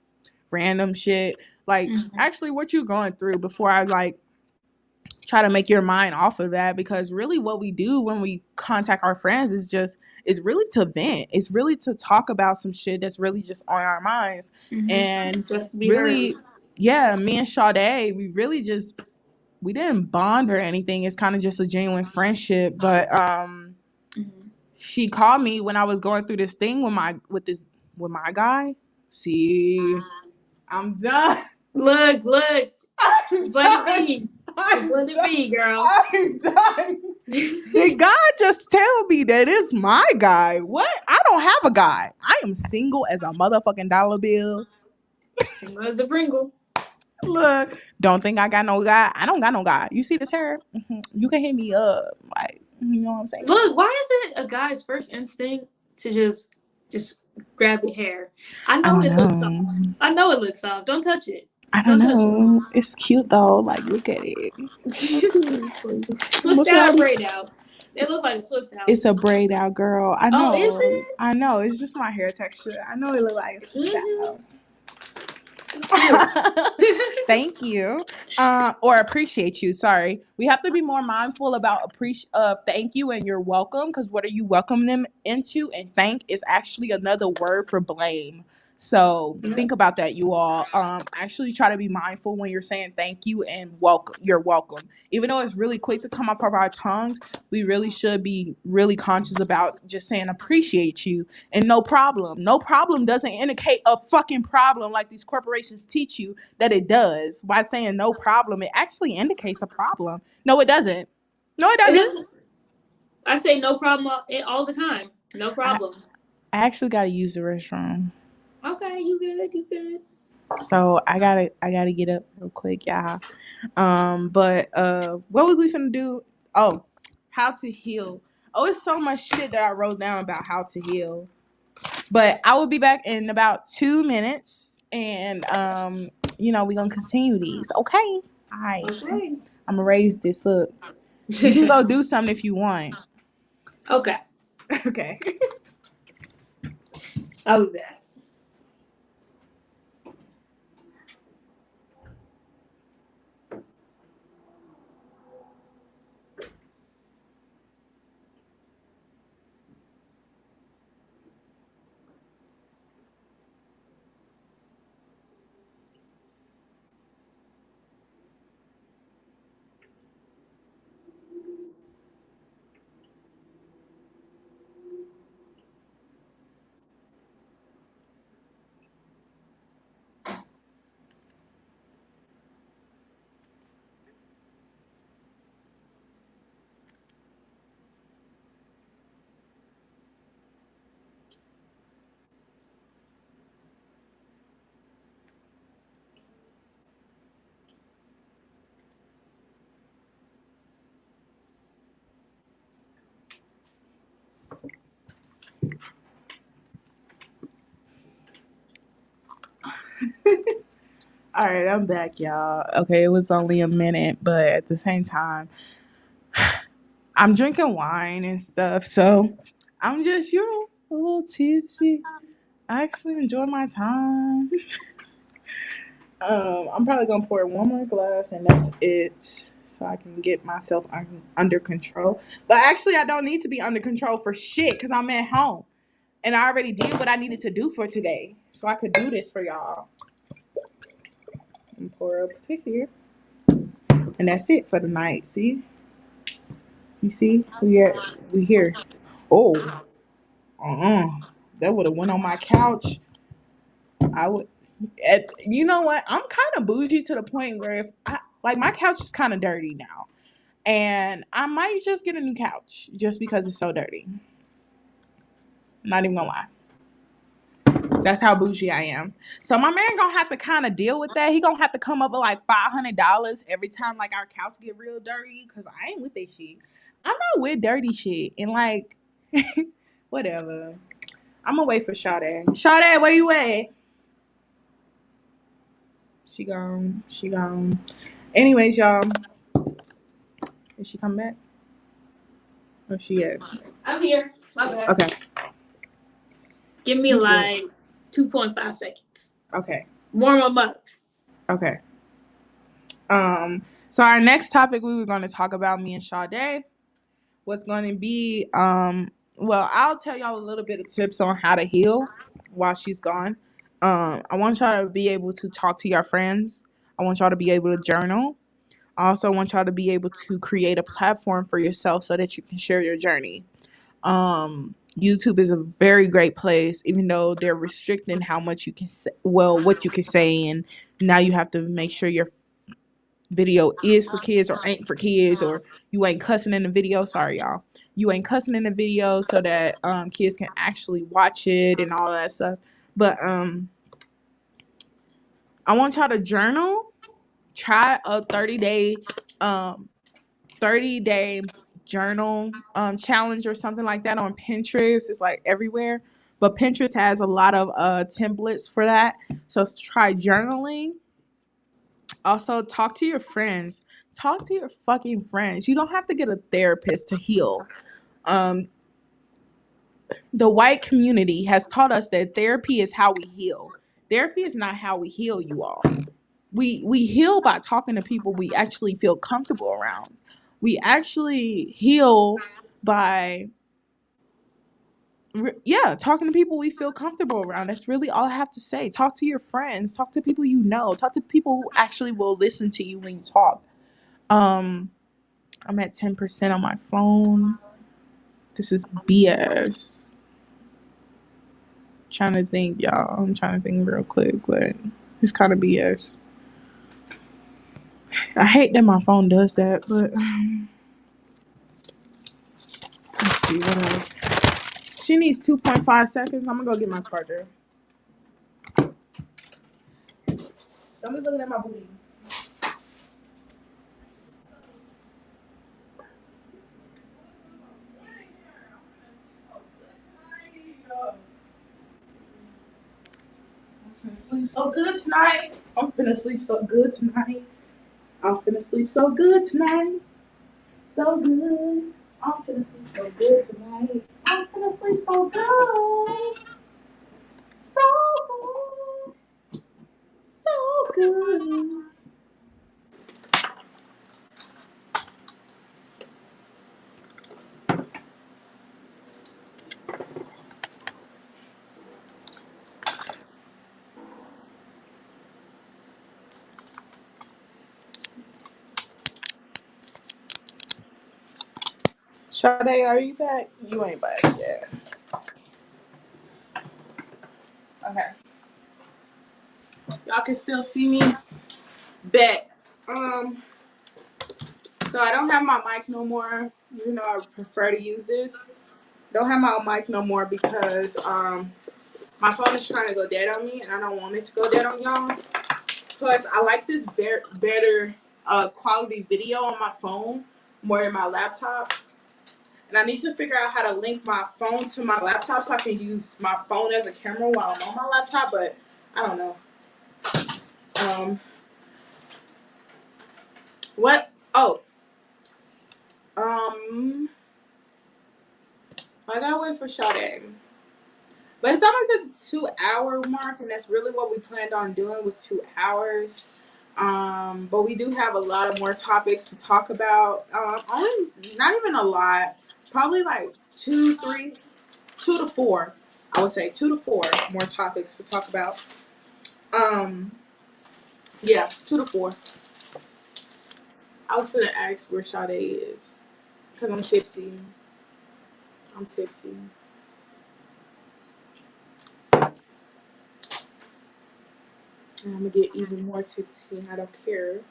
random shit? Like, actually what you going through before I like try to make your mind off of that. Because really what we do when we contact our friends is really to vent. It's really to talk about some shit that's really just on our minds. And just be really heard. Yeah, me and Sade, we didn't bond or anything. It's kind of just a genuine friendship. But she called me when I was going through this thing with my guy. See, I'm done. Look. Just let it be. Just let it be, girl. I'm done. Did God just tell me that it's my guy? What? I don't have a guy. I am single as a motherfucking dollar bill. Single as a Pringle. Look, don't think I got no guy. I don't got no guy. You see this hair? You can hit me up. Like, you know what I'm saying? Look, why is it a guy's first instinct to just grab your hair? I I know don't it looks know. soft. I know it looks soft. Don't touch it. I don't Don't touch know. It's cute though. Like, look at it. How it. cute is it? Twist What's wrong? out, braid out. It look like a twist out. It's a braid out, girl. I Oh, is know. it? I know. It's just my hair texture. I know it look like a twist Mm-hmm. out. It's cute. Thank you. Or appreciate you. Sorry. We have to be more mindful about thank you and you're welcome, because what are you welcoming them into? And thank is actually another word for blame. So think about that, you all. Actually try to be mindful when you're saying thank you and welcome. You're welcome. Even though it's really quick to come up of our tongues, we really should be really conscious about just saying appreciate you and no problem. No problem doesn't indicate a fucking problem like these corporations teach you that it does. By saying no problem, it actually indicates a problem. No, it doesn't. No, it It doesn't. doesn't. I say no problem all the time. No I, problem. I actually gotta use the restroom. Okay, you good? You good? So I gotta get up real quick, y'all. But what was we finna do? Oh, how to heal. Oh, it's so much shit that I wrote down about how to heal. But I will be back in about 2 minutes, and we're gonna continue these. Okay. All right. Okay. I'm gonna raise this up. You can go do something if you want. Okay. Okay. I'll be back. All right, I'm back, y'all. Okay, it was only a minute, but at the same time, I'm drinking wine and stuff, so I'm just, a little tipsy. I actually enjoy my time. I'm probably gonna pour one more glass and that's it, so I can get myself under control. But actually, I don't need to be under control for shit because I'm at home and I already did what I needed to do for today, so I could do this for y'all. And pour up to here, and that's it for the night. See, you see, we here. Oh, that would have went on my couch. I would. You know what? I'm kind of bougie to the point where if I like my couch is kind of dirty now. And I might just get a new couch just because it's so dirty. Not even gonna lie. That's how bougie I am. So my man gonna have to kind of deal with that. He gonna have to come up with like $500 every time like our couch get real dirty. Cause I ain't with that shit. I'm not with dirty shit. And like, whatever. I'm gonna wait for Sade. Sade, where you at? She gone. She gone. Anyways, y'all. Is she come back? Where she at? I'm here. My bad. Okay. Give me like 2.5 seconds. Okay. Warm them up. Okay. So our next topic we were going to talk about, me and Sade, was going to be well, I'll tell y'all a little bit of tips on how to heal while she's gone. I want y'all to be able to talk to your friends. I want y'all to be able to journal. I also want y'all to be able to create a platform for yourself so that you can share your journey. YouTube is a very great place, even though they're restricting how much you can say, well, what you can say, and now you have to make sure your video is for kids or ain't for kids, or you ain't cussing in the video. Sorry, y'all. You ain't cussing in the video so that kids can actually watch it and all that stuff. But I want y'all to journal. try a 30-day journal challenge or something like that on Pinterest. It's like everywhere. But Pinterest has a lot of templates for that. So try journaling. Also, talk to your friends. Talk to your fucking friends. You don't have to get a therapist to heal. Um, the white community has taught us that therapy is how we heal. Therapy is not how we heal, you all. We heal by talking to people we actually feel comfortable around. We actually heal by yeah, talking to people we feel comfortable around. That's really all I have to say. Talk to your friends, talk to people you know, talk to people who actually will listen to you when you talk. Um I'm at 10% on my phone. This is BS. Trying to think, y'all. I'm trying to think real quick, but it's kind of BS. I hate that my phone does that, but let's see what else. She needs 2.5 seconds. I'm gonna go get my charger. Don't be looking at my booty. I'm finna sleep so good tonight. I'm finna sleep so good tonight. I'm finna sleep so good tonight. So good. I'm finna sleep so good tonight. I'm finna sleep so good. So good. So good. Sade, are you back? You ain't back yet. Okay. Y'all can still see me. Bet. So I don't have my mic no more, even though I prefer to use this. I don't have my mic no more because my phone is trying to go dead on me and I don't want it to go dead on y'all. Plus I like this better quality video on my phone more than my laptop. And I need to figure out how to link my phone to my laptop so I can use my phone as a camera while I'm on my laptop, but I don't know. What? Oh. I gotta wait for Sade. But it's almost at the 2 hour mark, and that's really what we planned on doing was 2 hours. But we do have a lot of more topics to talk about. Only not even a lot. Probably like 2 to 4. I would say 2 to 4 more topics to talk about. Yeah, 2 to 4. I was gonna ask where Sade is because I'm tipsy. I'm tipsy. And I'm gonna get even more tipsy, and I don't care.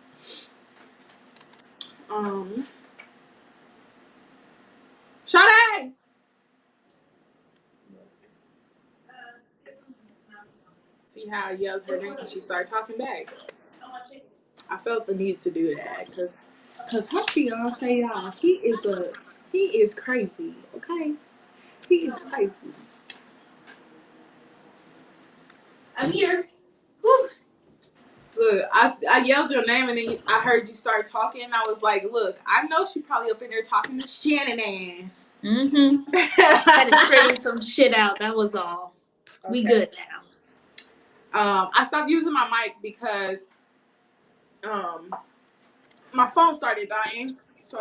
Sade! See how I yelled her name when she started talking back. I felt the need to do that because her fiance, y'all, he is crazy. Okay, he is crazy. I'm here. Whew. Look, I yelled your name and then I heard you start talking. And I was like, look, I know she probably up in there talking to Shannon ass. Had to straighten some shit out. That was all. Okay. We good now. I stopped using my mic because my phone started dying. So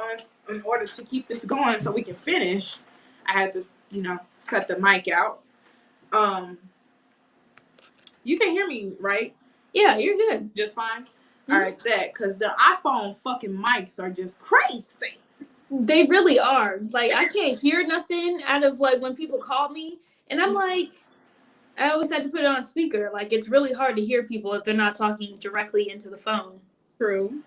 in order to keep this going so we can finish, I had to, cut the mic out. You can hear me, right? Yeah, you're good. Just fine? Mm-hmm. All right, that, because the iPhone fucking mics are just crazy. They really are. Like, I can't hear nothing out of, like, when people call me. And I'm like, I always have to put it on speaker. Like, it's really hard to hear people if they're not talking directly into the phone. True.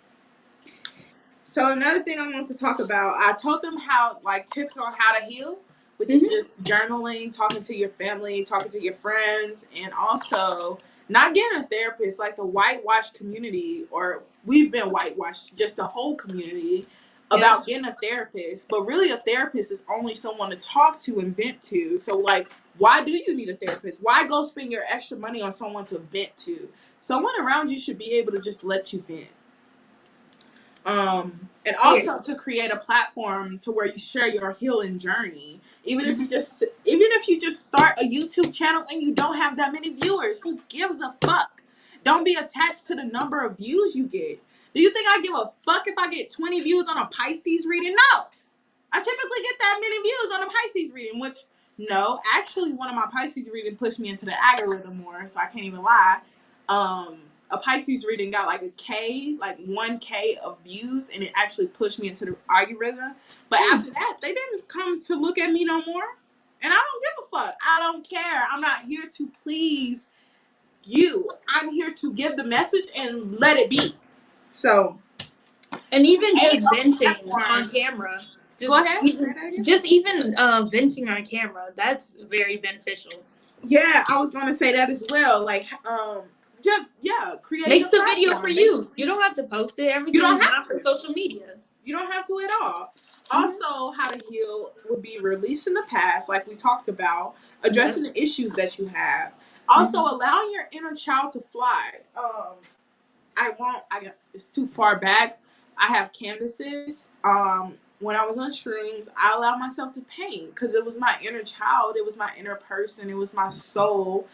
So another thing I want to talk about, I told them how, like, tips on how to heal, which is just journaling, talking to your family, talking to your friends, and also Not getting a therapist, like the whitewashed community, or we've been whitewashed, just the whole community, about getting a therapist. But really, a therapist is only someone to talk to and vent to. So, like, why do you need a therapist? Why go spend your extra money on someone to vent to? Someone around you should be able to just let you vent. And also to create a platform to where you share your healing journey. Even if you just start a YouTube channel and you don't have that many viewers, who gives a fuck? Don't be attached to the number of views you get. Do you think I give a fuck if I get 20 views on a Pisces reading? No. I typically get that many views on a Pisces reading, which, no, actually one of my Pisces reading pushed me into the algorithm more, so I can't even lie. A Pisces reading got like 1K of views, and it actually pushed me into the algorithm. But after that, they didn't come to look at me no more. And I don't give a fuck. I don't care. I'm not here to please you. I'm here to give the message and let it be. So, and even just venting on camera. Go ahead. Just even venting on camera, that's very beneficial. Yeah, I was going to say that as well. Like, create. Make the video for you. You don't have to post it. Everything is not for social media. You don't have to at all. Also, how to heal would be releasing the past, like we talked about, addressing the issues that you have. Also, allowing your inner child to fly. It's too far back. I have canvases. When I was on shrooms, I allowed myself to paint because it was my inner child. It was my inner person. It was my soul.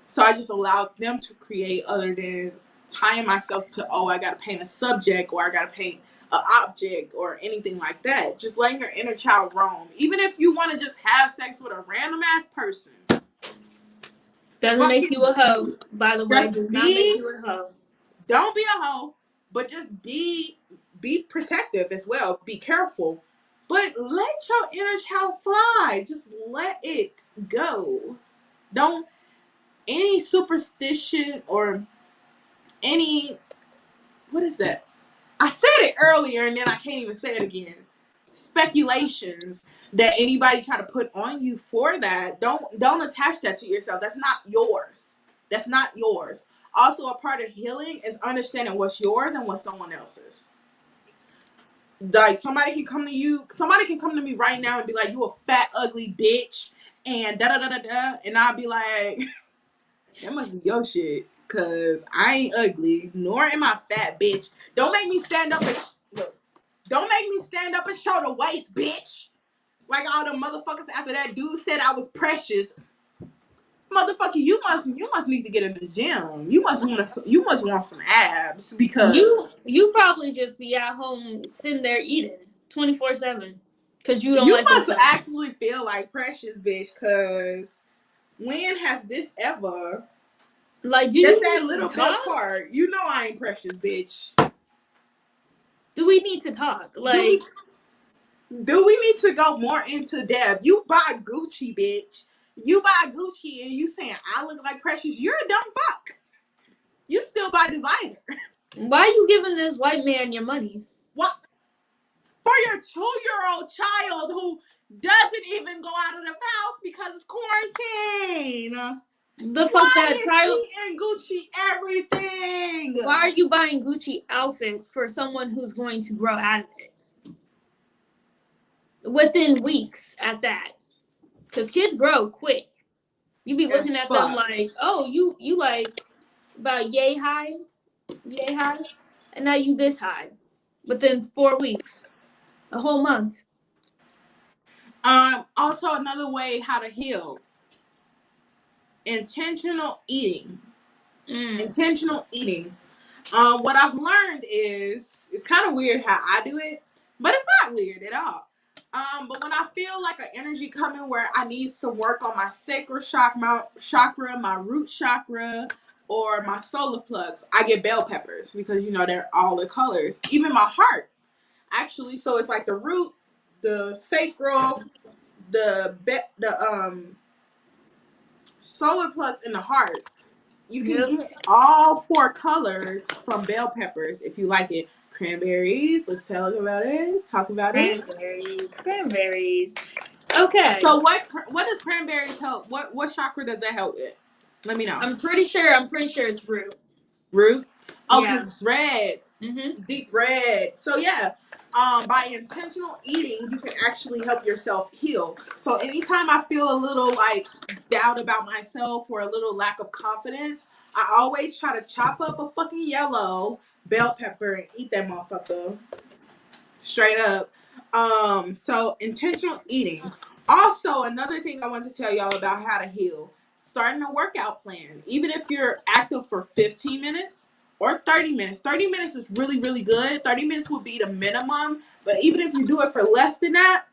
So I just allowed them to create, other than tying myself to, I got to paint a subject or I got to paint an object or anything like that. Just letting your inner child roam. Even if you want to just have sex with a random ass person. Doesn't make you a hoe, by the way. Does not make you a hoe. Don't be a hoe, but just be protective as well. Be careful. But let your inner child fly. Just let it go. Don't, any superstition or any, what is that? I said it earlier and then I can't even say it again. Speculations that anybody try to put on you for that. Don't attach that to yourself. That's not yours. That's not yours. Also, a part of healing is understanding what's yours and what's someone else's. Like, somebody can come to me right now and be like, you a fat, ugly bitch, and da-da-da-da-da, and I'll be like, that must be your shit, because I ain't ugly, nor am I fat, bitch. Don't make me stand up and show the waist, bitch. Like all the motherfuckers after that dude said I was precious. Motherfucker, you must need to get in the gym. You must want some abs, because you probably just be at home sitting there eating 24/7 because you don't. You must actually feel like precious, bitch. Because when has this ever? Like, just that little bit part. You know I ain't precious, bitch. Do we need to talk? Like, do we need to go more into depth? You buy Gucci, bitch. You buy Gucci and you saying I look like precious. You're a dumb fuck. You still buy designer. Why are you giving this white man your money? What? For your 2-year-old child who doesn't even go out of the house because it's quarantine. The fuck that child and Gucci everything. Why are you buying Gucci outfits for someone who's going to grow out of it within weeks at that? Because kids grow quick. You be looking at them like, oh, you like about yay high, and now you this high within 4 weeks, a whole month. Also, another way how to heal: intentional eating. Intentional eating. What I've learned is, it's kind of weird how I do it, but it's not weird at all. But when I feel like an energy coming where I need some work on my sacral chakra, my root chakra, or my solar plugs, I get bell peppers because they're all the colors. Even my heart, actually. So it's like the root, the sacral, the solar plugs, and the heart. You can get all 4 colors from bell peppers if you like it. Cranberries. Let's talk about it. Cranberries. Okay. So what does cranberries help? What chakra does that help with? Let me know. I'm pretty sure it's root. Root? Oh, Yeah. because it's red. Deep red. So yeah, by intentional eating, you can actually help yourself heal. So anytime I feel a little like doubt about myself or a little lack of confidence, I always try to chop up a fucking yellow bell pepper and eat that motherfucker straight up. So intentional eating. Also, another thing I want to tell y'all about how to heal. Starting a workout plan. Even if you're active for 15 minutes or 30 minutes. 30 minutes is really, really good. 30 minutes would be the minimum. But even if you do it for less than that,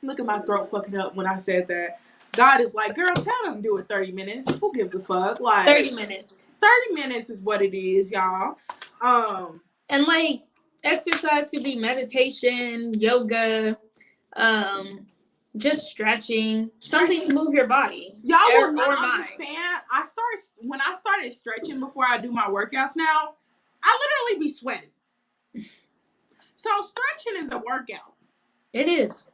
look at my throat fucking up when I said that. God is like, girl, tell them to do it 30 minutes. Who gives a fuck? Like 30 minutes. 30 minutes is what it is, y'all. And like exercise could be meditation, yoga, just stretching, something to move your body. Y'all will not understand. When I started stretching before I do my workouts now, I literally be sweating. So stretching is a workout. It is.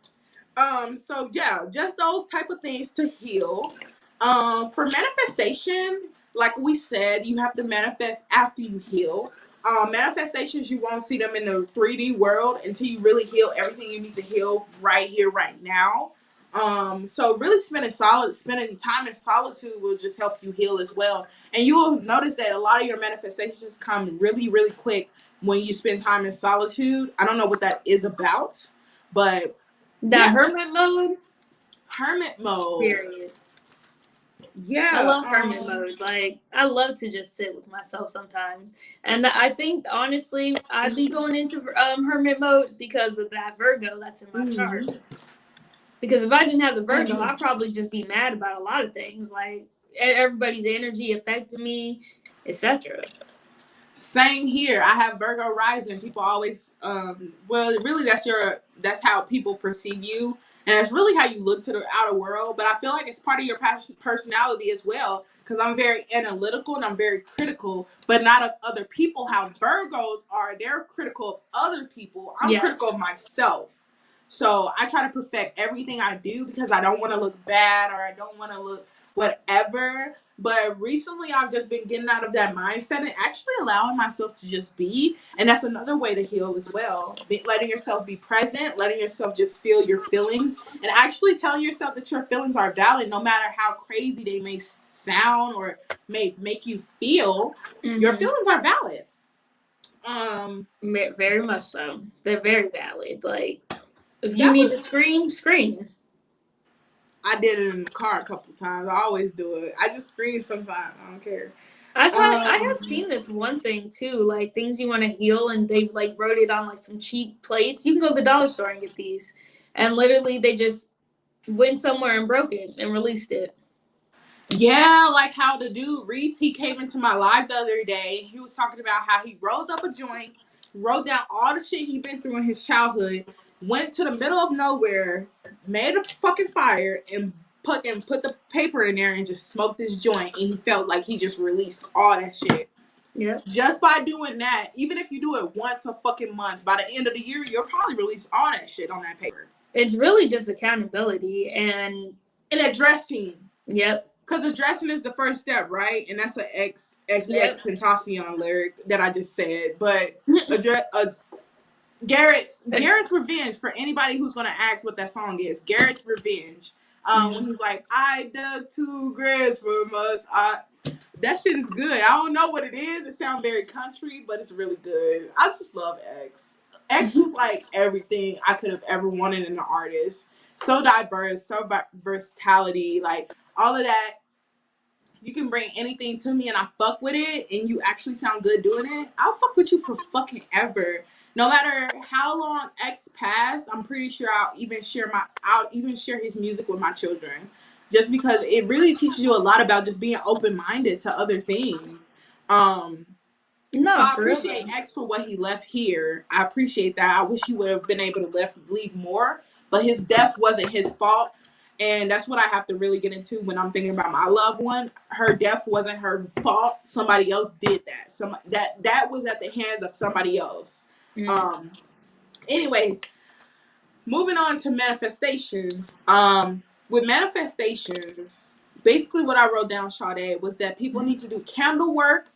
So yeah, just those type of things to heal. For manifestation, like we said, you have to manifest after you heal. Manifestations, you won't see them in the 3D world until you really heal everything you need to heal right here, right now. So really spending time in solitude will just help you heal as well. And you will notice that a lot of your manifestations come really, really quick when you spend time in solitude. I don't know what that is about, but that hermit mode. Hermit mode. Period. Yeah, I love hermit mode. Like, I love to just sit with myself sometimes, and I think honestly, I'd be going into hermit mode because of that Virgo that's in my chart. Because if I didn't have the Virgo, I'd probably just be mad about a lot of things, like everybody's energy affecting me, etc. Same here. I have Virgo rising. People always, well, really, that's how people perceive you, and it's really how you look to the outer world. But I feel like it's part of your personality as well, because I'm very analytical and I'm very critical, but not of other people. How Virgos are, they're critical of other people. I'm critical of myself. So I try to perfect everything I do because I don't want to look bad or I don't want to look whatever. But recently I've just been getting out of that mindset and actually allowing myself to just be. And that's another way to heal as well. Letting yourself be present, letting yourself just feel your feelings, and actually telling yourself that your feelings are valid no matter how crazy they may sound or may make you feel. Your feelings are valid. Very much so. They're very valid. Like, if you need to scream, scream. I did it in the car a couple times. I always do it. I just scream sometimes. I don't care. I have seen this one thing too, like things you want to heal, and they like wrote it on like some cheap plates. You can go to the dollar store and get these, and literally they just went somewhere and broke it and released it. Yeah, like how the dude Reese, he came into my live the other day. He was talking about how he rolled up a joint, wrote down all the shit he'd been through in his childhood, went to the middle of nowhere, made a fucking fire, and put the paper in there and just smoked this joint, and he felt like he just released all that shit. Yeah. Just by doing that, even if you do it once a fucking month, by the end of the year, you'll probably release all that shit on that paper. It's really just accountability and addressing. Yep. Because addressing is the first step, right? And that's an Tentacion lyric that I just said. But Garrett's Revenge, for anybody who's going to ask what that song is, Garrett's Revenge. When he's like, I dug 2 graves from us. That shit is good. I don't know what it is. It sounds very country, but it's really good. I just love X. X is like everything I could have ever wanted in an artist. So diverse, so versatility, like all of that. You can bring anything to me and I fuck with it, and you actually sound good doing it. I'll fuck with you for fucking ever. No matter how long X passed, I'm pretty sure I'll even share his music with my children. Just because it really teaches you a lot about just being open-minded to other things. So I appreciate X for what he left here. I appreciate that. I wish he would have been able to leave more, but his death wasn't his fault. And that's what I have to really get into when I'm thinking about my loved one. Her death wasn't her fault. Somebody else did that. That was at the hands of somebody else. Anyways, moving on to manifestations. With manifestations, basically what I wrote down, Sade, was that people need to do candle work.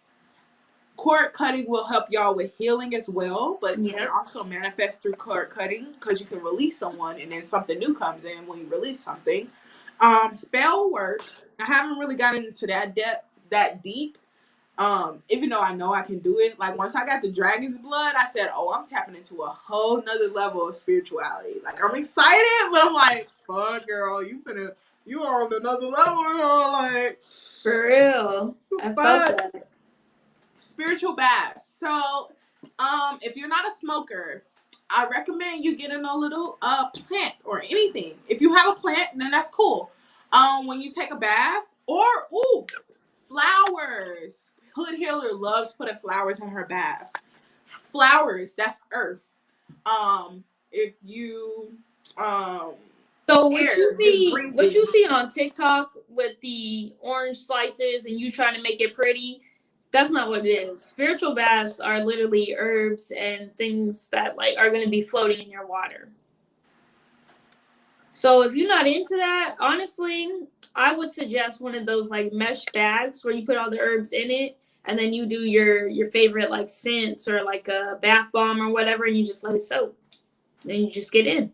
Cord cutting will help y'all with healing as well, but you can also manifest through cord cutting because you can release someone and then something new comes in when you release something. Spell work. I haven't really gotten into that deep. Even though I know I can do it, like once I got the dragon's blood, I said, "Oh, I'm tapping into a whole nother level of spirituality." Like I'm excited, but I'm like, "Fuck, girl, you are on another level, girl." Like for real, I felt that. Spiritual baths. So, if you're not a smoker, I recommend you getting a little plant or anything. If you have a plant, then that's cool. When you take a bath, or flowers. Hood Healer loves putting flowers in her baths. Flowers, that's earth. If you So air, just what breathing. you see on TikTok with the orange slices and you trying to make it pretty, that's not what it is. Spiritual baths are literally herbs and things that like are going to be floating in your water. So if you're not into that, honestly, I would suggest one of those like mesh bags where you put all the herbs in it and then you do your favorite like scents or like a bath bomb or whatever and you just let it soak. Then you just get in.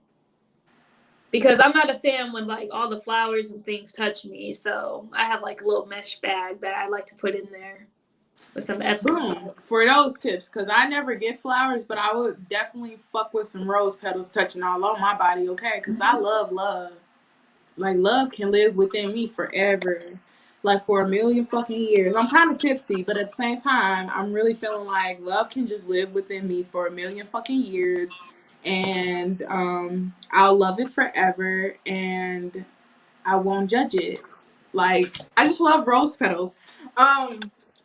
Because I'm not a fan when like all the flowers and things touch me, so I have like a little mesh bag that I like to put in there with some Epsom salt. For those tips, because I never get flowers, but I would definitely fuck with some rose petals touching all on my body, okay? Because I love love. Like, love can live within me forever. Like, for a million fucking years. I'm kind of tipsy, but at the same time, I'm really feeling like love can just live within me for a million fucking years. And I'll love it forever. And I won't judge it. Like, I just love rose petals.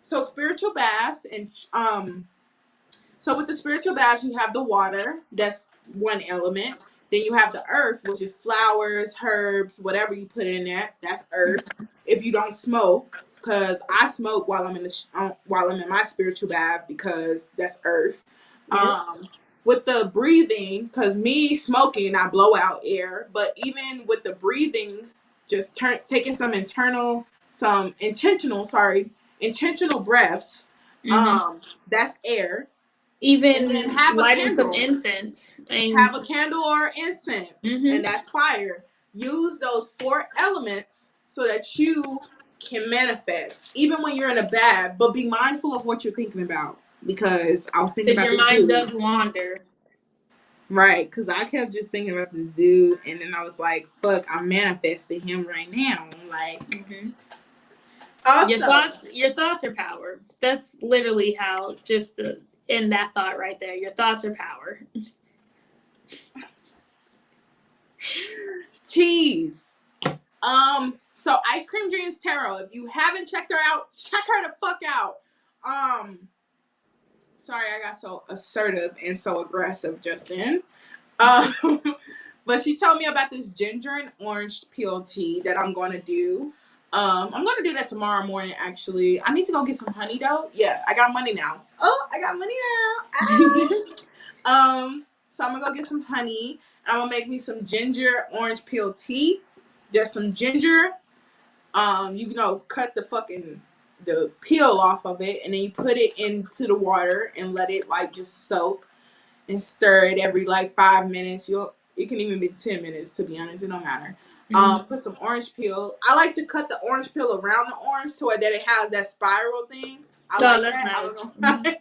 So spiritual baths and so with the spiritual baths, you have the water, that's one element. Then you have the earth, which is flowers, herbs, whatever you put in there, that's earth. If you don't smoke, because I smoke while I'm in while I'm in my spiritual bath, because that's earth. Yes. With the breathing, because me smoking, I blow out air, but even with the breathing, just taking some intentional breaths. That's air. And then Even have a lighting some candle. incense and Have a candle or incense, and that's fire. Use those four elements so that you can manifest, even when you're in a bath. But be mindful of what you're thinking about, because I was thinking because about your this mind dude. does wander. Right, because I kept just thinking about this dude, and then I was like, "Fuck, I'm manifesting him right now." Like, also, Your thoughts are power. That's literally how just in that thought right there. Your thoughts are power. tease. So Ice Cream Dreams Tarot. If you haven't checked her out, check her the fuck out. Sorry, I got so assertive and so aggressive just then. Um, but she told me about this ginger and orange peel tea that I'm going to do. I'm going to do that tomorrow morning, actually. I need to go get some honey, though. Yeah, I got money now. Oh, I got money now. So I'm going to go get some honey. I'm going to make me some ginger orange peel tea. Just some ginger. Cut the peel off of it, and then you put it into the water and let it like just soak and stir it every like 5 minutes. It can even be 10 minutes, to be honest. It don't matter. Put some orange peel. I like to cut the orange peel around the orange so that it has that spiral thing. I like that's that. nice. I don't know.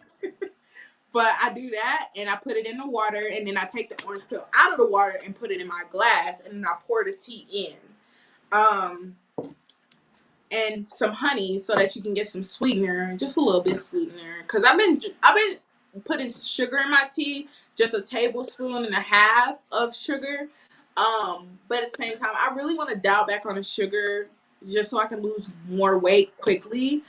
But I do that, and I put it in the water, and then I take the orange peel out of the water and put it in my glass, and then I pour the tea in. And some honey so that you can get some sweetener, just a little bit sweetener. Cause I've been putting sugar in my tea, just a tablespoon and a half of sugar. But at the same time, I really want to dial back on the sugar just so I can lose more weight quickly.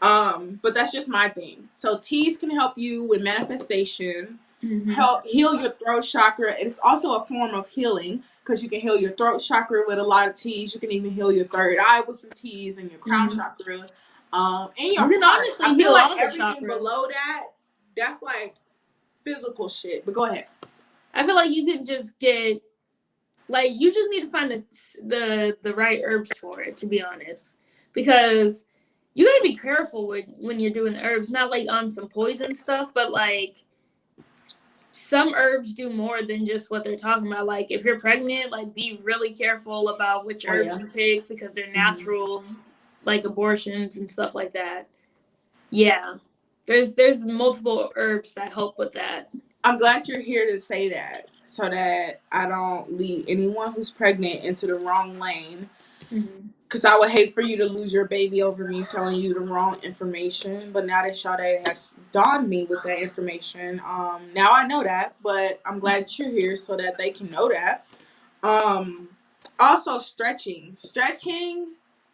But that's just my thing. So teas can help you with manifestation, help heal your throat chakra. It's also a form of healing because you can heal your throat chakra with a lot of teas. You can even heal your third eye with some teas and your crown chakra. And your You can heart. honestly I feel heal like all the everything chakras. below that, that's like physical shit. But go ahead. I feel like you could just get like you just need to find the right herbs for it, to be honest, because you gotta be careful when you're doing the herbs, not like on some poison stuff, but like some herbs do more than just what they're talking about. Like if you're pregnant, like be really careful about which Oh herbs yeah. you pick because they're Mhm. natural, like abortions and stuff like that. Yeah, there's multiple herbs that help with that. I'm glad you're here to say that so that I don't lead anyone who's pregnant into the wrong lane. Mm-hmm. Because I would hate for you to lose your baby over me telling you the wrong information. But now that Sade has dawned me with that information, now I know that. But I'm glad that you're here so that they can know that. Um, Also, stretching,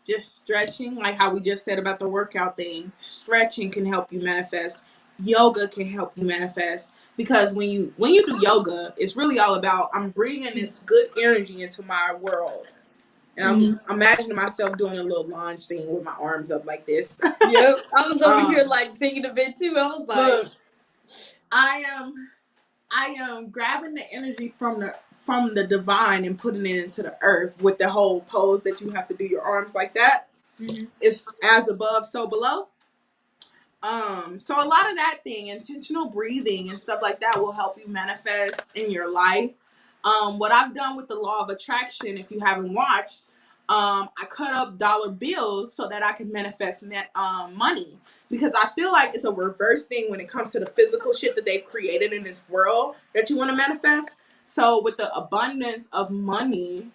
just stretching, like how we just said about the workout thing. Stretching can help you manifest. Yoga can help you manifest because when you do yoga, it's really all about I'm bringing this good energy into my world, and I'm Mm-hmm. imagining myself doing a little lunge thing with my arms up like this. Yep, I was over here um, like thinking of it too. I was like, Look, I am I am grabbing the energy from the divine and putting it into the earth with the whole pose that you have to do your arms like that. mm-hmm. It's as above, so below. So a lot of that thing, intentional breathing and stuff like that will help you manifest in your life. What I've done with the law of attraction, if you haven't watched, I cut up dollar bills so that I can manifest money because I feel like it's a reverse thing when it comes to the physical shit that they've created in this world that you want to manifest. So with the abundance of money,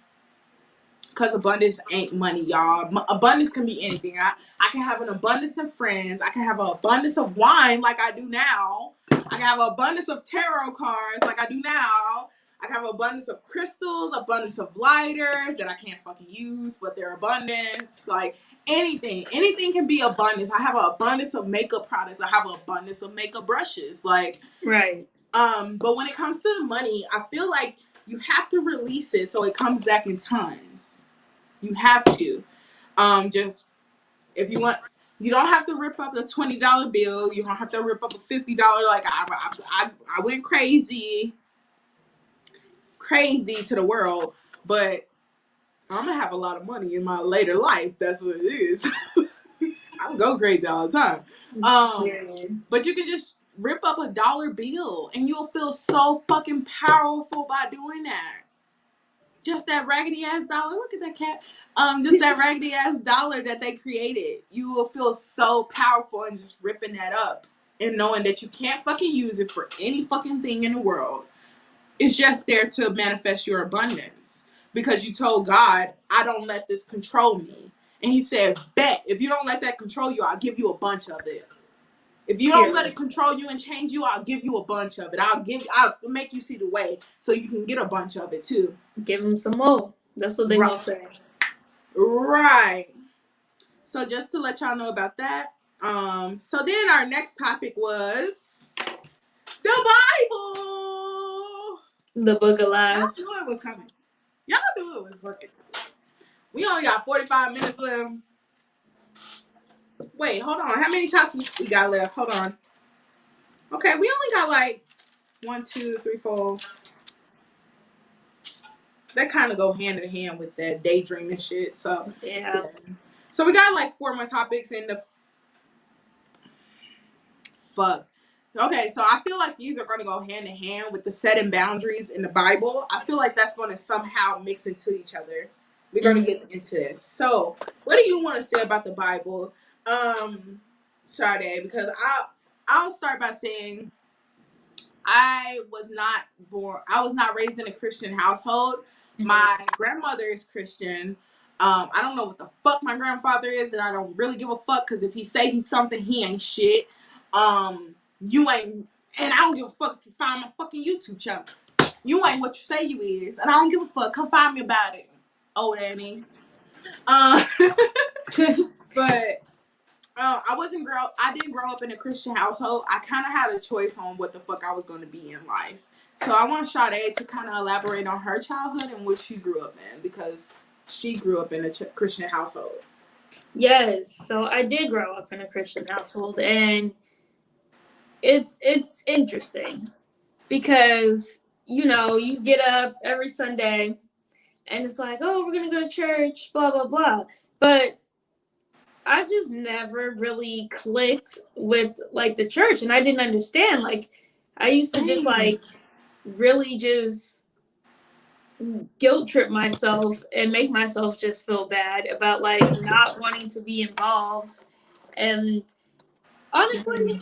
because abundance ain't money, y'all. Abundance can be anything. I can have an abundance of friends. I can have an abundance of wine like I do now. I can have an abundance of tarot cards like I do now. I can have an abundance of crystals, abundance of lighters that I can't fucking use, but they're abundance. Like anything. Anything can be abundance. I have an abundance of makeup products. I have an abundance of makeup brushes. Like, Right. but when it comes to the money, I feel like you have to release it so it comes back in tons. You have to. Just if you want, you don't have to rip up a $20 bill. You don't have to rip up a $50. Like I went crazy to the world, but I'm gonna have a lot of money in my later life. That's what it is. I go crazy all the time. Yeah. But you can just rip up a dollar bill, and you'll feel so fucking powerful by doing that. Just that raggedy ass dollar. Look at that cat. Just that raggedy ass dollar that they created. You will feel so powerful and just ripping that up and knowing that you can't fucking use it for any fucking thing in the world. It's just there to manifest your abundance because you told God, I don't let this control me. And he said, bet if you don't let that control you, I'll give you a bunch of it. If you don't let it Period. control you and change you, I'll give you a bunch of it. I'll make you see the way so you can get a bunch of it too. Give them some more. That's what they Right. gonna say. Right. So just to let y'all know about that. So then our next topic was the Bible. The Book of Y'all Lies. knew it was coming. Y'all knew it was working. We only got 45 minutes left. Wait, hold on. How many topics we got left? Hold on. Okay, we only got like 1, 2, 3, 4. That kind of go hand in hand with that daydreaming shit. So Yeah. so we got like 4 more topics in the fuck. Okay, so I feel like these are going to go hand in hand with the setting boundaries in the Bible. I feel like that's going to somehow mix into each other. We're going to get into this. So, what do you want to say about the Bible, Sade? Because I'll start by saying I was not born. I was not raised in a Christian household. My grandmother is Christian. I don't know what the fuck my grandfather is, and I don't really give a fuck because if he say he's something, he ain't shit. You ain't, and I don't give a fuck if you find my fucking YouTube channel. You ain't what you say you is, and I don't give a fuck. Come find me about it, old Annie. But I didn't grow up in a Christian household. I kind of had a choice on what the fuck I was going to be in life. So I want Sade to kind of elaborate on her childhood and what she grew up in because she grew up in a Christian household. Yes. So I did grow up in a Christian household, and it's interesting because you get up every Sunday and it's like, oh, we're gonna go to church, blah blah blah. But I just never really clicked with like the church, and I didn't understand. Like, I used to just like really just guilt trip myself and make myself just feel bad about like not wanting to be involved. And honestly,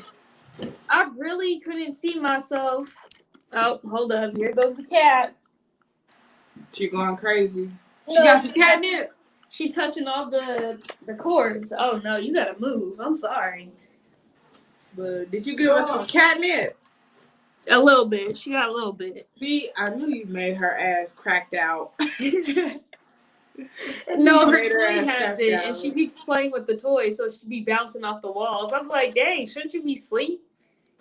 I really couldn't see myself. Oh, hold up! Here goes the cat. She going crazy. She No, got some catnip. She touching all the cords. Oh no, you gotta move. I'm sorry. But did you give us some catnip? A little bit. She got a little bit. See, I knew you made her ass cracked out. No, her toy has it, and she keeps playing with the toy, so she be bouncing off the walls. I'm like, dang, shouldn't you be asleep?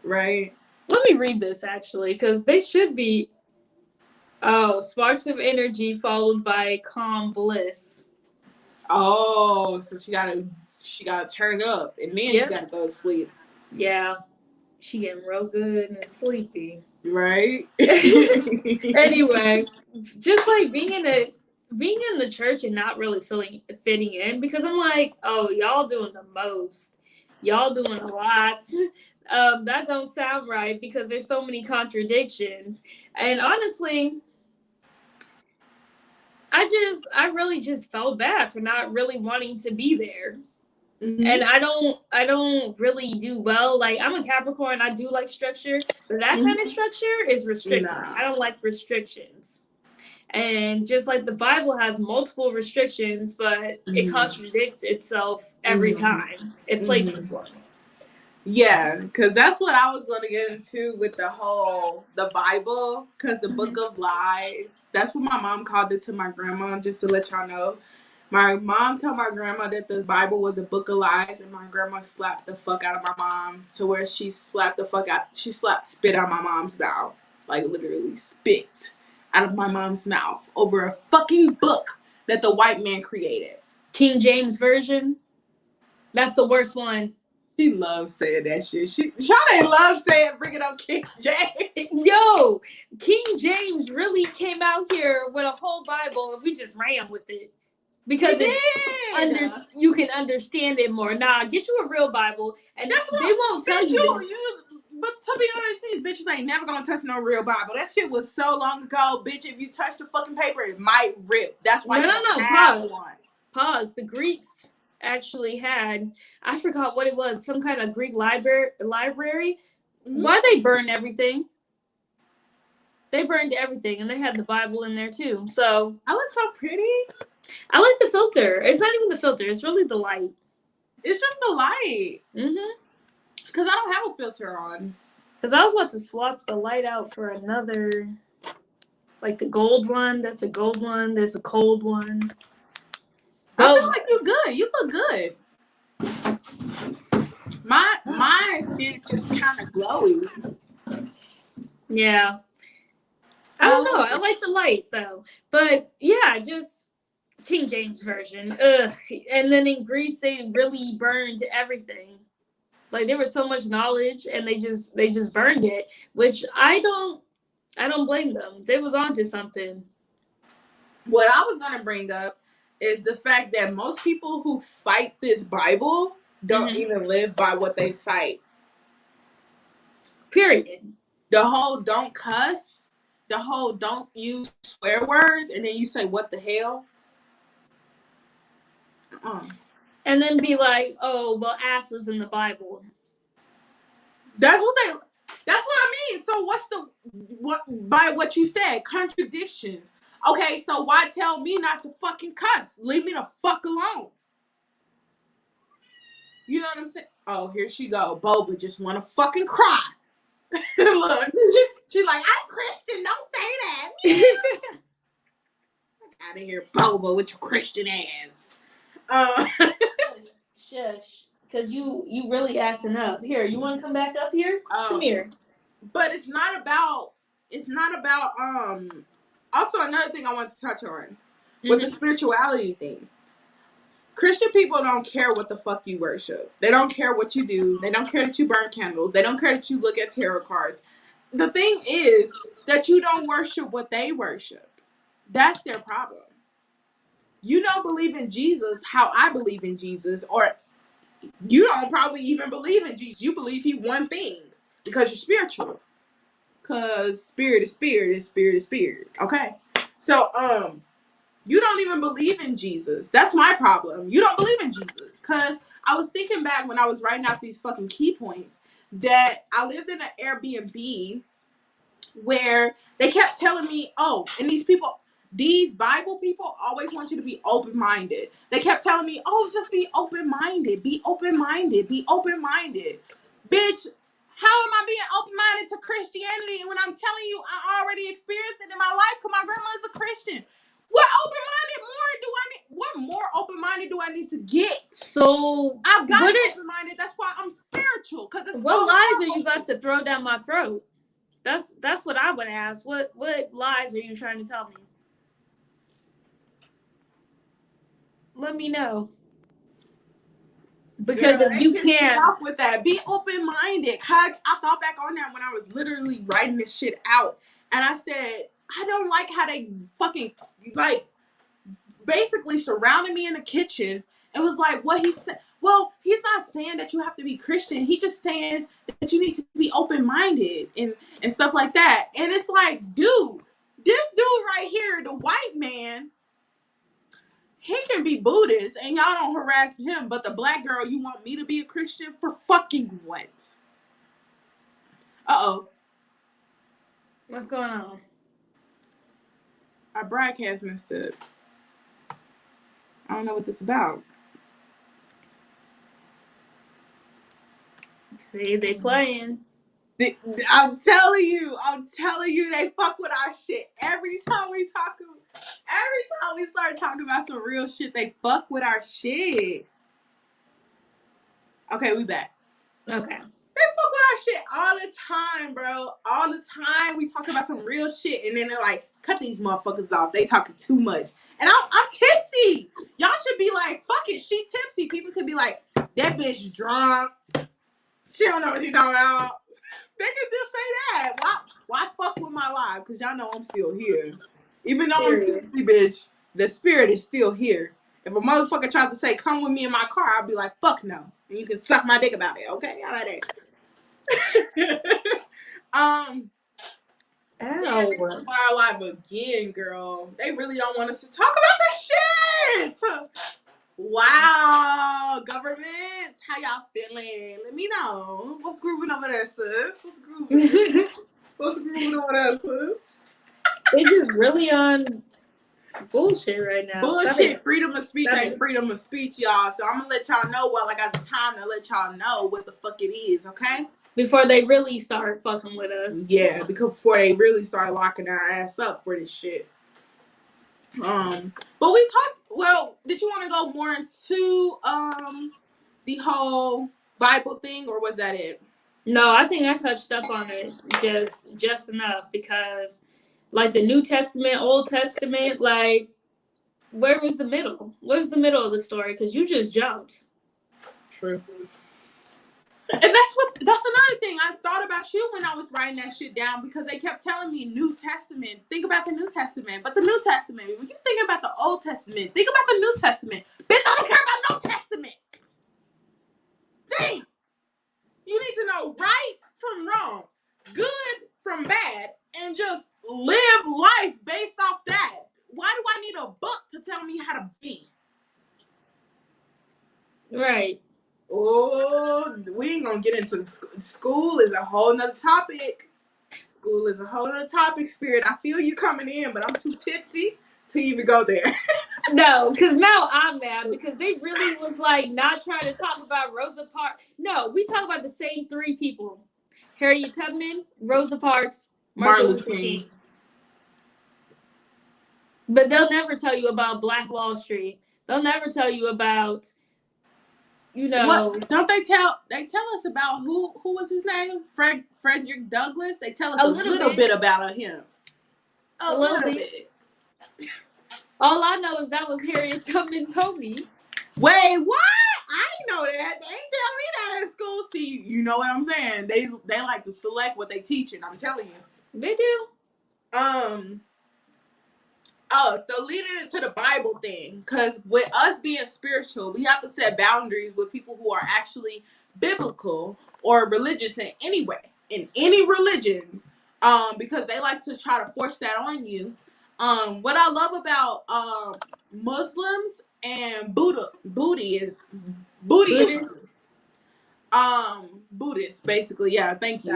Right. Let me read this actually, because they should be. Oh, sparks of energy followed by calm bliss. Oh, so she gotta turn up, and then she gotta go to sleep. Yeah, she getting real good and sleepy. Right. Anyway, just like being in the church and not really fitting in, because I'm like, oh, y'all doing the most, y'all doing a lot. That don't sound right because there's so many contradictions. And honestly, I really just felt bad for not really wanting to be there. Mm-hmm. And I don't really do well. Like, I'm a Capricorn, I do like structure, but that kind of structure is restricted. Nah. I don't like restrictions. And just like the Bible has multiple restrictions, but it contradicts itself every time it places one. Yeah, because that's what I was going to get into with the Bible, because the book of lies, that's what my mom called it to my grandma, just to let y'all know. My mom told my grandma that the Bible was a book of lies, and my grandma slapped the fuck out of my mom to where she slapped spit out my mom's mouth. Like, literally spit out of my mom's mouth over a fucking book that the white man created. King James Version? That's the worst one. She loves saying that shit. Shawty loves saying, bring it up King James. Yo, King James really came out here with a whole Bible, and we just ran with it. Because you can understand it more. Nah, get you a real Bible, and they won't tell you this. But to be honest, these bitches ain't never gonna touch no real Bible. That shit was so long ago, bitch. If you touch the fucking paper, it might rip. That's why Pause. The Greeks actually had, I forgot what it was, some kind of Greek library. Mm-hmm. Why they burned everything? They burned everything, and they had the Bible in there too. So I look so pretty. I like the filter. It's not even the filter. It's really the light. It's just the light. Mm-hmm. Because I don't have a filter on. Because I was about to swap the light out for another, like the gold one. That's a gold one. There's a cold one. I feel like you're good. You look good. My skin just kind of glowy. Yeah. I don't know. I like the light though. But yeah, just King James Version. Ugh. And then in Greece, they really burned everything. Like, there was so much knowledge, and they just burned it, which I don't blame them. They was onto something. What I was gonna bring up is the fact that most people who cite this Bible don't even live by what they cite. Period. The whole don't cuss, the whole don't use swear words, and then you say what the hell. And then be like, oh, well, ass is in the Bible. That's what I mean. So by what you said, contradictions. Okay, so why tell me not to fucking cuss? Leave me the fuck alone. You know what I'm saying? Oh, here she go. Boba just want to fucking cry. Look, she's like, I'm Christian. Don't say that. Out of here, Boba, with your Christian ass. Shush, because you really acting up. Here, you want to come back up here? Come here. But it's not about. Also, another thing I want to touch on with the spirituality thing. Christian people don't care what the fuck you worship. They don't care what you do. They don't care that you burn candles. They don't care that you look at tarot cards. The thing is that you don't worship what they worship. That's their problem. you don't believe in Jesus how I believe in Jesus, or you don't probably even believe in Jesus. You believe he one thing because you're spiritual. Cause spirit is spirit and spirit is spirit. Okay. So you don't even believe in Jesus. That's my problem. You don't believe in Jesus. Cause I was thinking back when I was writing out these fucking key points that I lived in an Airbnb where they kept telling me, oh, and these Bible people always want you to be open-minded. They kept telling me, oh, just be open-minded, be open-minded, be open-minded. Bitch, how am I being open-minded to Christianity when I'm telling you I already experienced it in my life because my grandma's a Christian? What open-minded more do I need? What more open-minded do I need to get? So I've got open-minded. That's why I'm spiritual. What lies are you about to throw down my throat? That's what I would ask. What lies are you trying to tell me? Let me know. Because girl, if you can't off with that, be open-minded. I thought back on that when I was literally writing this shit out, and I said I don't like how they fucking like basically surrounded me in the kitchen. It was like what he said. Well, he's not saying that you have to be Christian. He's just saying that you need to be open-minded and stuff like that. And it's like, dude, this dude right here, the white man, he can be Buddhist and y'all don't harass him, but the black girl, you want me to be a Christian for fucking what? Uh-oh. What's going on? Our broadcast messed up. I don't know what this is about. See, they playing. I'm telling you, they fuck with our shit. Every time we start talking about some real shit, they fuck with our shit. Okay, we back. Okay. They fuck with our shit all the time, bro. All the time we talk about some real shit, and then they're like, cut these motherfuckers off. They talking too much. And I'm tipsy. Y'all should be like, fuck it, she tipsy. People could be like, that bitch drunk. She don't know what she's talking about. They could just say that. Why fuck with my life? Because y'all know I'm still here. Even though I'm tipsy, bitch, the spirit is still here. If a motherfucker tried to say, come with me in my car, I'll be like, fuck no. And you can suck my dick about it, okay? How about that? Ow. Yeah, this is why live again, girl. They really don't want us to talk about this shit. Wow, government, how y'all feeling? Let me know. What's grooving over there, sis? What's grooving? What's grooving over there, sis? They just really on bullshit right now. Bullshit. Freedom of speech ain't freedom of speech, y'all. So I'm gonna let y'all know while I got the time to let y'all know what the fuck it is, okay? Before they really start fucking with us. Yeah, before they really start locking our ass up for this shit. But we talked. Well, did you want to go more into the whole Bible thing, or was that it? No, I think I touched up on it just enough because, like the New Testament, Old Testament, like where was the middle? Where's the middle of the story? Because you just jumped. True. And that's another thing I thought about you when I was writing that shit down, because they kept telling me New Testament. Think about the New Testament. But the New Testament, when you think about the Old Testament, think about the New Testament. Bitch, I don't care about no Testament. Damn. You need to know right from wrong, good from bad, and just live life based off that. Why do I need a book to tell me how to be? Right. Oh, we ain't gonna get into school is a whole nother topic. School is a whole nother topic, Spirit. I feel you coming in, but I'm too tipsy to even go there. No, because now I'm mad because they really was like not trying to talk about Rosa Parks. No, we talk about the same three people. Harriet Tubman, Rosa Parks, Martin Luther King. But they'll never tell you about Black Wall Street. They'll never tell you about, you know. What? Don't they tell us about who was his name? Frederick Douglass? They tell us a little bit about him. A little bit. All I know is that was Harriet Tubman told me. Wait, what? I didn't know that. They didn't tell me that in school. See, you know what I'm saying? They like to select what they teaching. I'm telling you. They do. Oh, so leading into the Bible thing, because with us being spiritual, we have to set boundaries with people who are actually biblical or religious in any way, in any religion, because they like to try to force that on you. What I love about Muslims and Buddhist. Buddhism, Buddhists, basically, yeah, thank you.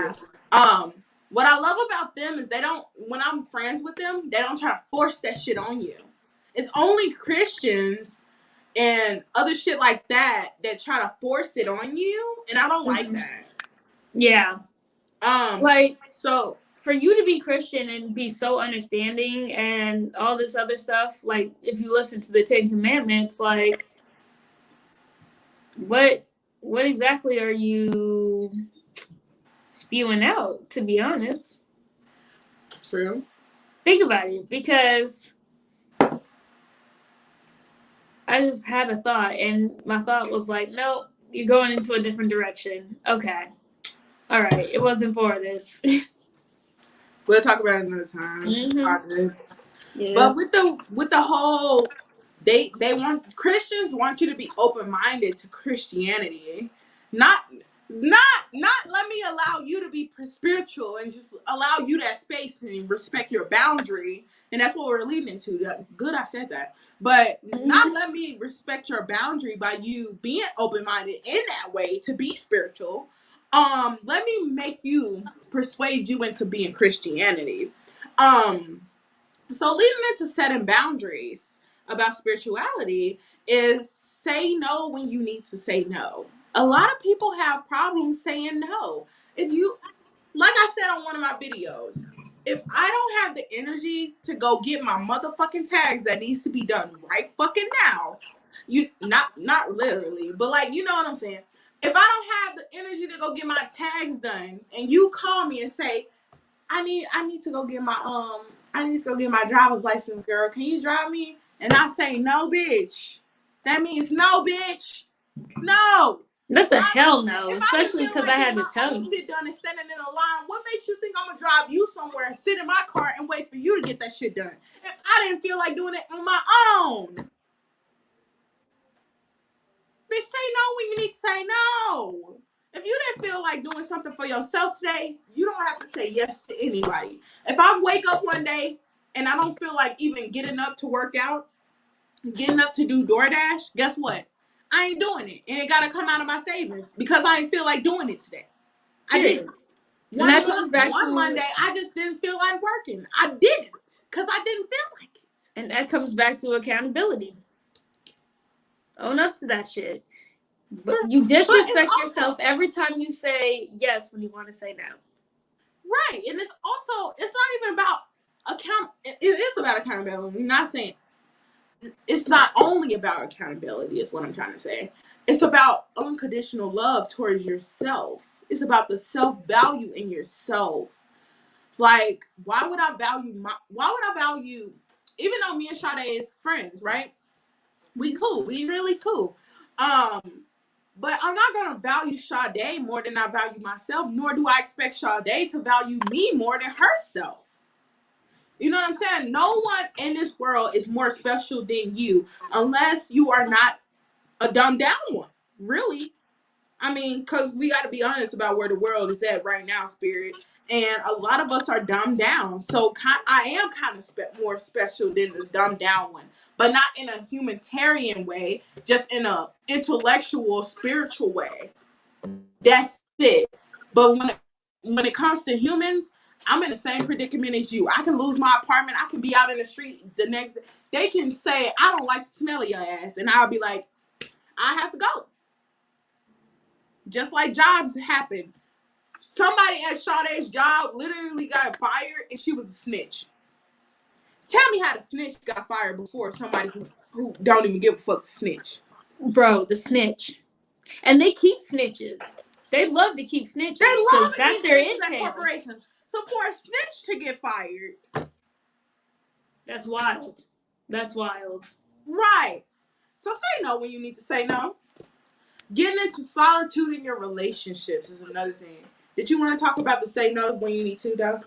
Gotcha. What I love about them is they don't, when I'm friends with them, they don't try to force that shit on you. It's only Christians and other shit like that that try to force it on you, and I don't like that. Yeah. Like, So for you to be Christian and be so understanding and all this other stuff, like if you listen to the Ten Commandments, like what exactly are you spewing out, to be honest? true. Think about it, because I just had a thought, and my thought was like, no, you're going into a different direction. Okay. All right. It wasn't for this. We'll talk about it another time. Mm-hmm. Yeah. But with the whole, they want, Christians want you to be open minded to Christianity, not let me allow you to be spiritual and just allow you that space and respect your boundary, and that's what we're leading into. Good, I said that, but not let me respect your boundary by you being open minded in that way to be spiritual. Let me make you persuade you into being Christianity. So leading into setting boundaries about spirituality is say no when you need to say no. A lot of people have problems saying no. If you, like I said on one of my videos, if I don't have the energy to go get my motherfucking tags that needs to be done right fucking now, you not literally, but like, you know what I'm saying? If I don't have the energy to go get my tags done and you call me and say, I need to go get my driver's license, girl. Can you drive me? And I say, no, bitch. That means no, bitch. No. That's a hell no, If I didn't especially feel because like I had getting to my tell own you. shit done and standing in a line, what makes you think I'm gonna drive you somewhere and sit in my car and wait for you to get that shit done? If I didn't feel like doing it on my own. Bitch, say no when you need to say no. If you didn't feel like doing something for yourself today, you don't have to say yes to anybody. If I wake up one day and I don't feel like even getting up to work out, getting up to do DoorDash, guess what? I ain't doing it. And it got to come out of my savings because I didn't feel like doing it today. I didn't. And that comes back One to Monday, I just didn't feel like working. I didn't because I didn't feel like it. And that comes back to accountability. Own up to that shit. But you disrespect yourself every time you say yes when you want to say no. Right. And it's also, it's not even about it is about accountability. I'm not saying it's not only about accountability, is what I'm trying to say. It's about unconditional love towards yourself. It's about the self-value in yourself. Like, why would I value, even though me and Sade is friends, right? We cool. We really cool. But I'm not gonna value Sade more than I value myself, nor do I expect Sade to value me more than herself. You know what I'm saying? No one in this world is more special than you, unless you are not a dumbed down one. Really. I mean, because we got to be honest about where the world is at right now, Spirit. And a lot of us are dumbed down. So I am kind of more special than the dumbed down one, but not in a humanitarian way, just in a intellectual, spiritual way. That's it. But when it comes to humans, I'm in the same predicament as you. I can lose my apartment. I can be out in the street the next day. They can say, I don't like the smell of your ass. And I'll be like, I have to go. Just like jobs happen. Somebody at Sade's job literally got fired and she was a snitch. Tell me how the snitch got fired before somebody who don't even give a fuck to snitch. Bro, the snitch. And they keep snitches. They love to keep snitches. They love to that's keep their snitches at intel. corporations. So for a snitch to get fired, that's wild. That's wild. Right. So say no when you need to say no. Getting into solitude in your relationships is another thing. Did you want to talk about the say no when you need to, though?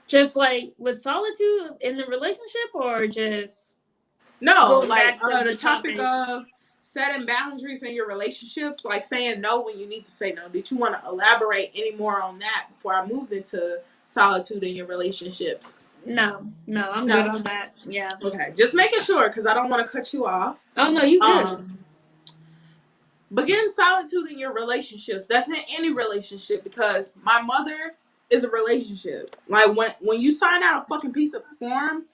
Just like with solitude in the relationship, or just No, going like back to the the topic topic? of setting boundaries in your relationships, like saying no when you need to say no. Did you want to elaborate any more on that before I moved into solitude in your relationships? No, I'm good No. on that. Yeah. Okay, just making sure because I don't want to cut you off. Oh no, you good. Begin solitude in your relationships. That's in any relationship because my mother is a relationship. Like when you sign out a fucking piece of form,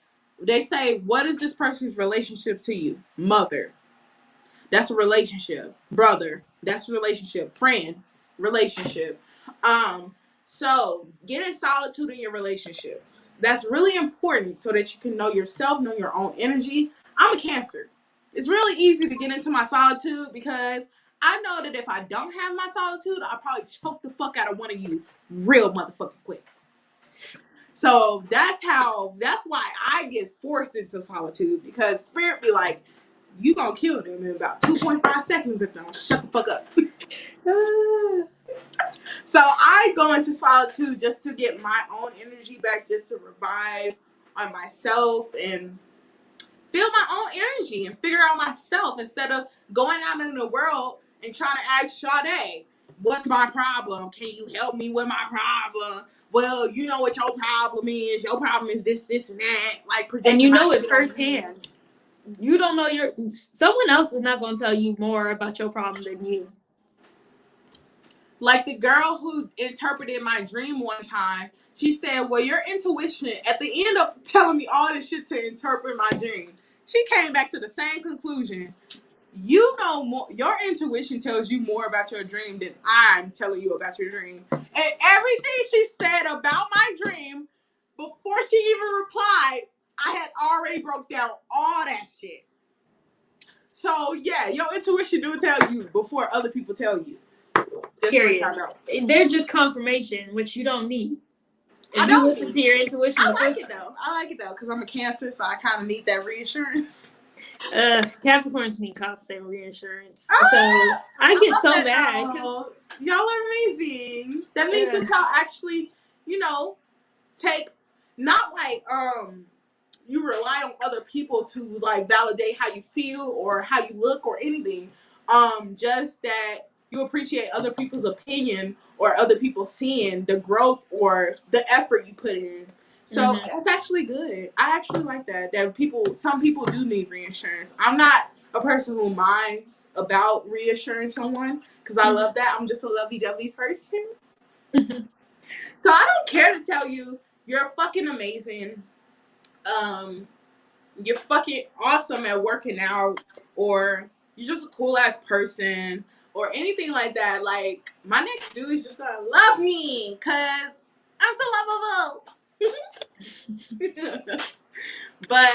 they say, "What is this person's relationship to you?" Mother. That's a relationship. Brother, that's a relationship. Friend, relationship. So get in solitude in your relationships. That's really important so that you can know yourself, know your own energy. I'm a Cancer. It's really easy to get into my solitude because I know that if I don't have my solitude, I'll probably choke the fuck out of one of you real motherfucking quick. So that's why I get forced into solitude because spirit be like, you gonna kill them in about 2.5 seconds if they don't shut the fuck up. So I go into solitude just to get my own energy back, just to revive on myself and feel my own energy and figure out myself instead of going out in the world and trying to ask Sade, what's my problem? Can you help me with my problem? Well, you know what your problem is. Your problem is this, this, and that. Like projecting And you my know it shit on you. firsthand. You don't know someone else is not going to tell you more about your problem than you. Like the girl who interpreted my dream one time, she said, well, your intuition, at the end of telling me all this shit to interpret my dream, she came back to the same conclusion. You know more, your intuition tells you more about your dream than I'm telling you about your dream. And everything she said about my dream, before she even replied, I had already broke down all that shit. So yeah, your intuition do tell you before other people tell you. Just Period. let y'all know. They're just confirmation, which you don't need. If I you don't listen to your intuition, I like it though because I'm a Cancer, so I kind of need that reassurance. Capricorns need constant reassurance. So I get so mad. Y'all are amazing. That means that y'all actually, take not like you rely on other people to like validate how you feel or how you look or anything. Just that you appreciate other people's opinion or other people seeing the growth or the effort you put in. So that's actually good. I actually like that. Some people do need reassurance. I'm not a person who minds about reassuring someone because I love that. I'm just a lovey-dovey person. So I don't care to tell you you're fucking amazing. You're fucking awesome at working out, or you're just a cool ass person, or anything like that. Like my next dude is just gonna love me because I'm so lovable. But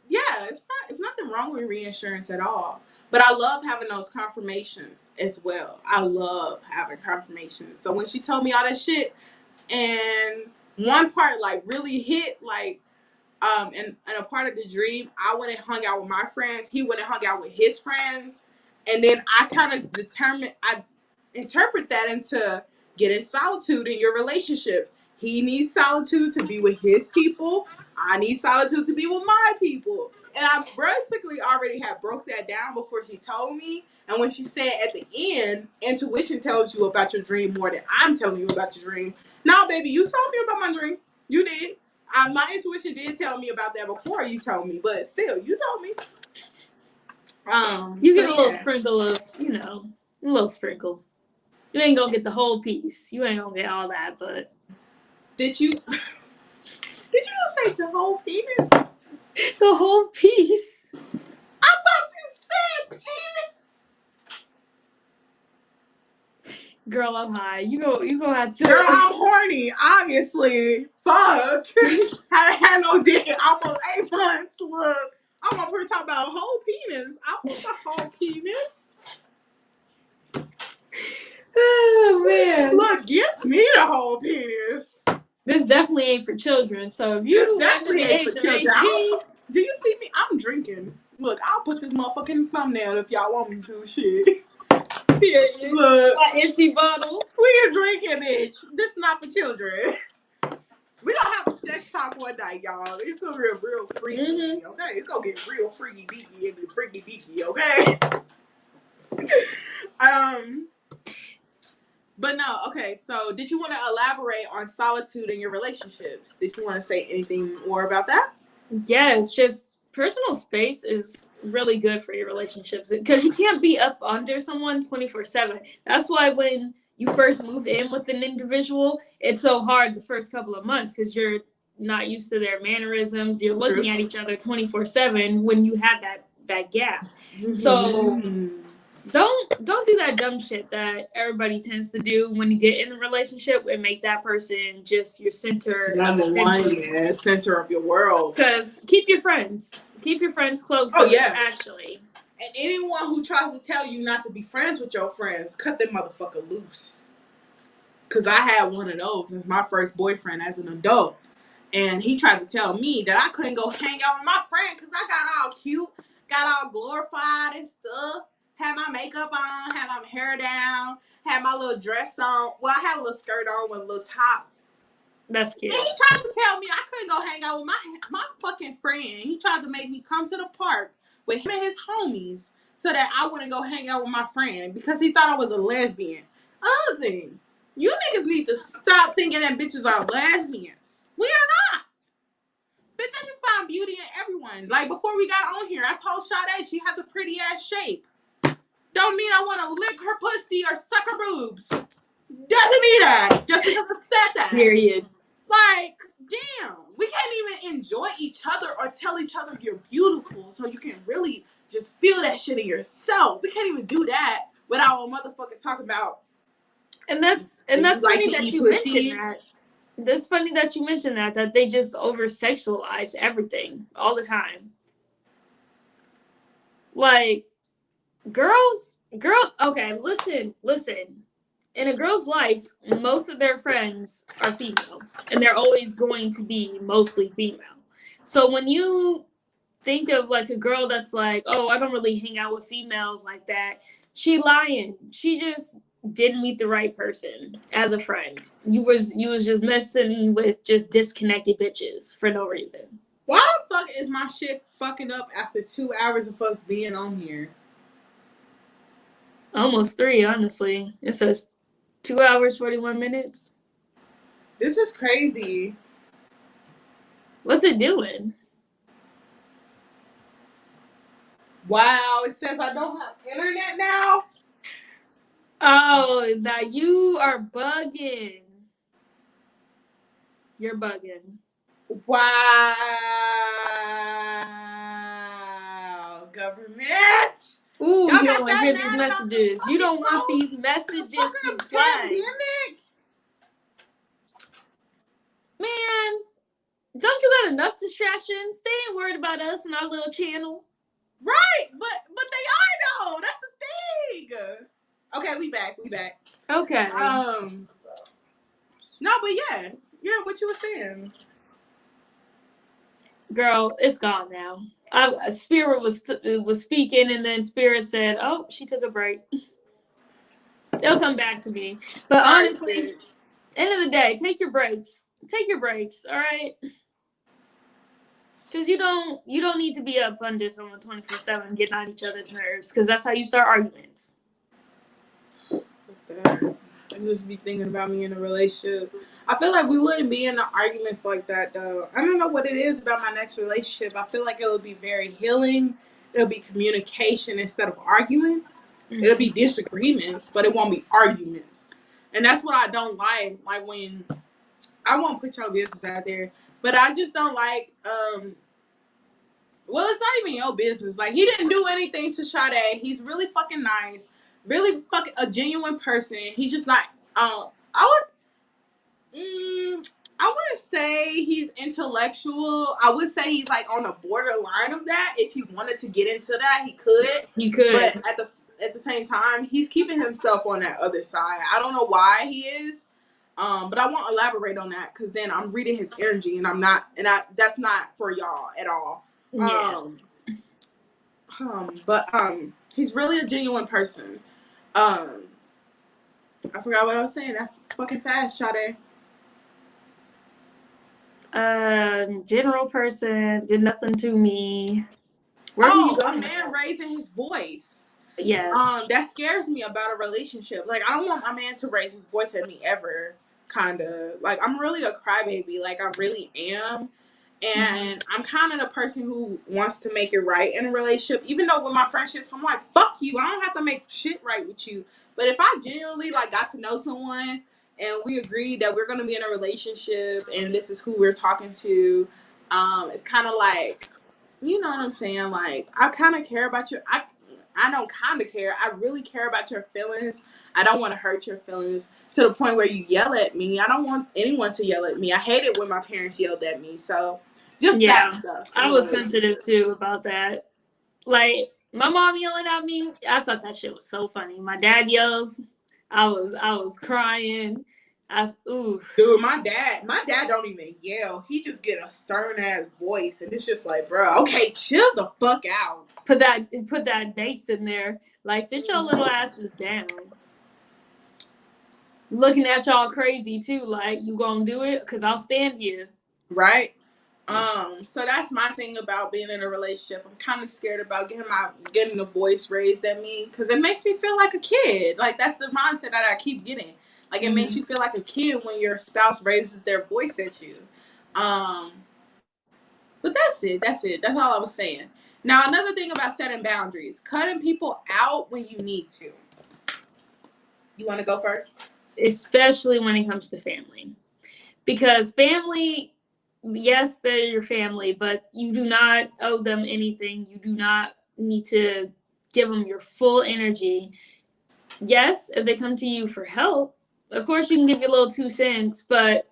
yeah, it's nothing wrong with reinsurance at all. But I love having those confirmations as well. I love having confirmations. So when she told me all that shit, and one part like really hit, like and a part of the dream, I went and hung out with my friends. He went and hung out with his friends, and then I kind of I interpret that into getting solitude in your relationship. He needs solitude to be with his people. I need solitude to be with my people. And I basically already had broke that down before she told me. And when she said at the end, intuition tells you about your dream more than I'm telling you about your dream. Now, baby, you told me about my dream. You did. My intuition did tell me about that before you told me, but still, you told me. You get a little sprinkle of, a little sprinkle. You ain't gonna get the whole piece. You ain't gonna get all that, but did you just say the whole penis? The whole piece. I thought you said penis. Girl, I'm high. You go have to. Girl, I'm horny. Obviously, fuck. I had no dick in almost 8 months. Look, I'm up here talking about a whole penis. I want the whole penis. Oh man! Look, give me the whole penis. This definitely ain't for children. So if you definitely ain't for children. 18, do you see me? I'm drinking. Look, I'll put this motherfucking thumbnail if y'all want me to. Shit. Period. Look, my empty bottle. We are drinking, bitch. This is not for children. We gonna have a sex talk one night, y'all. It's gonna get real freaky, okay? It's gonna get real freaky deaky and freaky deaky, okay? But no, okay. So, did you want to elaborate on solitude in your relationships? Did you want to say anything more about that? Yeah, it's just personal space is really good for your relationships because you can't be up under someone 24/7. That's why when you first move in with an individual, it's so hard the first couple of months because you're not used to their mannerisms. You're looking at each other 24/7 when you have that gap. So don't do that dumb shit that everybody tends to do when you get in a relationship and make that person just your center Number one, center of your world. Because keep your friends close. Oh yeah, actually. And anyone who tries to tell you not to be friends with your friends, cut that motherfucker loose. Cause I had one of those as my first boyfriend as an adult. And he tried to tell me that I couldn't go hang out with my friend because I got all cute, got all glorified and stuff. Had my makeup on, had my hair down, had my little dress on. Well, I had a little skirt on with a little top. That's cute. And he tried to tell me I couldn't go hang out with my fucking friend. He tried to make me come to the park with him and his homies so that I wouldn't go hang out with my friend because he thought I was a lesbian. Another thing, you niggas need to stop thinking that bitches are lesbians. We are not. Bitch, I just found beauty in everyone. Like, before we got on here, I told Sade she has a pretty ass shape. Don't mean I want to lick her pussy or suck her boobs. Doesn't mean that. Just because I said that. Period. Like, damn. We can't even enjoy each other or tell each other you're beautiful so you can really just feel that shit in yourself. We can't even do that without a motherfucker talking about. And that's funny that you mentioned that. That's funny that you mentioned that they just over sexualize everything all the time. Like, girls, okay, listen. In a girl's life, most of their friends are female, and they're always going to be mostly female. So when you think of like a girl that's like, oh, I don't really hang out with females like that, she lying. She just didn't meet the right person as a friend. You was just messing with just disconnected bitches for no reason. Why the fuck is my shit fucking up after 2 hours of us being on here? Almost 3, honestly. It says 2 hours, 41 minutes. This is crazy. What's it doing? Wow, it says I don't have internet now. Oh, now you are bugging. You're bugging. Wow. Government. Ooh, you don't want to hear these messages. You don't want these messages to fly. Man, don't you got enough distractions? They ain't worried about us and our little channel. Right, but they are though. That's the thing. Okay, we back. Okay. No, but yeah, what you were saying. Girl, it's gone now. Spirit was speaking, and then Spirit said, "Oh, she took a break. It'll come back to me." But honestly, end of the day, take your breaks. Take your breaks, all right? Because you don't need to be up under someone 24/7 getting on each other's nerves. Because that's how you start arguments. I just be thinking about me in a relationship. I feel like we wouldn't be in the arguments like that though. I don't know what it is about my next relationship. I feel like it'll be very healing. It'll be communication instead of arguing. Mm-hmm. It'll be disagreements, but it won't be arguments. And that's what I don't like. Like, when I won't put your business out there, but I just don't like. Well, it's not even your business. Like, he didn't do anything to Sade. He's really fucking nice. Really fucking a genuine person. He's just not. I wouldn't say he's intellectual. I would say he's like on the borderline of that. If he wanted to get into that, he could. But at the same time, he's keeping himself on that other side. I don't know why he is. But I won't elaborate on that because then I'm reading his energy and I'm not, and that's not for y'all at all. Yeah. But he's really a genuine person. I forgot what I was saying. That fucking fast, Sade. General person, did nothing to me. Where were you Oh, a going with man that? raising his voice. Yes. That scares me about a relationship. Like, I don't want my man to raise his voice at me ever. Kinda. Like, I'm really a crybaby. Like, I really am. Mm-hmm. And I'm kind of the person who wants to make it right in a relationship. Even though with my friendships, I'm like, fuck you. I don't have to make shit right with you. But if I genuinely like got to know someone and we agreed that we're gonna be in a relationship and this is who we're talking to, it's kind of like, you know what I'm saying? Like, I kind of care about your. I don't kind of care. I really care about your feelings. I don't want to hurt your feelings to the point where you yell at me. I don't want anyone to yell at me. I hate it when my parents yelled at me. So, just that Yeah. stuff in I a was sensitive relationship. too about that. Like my mom yelling at me, I thought that shit was so funny. My dad yells, I was crying. Ooh. Dude, my dad don't even yell. He just get a stern ass voice, and it's just like, bro, okay, chill the fuck out. Put that bass in there. Like sit your little Mhm. asses down. Looking at y'all crazy too. Like you gonna do it? Cause I'll stand here. Right? So that's my thing about being in a relationship. I'm kind of scared about getting a voice raised at me because it makes me feel like a kid. Like that's the mindset that I keep getting. Like it makes Mm-hmm. you feel like a kid when your spouse raises their voice at you. Um, but that's it. That's it. That's all I was saying. Now another thing about setting boundaries: cutting people out when you need to. You want to go first? Especially when it comes to family. Because family, yes, they're your family, but you do not owe them anything. You do not need to give them your full energy. Yes, if they come to you for help, of course you can give your little 2 cents, but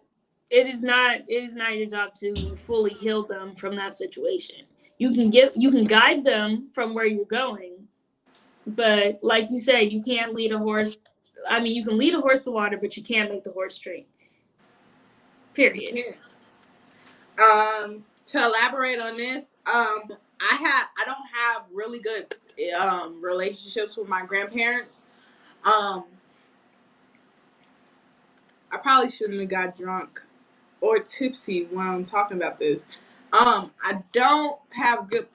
it is not your job to fully heal them from that situation. You can guide them from where you're going, but like you said, you can't lead a horse. I mean, you can lead a horse to water, but you can't make the horse drink. You Period. can't. To elaborate on this, I don't have really good relationships with my grandparents. Um, I probably shouldn't have got drunk or tipsy when I'm talking about this. I don't have good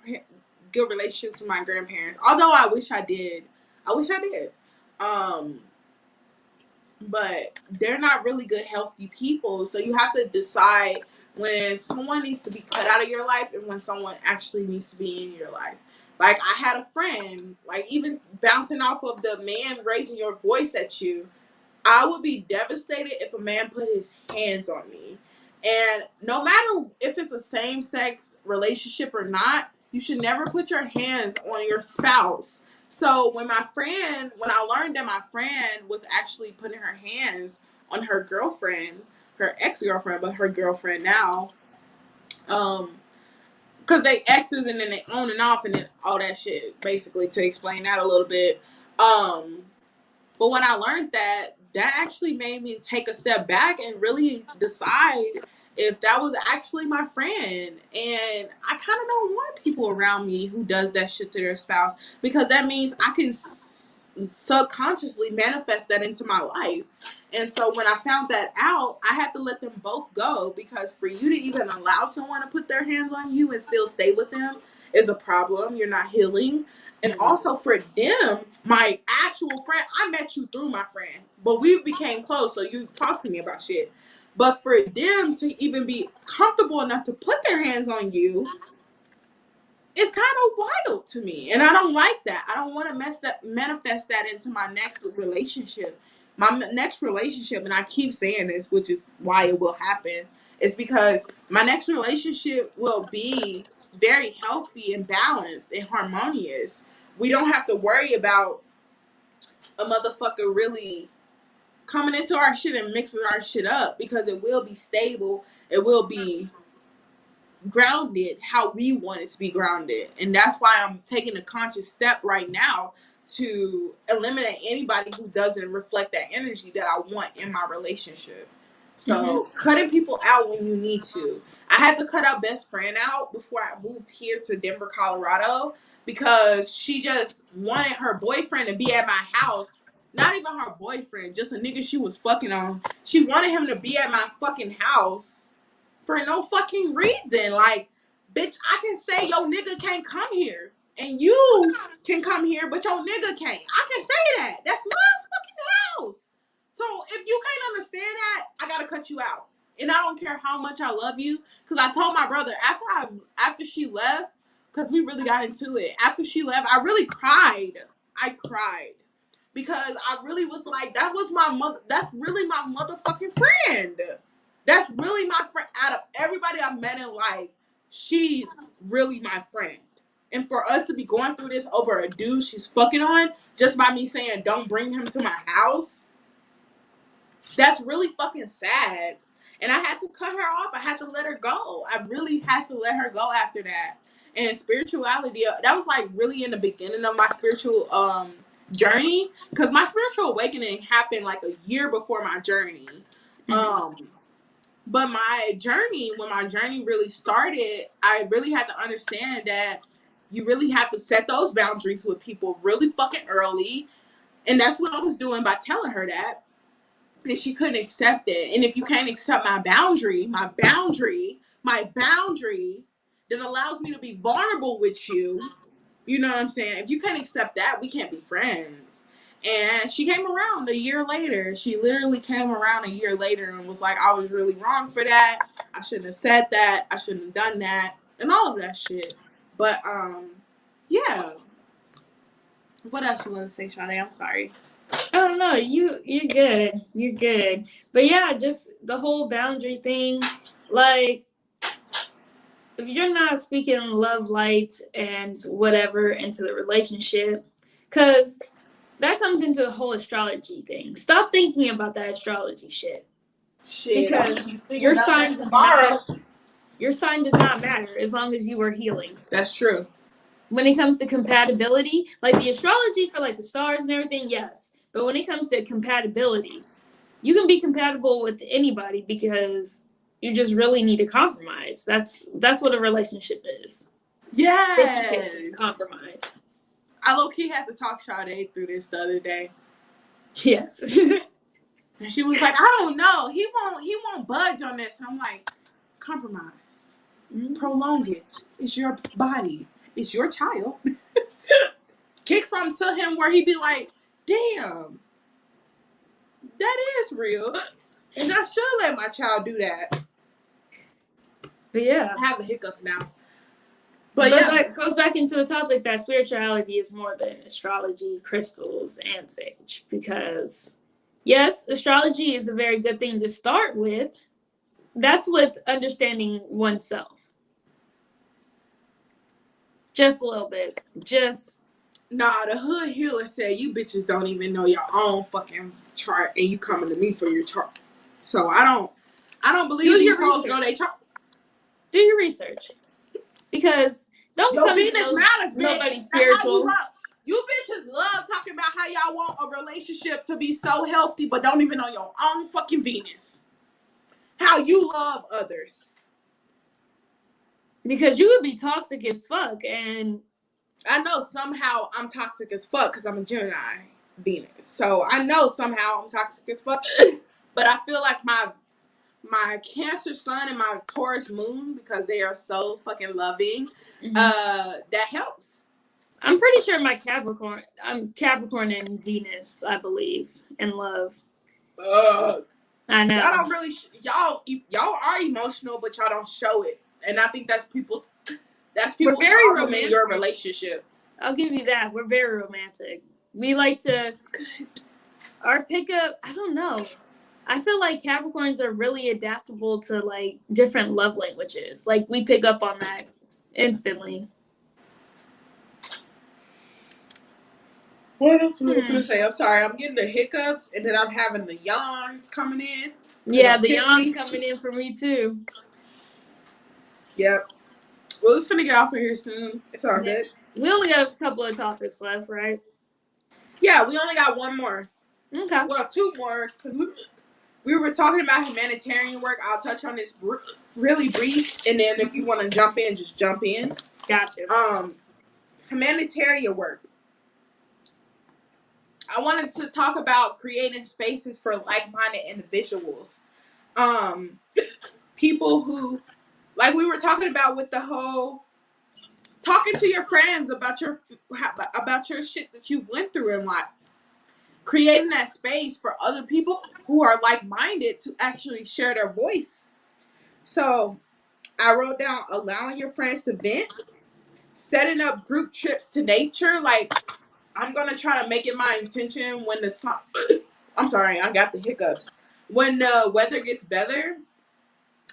relationships with my grandparents, although I wish I did. I wish I did. Um, but they're not really good, healthy people. So you have to decide when someone needs to be cut out of your life and when someone actually needs to be in your life. Like I had a friend, like even bouncing off of the man raising your voice at you, I would be devastated if a man put his hands on me. And no matter if it's a same sex relationship or not, you should never put your hands on your spouse. So when I learned that my friend was actually putting her hands on her girlfriend, her ex girlfriend, but her girlfriend now, um, because they exes and then they on and off and then all that shit, basically to explain that a little bit. Um, but when I learned that, that actually made me take a step back and really decide if that was actually my friend. And I kind of don't want people around me who does that shit to their spouse because that means I can subconsciously manifest that into my life. And so when I found that out, I had to let them both go because for you to even allow someone to put their hands on you and still stay with them is a problem. You're not healing. And also for them, my actual friend, I met you through my friend, but we became close, so you talked to me about shit. But for them to even be comfortable enough to put their hands on you, it's kind of wild to me, and I don't like that. I don't want to manifest that into my next relationship. Next relationship, and I keep saying this, which is why it will happen, is because my next relationship will be very healthy and balanced and harmonious. We don't have to worry about a motherfucker really coming into our shit and mixing our shit up because it will be stable. It will be grounded how we want it to be grounded. And that's why I'm taking a conscious step right now to eliminate anybody who doesn't reflect that energy that I want in my relationship. Mm-hmm. So cutting people out when you need to. I had to cut our best friend out before I moved here to Denver, Colorado, because she just wanted her boyfriend to be at my house. Not even her boyfriend, just a nigga she was fucking on. She wanted him to be at my fucking house for no fucking reason. Like, bitch, I can say your nigga can't come here. And you can come here, but your nigga can't. I can say that. That's my fucking house. So if you can't understand that, I gotta cut you out. And I don't care how much I love you. Cause I told my brother after she left, because we really got into it. After she left, I really cried. I cried. Because I really was like, that was my mother. That's really my motherfucking friend. That's really my friend. Out of everybody I've met in life, she's really my friend. And for us to be going through this over a dude she's fucking on, just by me saying, don't bring him to my house, that's really fucking sad. And I had to cut her off. I had to let her go. I really had to let her go after that. And spirituality, that was like really in the beginning of my spiritual journey. Because my spiritual awakening happened like a year before my journey. But when my journey really started, I really had to understand that you really have to set those boundaries with people really fucking early. And that's what I was doing by telling her that. And she couldn't accept it. And if you can't accept my boundary that allows me to be vulnerable with you, you know what I'm saying? If you can't accept that, we can't be friends. And she came around a year later. She literally came around a year later and was like, I was really wrong for that. I shouldn't have said that. I shouldn't have done that. And all of that shit. But, yeah. What else you want to say, Sade? I'm sorry. I don't know. You're good. You're good. But yeah, just the whole boundary thing. Like, if you're not speaking love, light, and whatever into the relationship, because that comes into the whole astrology thing. Stop thinking about that astrology shit. Because your sign does not matter as long as you are healing. That's true. When it comes to compatibility, like the astrology for like the stars and everything, yes. But when it comes to compatibility, you can be compatible with anybody because you just really need to compromise. That's what a relationship is. Yes. Compromise. I low-key had to talk Sade through this the other day. Yes. And she was like, I don't know. He won't budge on this. And I'm like, compromise. Prolong it. It's your body. It's your child. Kick something to him where he be like, damn, that is real. And I should let my child do that. But yeah. I have the hiccups now. But yeah. That goes back into the topic that spirituality is more than astrology, crystals, and sage. Because, yes, astrology is a very good thing to start with. That's with understanding oneself. Just a little bit. Nah, the hood healer said you bitches don't even know your own fucking chart and you coming to me for your chart. So I don't believe these hoes know their chart. Do your research. Because don't your business matters, bitch. Nobody spiritual. You bitches love talking about how y'all want a relationship to be so healthy, but don't even know your own fucking Venus. How you love others. Because you would be toxic as fuck, and I know somehow I'm toxic as fuck because I'm a Gemini Venus. So I know somehow I'm toxic as fuck. But I feel like my Cancer sun and my Taurus moon, because they are so fucking loving, that helps. I'm pretty sure I'm Capricorn and Venus, I believe, in love. I know. Y'all don't really, y'all are emotional, but y'all don't show it. And I think that's people's very problem in your relationship. I'll give you that. We're very romantic. We like to, our pickup, I don't know. I feel like Capricorns are really adaptable to like different love languages. Like we pick up on that instantly. What else was I going to say? I'm sorry. I'm getting the hiccups and then I'm having the yawns coming in. Yeah, the yawns coming in for me too. Yep. Well, we're finna get off of here soon. It's all good. We only got a couple of topics left, right? Yeah, we only got one more. Okay. Well, two more, because we were talking about humanitarian work. I'll touch on this really brief, and then if you want to jump in, just jump in. Gotcha. Humanitarian work. I wanted to talk about creating spaces for like-minded individuals. people who, like we were talking about with the whole talking to your friends about your shit that you've went through in life, creating that space for other people who are like-minded to actually share their voice. So I wrote down allowing your friends to vent, setting up group trips to nature. Like, I'm gonna try to make it my intention when the sun. I'm sorry, I got the hiccups. When the weather gets better,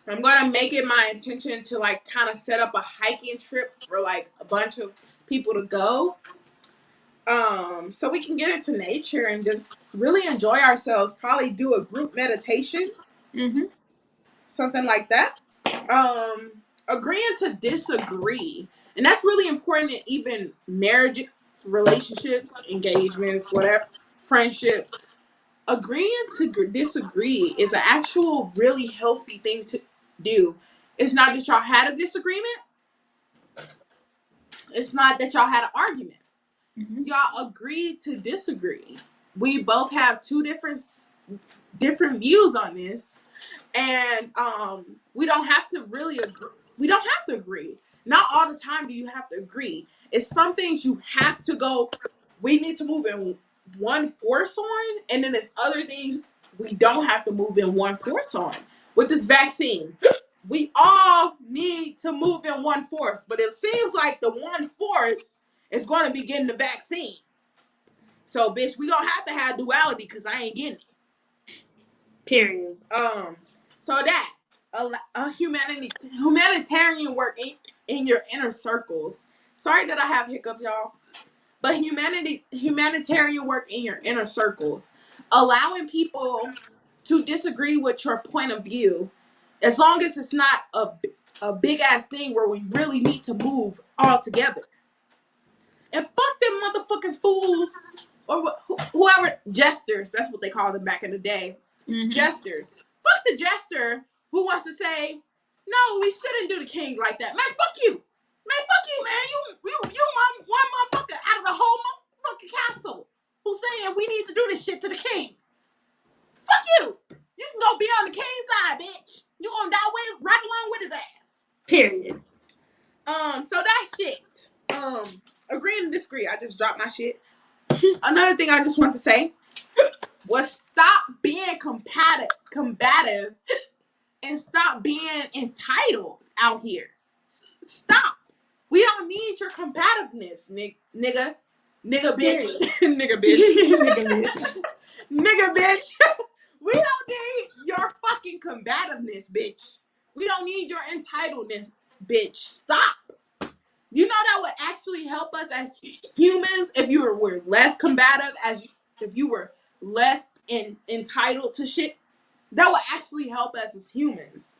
I'm gonna make it my intention to like kind of set up a hiking trip for like a bunch of people to go. So we can get into nature and just really enjoy ourselves. Probably do a group meditation, something like that. Agreeing to disagree, and that's really important in even marriage, relationships, engagements, whatever, friendships. Agreeing to disagree is an actual really healthy thing to do. It's not that y'all had a disagreement. It's not that y'all had an argument. Y'all agreed to disagree. We both have two different views on this, and we don't have to really agree. We don't have to agree. Not all the time do you have to agree. It's some things you have to go. We need to move in one force on, and then there's other things we don't have to move in one force on. With this vaccine, we all need to move in one force, but it seems like the one force is going to be getting the vaccine. So, bitch, we gonna have to have duality because I ain't getting it. Period. So that a humanitarian work in your inner circles. Sorry that I have hiccups, y'all. But humanitarian work in your inner circles, allowing people to disagree with your point of view, as long as it's not a big ass thing where we really need to move all together. And fuck them motherfucking fools or whoever, jesters. That's what they called them back in the day. Jesters. Fuck the jester who wants to say, no, we shouldn't do the king like that. Man, fuck you. Man, fuck you, man. You one motherfucker out of the whole motherfucking castle who's saying we need to do this shit to the king. Fuck you. You can go be on the king's side, bitch. You gonna die right along with his ass. Period. So that shit. Agree and disagree. I just dropped my shit. Another thing I just want to say was stop being combative and stop being entitled out here. Stop. We don't need your combativeness, nigga, bitch, nigga, bitch, nigga, bitch. We don't need your fucking combativeness, bitch. We don't need your entitledness, bitch. Stop. You know that would actually help us as humans if you were less combative, if you were less entitled to shit. That would actually help us as humans.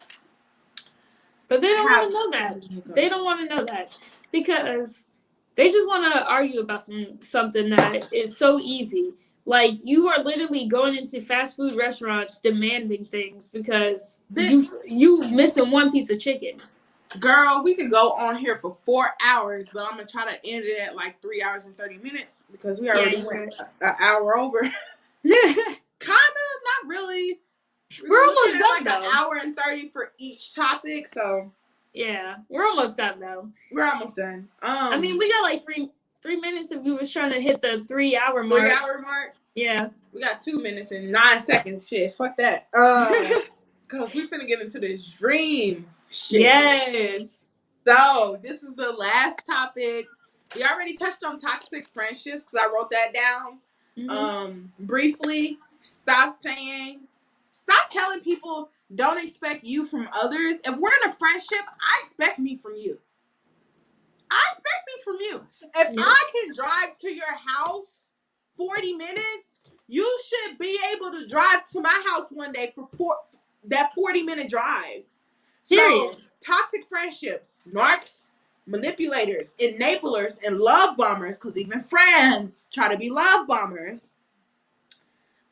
But they don't want to know that. They don't want to know that because they just want to argue about something that is so easy. Like, you are literally going into fast food restaurants demanding things because you missing one piece of chicken. Girl, we could go on here for 4 hours, but I'm going to try to end it at like 3 hours and 30 minutes because we already went an hour over. Kind of, not really. We're almost done, like an hour and 30 for each topic, so. Yeah, we're almost done, though. We're almost done. I mean, we got like three minutes if we was trying to hit the 3 hour mark. 3 hour mark? Yeah. We got 2 minutes and 9 seconds. Shit, fuck that. Because we finna get into this dream shit. Yes. So, this is the last topic. We already touched on toxic friendships because I wrote that down. Briefly, stop telling people don't expect you from others. If we're in a friendship, I expect me from you. If I can drive to your house 40 minutes, you should be able to drive to my house one day for that 40-minute drive. So, toxic friendships, narcs, manipulators, enablers, and love bombers, because even friends try to be love bombers.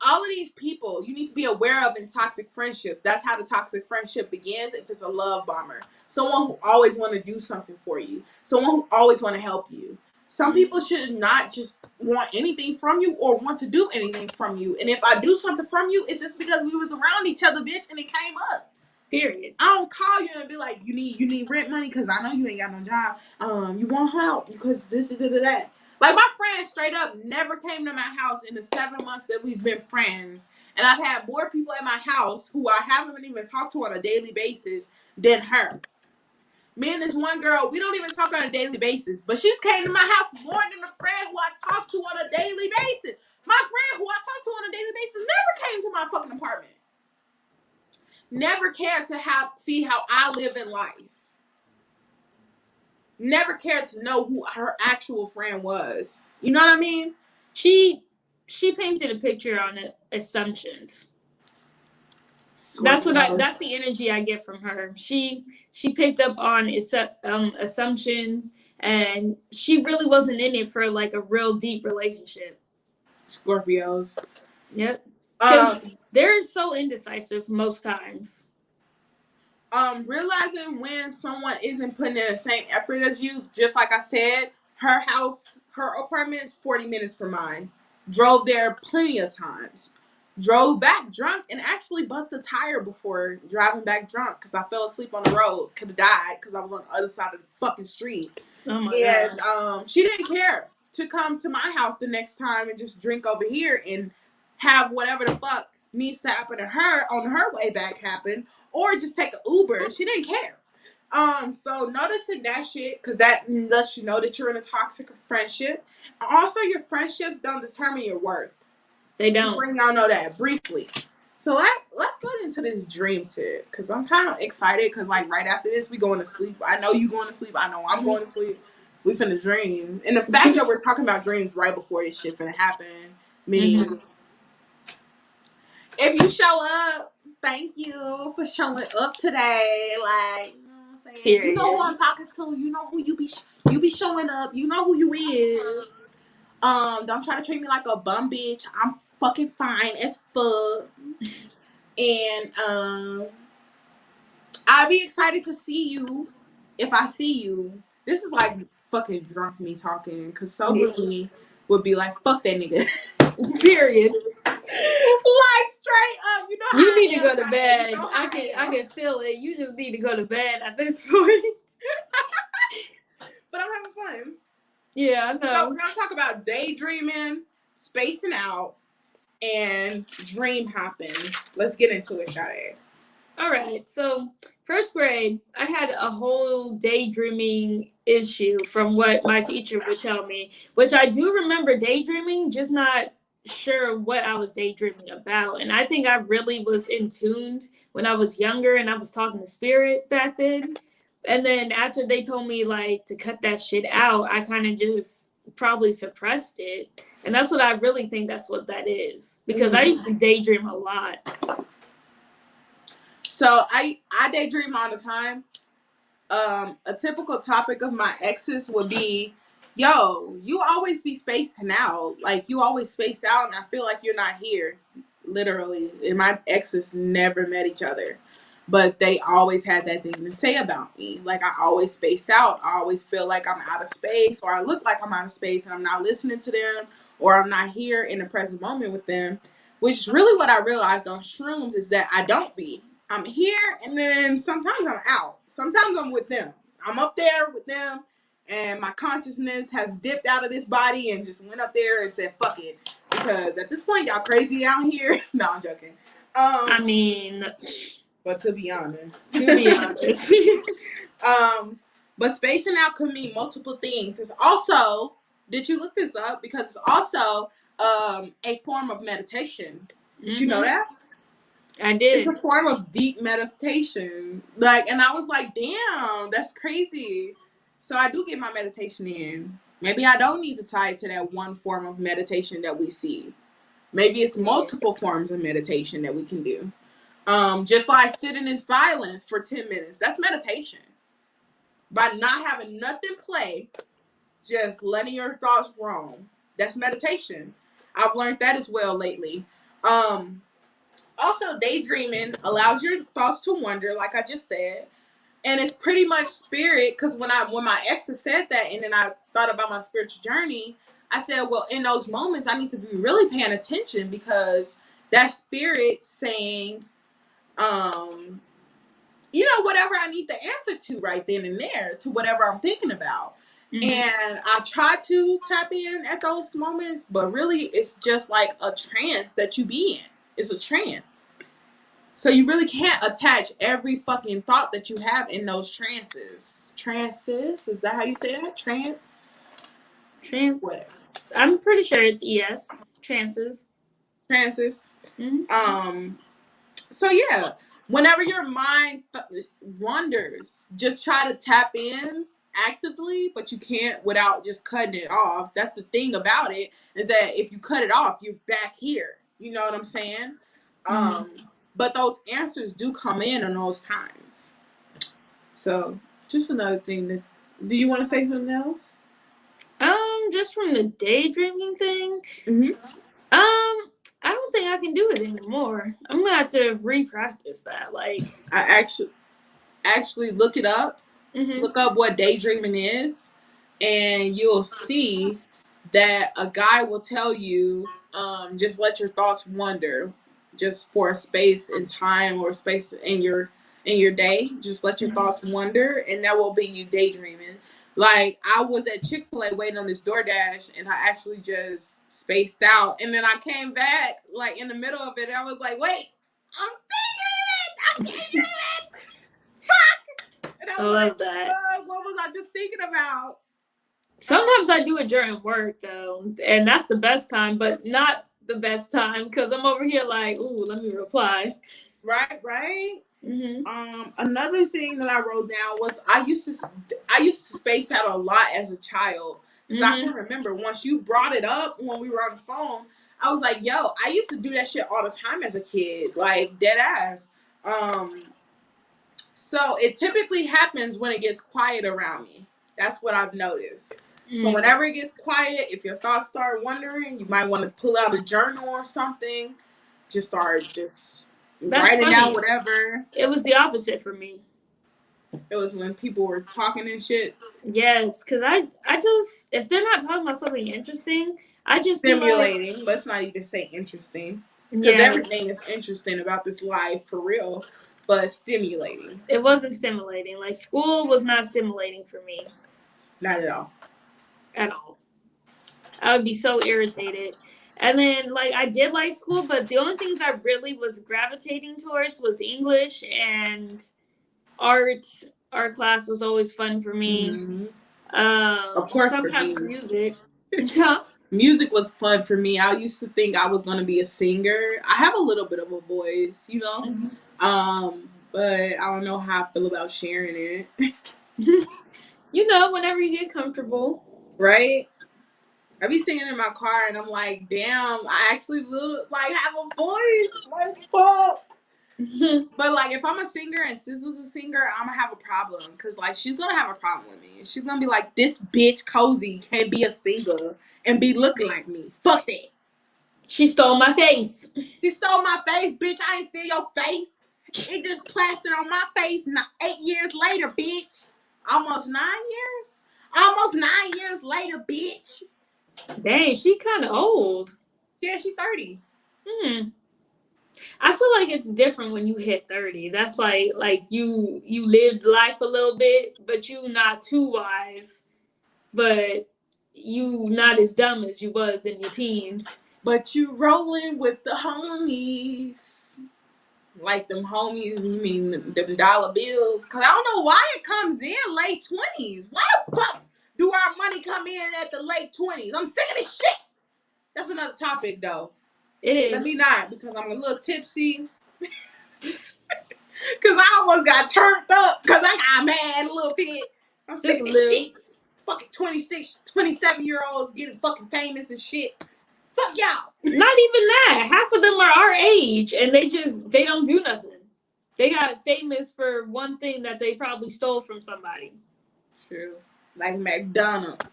All of these people you need to be aware of in toxic friendships. That's how the toxic friendship begins. If it's a love bomber, someone who always want to do something for you, someone who always want to help you. Some people should not just want anything from you or want to do anything from you. And if I do something from you, it's just because we was around each other, bitch, and it came up. Period. I don't call you and be like, you need rent money because I know you ain't got no job. You want help because this that. Like my friend straight up never came to my house in the 7 months that we've been friends, and I've had more people at my house who I haven't even talked to on a daily basis than her. Me and this one girl, we don't even talk on a daily basis, but she's came to my house more than a friend who I talk to on a daily basis. My friend who I talk to on a daily basis never came to my fucking apartment. Never cared to see how I live in life. Never cared to know who her actual friend was. You know what I mean? She painted a picture on assumptions. Scorpios. That's the energy I get from her. She picked up on assumptions, and she really wasn't in it for like a real deep relationship. Scorpios. Yep. Because they're so indecisive most times. Realizing when someone isn't putting in the same effort as you, just like I said, her apartment is 40 minutes from mine. Drove there plenty of times. Drove back drunk and actually busted a tire before driving back drunk because I fell asleep on the road. Could have died because I was on the other side of the fucking street. Oh my God. She didn't care to come to my house the next time and just drink over here and have whatever the fuck needs to happen to her on her way back happen, or just take an Uber. She didn't care. So noticing that shit, because that lets you know that you're in a toxic friendship. Also, your friendships don't determine your worth. They don't. Just letting y'all know that briefly. So let's go into this dream shit, because I'm kind of excited, because like right after this, we going to sleep. I know you going to sleep. I know I'm going to sleep. We finna dream. And the fact that we're talking about dreams right before this shit finna happen means if you show up, thank you for showing up today. Like, you know what I'm saying? Period. You know who I'm talking to. You know who you be showing up. You know who you is. Don't try to treat me like a bum bitch. I'm fucking fine as fuck. And I'll be excited to see you if I see you. This is like fucking drunk me talking, because sober me would be like, fuck that nigga. Period. Like straight up, you know how you need I to go to bed. You know I can feel it. You just need to go to bed at this point. But I'm having fun. Yeah, I know. So we're gonna talk about daydreaming, spacing out, and dream hopping. Let's get into it, Sade. All right. So first grade, I had a whole daydreaming issue from what my teacher would tell me, which I do remember daydreaming, just not sure what I was daydreaming about. And I think I really was in tuned when I was younger and I was talking to spirit back then. And then after they told me like to cut that shit out, I kind of just probably suppressed it. And that's what I really think that's what that is. Because I used to daydream a lot. So I daydream all the time. A typical topic of my exes would be, yo, you always be spacing out. Like, you always space out, and I feel like you're not here. Literally. And my exes never met each other. But they always had that thing to say about me. Like, I always space out. I always feel like I'm out of space, or I look like I'm out of space, and I'm not listening to them, or I'm not here in the present moment with them. Which is really what I realized on shrooms, is that I don't be. I'm here, and then sometimes I'm out. Sometimes I'm with them. I'm up there with them, and my consciousness has dipped out of this body and just went up there and said, fuck it. Because at this point, y'all crazy out here. No, I'm joking. I mean... But to be honest. But spacing out could mean multiple things. It's also, did you look this up? Because it's also a form of meditation. Did you know that? I did. It's a form of deep meditation. Like, and I was like, damn, that's crazy. So I do get my meditation in. Maybe I don't need to tie it to that one form of meditation that we see. Maybe it's multiple forms of meditation that we can do. Just like sitting in silence for 10 minutes. That's meditation. By not having nothing play, just letting your thoughts roam. That's meditation. I've learned that as well lately. Also, daydreaming allows your thoughts to wander, like I just said. And it's pretty much spirit, because when my exes said that, and then I thought about my spiritual journey, I said, well, in those moments, I need to be really paying attention, because that spirit saying, whatever I need the answer to right then and there, to whatever I'm thinking about. Mhm. And I try to tap in at those moments, but really it's just like a trance that you be in. It's a trance. So you really can't attach every fucking thought that you have in those trances. Trances? Is that how you say that? Trance? Trance. I'm pretty sure it's ES. Trances. Trances. Mm-hmm. So yeah, whenever your mind wanders, just try to tap in actively, but you can't without just cutting it off. That's the thing about it, is that if you cut it off, you're back here. You know what I'm saying? But those answers do come in those times. So just another thing that. Do you want to say something else? Just from the daydreaming thing. Mm-hmm. I don't think I can do it anymore. I'm gonna have to re-practice that. Like, I actually look it up. mm-hmm. Look up what daydreaming is, and you'll see that a guy will tell you, just let your thoughts wander, just for a space in time or space in your day. Just let your thoughts wander, and that will be you daydreaming. Like, I was at Chick-fil-A waiting on this DoorDash, and I actually just spaced out, and then I came back like in the middle of it, and I was like, wait, I'm daydreaming. And I I was love like, that. what was I just thinking about? Sometimes I do it during work though, and that's the best time, but not the best time because I'm over here like, ooh, let me reply. Right. Mm-hmm. Another thing that I wrote down was I used to space out a lot as a child, because I can remember once you brought it up when we were on the phone. I was like, yo, I used to do that shit all the time as a kid, like dead ass. So it typically happens when it gets quiet around me. That's what I've noticed. So whenever it gets quiet, if your thoughts start wandering, you might want to pull out a journal or something. Just start writing down whatever. It was the opposite for me. It was when people were talking and shit. Yes, because I just, if they're not talking about something interesting, I just Stimulating. Like, let's not even say interesting. Because everything is interesting about this life, for real. But stimulating. It wasn't stimulating. Like, school was not stimulating for me. Not at all. At all. I would be so irritated. And then, like, I did like school, but the only things I really was gravitating towards was English and art. Art class was always fun for me. Mm-hmm. Of course, sometimes for me. music. Music was fun for me. I used to think I was going to be a singer. I have a little bit of a voice, you know. But I don't know how I feel about sharing it. You know, whenever you get comfortable. Right? I be singing in my car and I'm like, damn, I actually like have a voice. Like, fuck. But like, if I'm a singer and Sizzle's a singer, I'm gonna have a problem, because like she's gonna have a problem with me. She's gonna be like, this bitch Kozy can't be a singer and be looking like me. Fuck that. She stole my face. She stole my face, bitch. I ain't steal your face. It just plastered on my face 8 years later, bitch. Almost 9 years? Almost 9 years later, bitch. Dang, she kind of old. Yeah, she's 30. I feel like it's different when you hit 30. That's like you lived life a little bit, but you not too wise, but you not as dumb as you was in your teens. But you rolling with the homies. Like them homies, you mean them dollar bills? Because I don't know why it comes in late 20s. Why the fuck do our money come in at the late 20s? I'm sick of this shit. That's another topic, though. It is. Let me not, because I'm a little tipsy. Because I almost got turned up because I got mad a little bit. I'm sick of this shit. Fucking 26, 27-year-olds getting fucking famous and shit. Fuck y'all. Not even that. Half of them are our age and they don't do nothing. They got famous for one thing that they probably stole from somebody. True. Like McDonald's.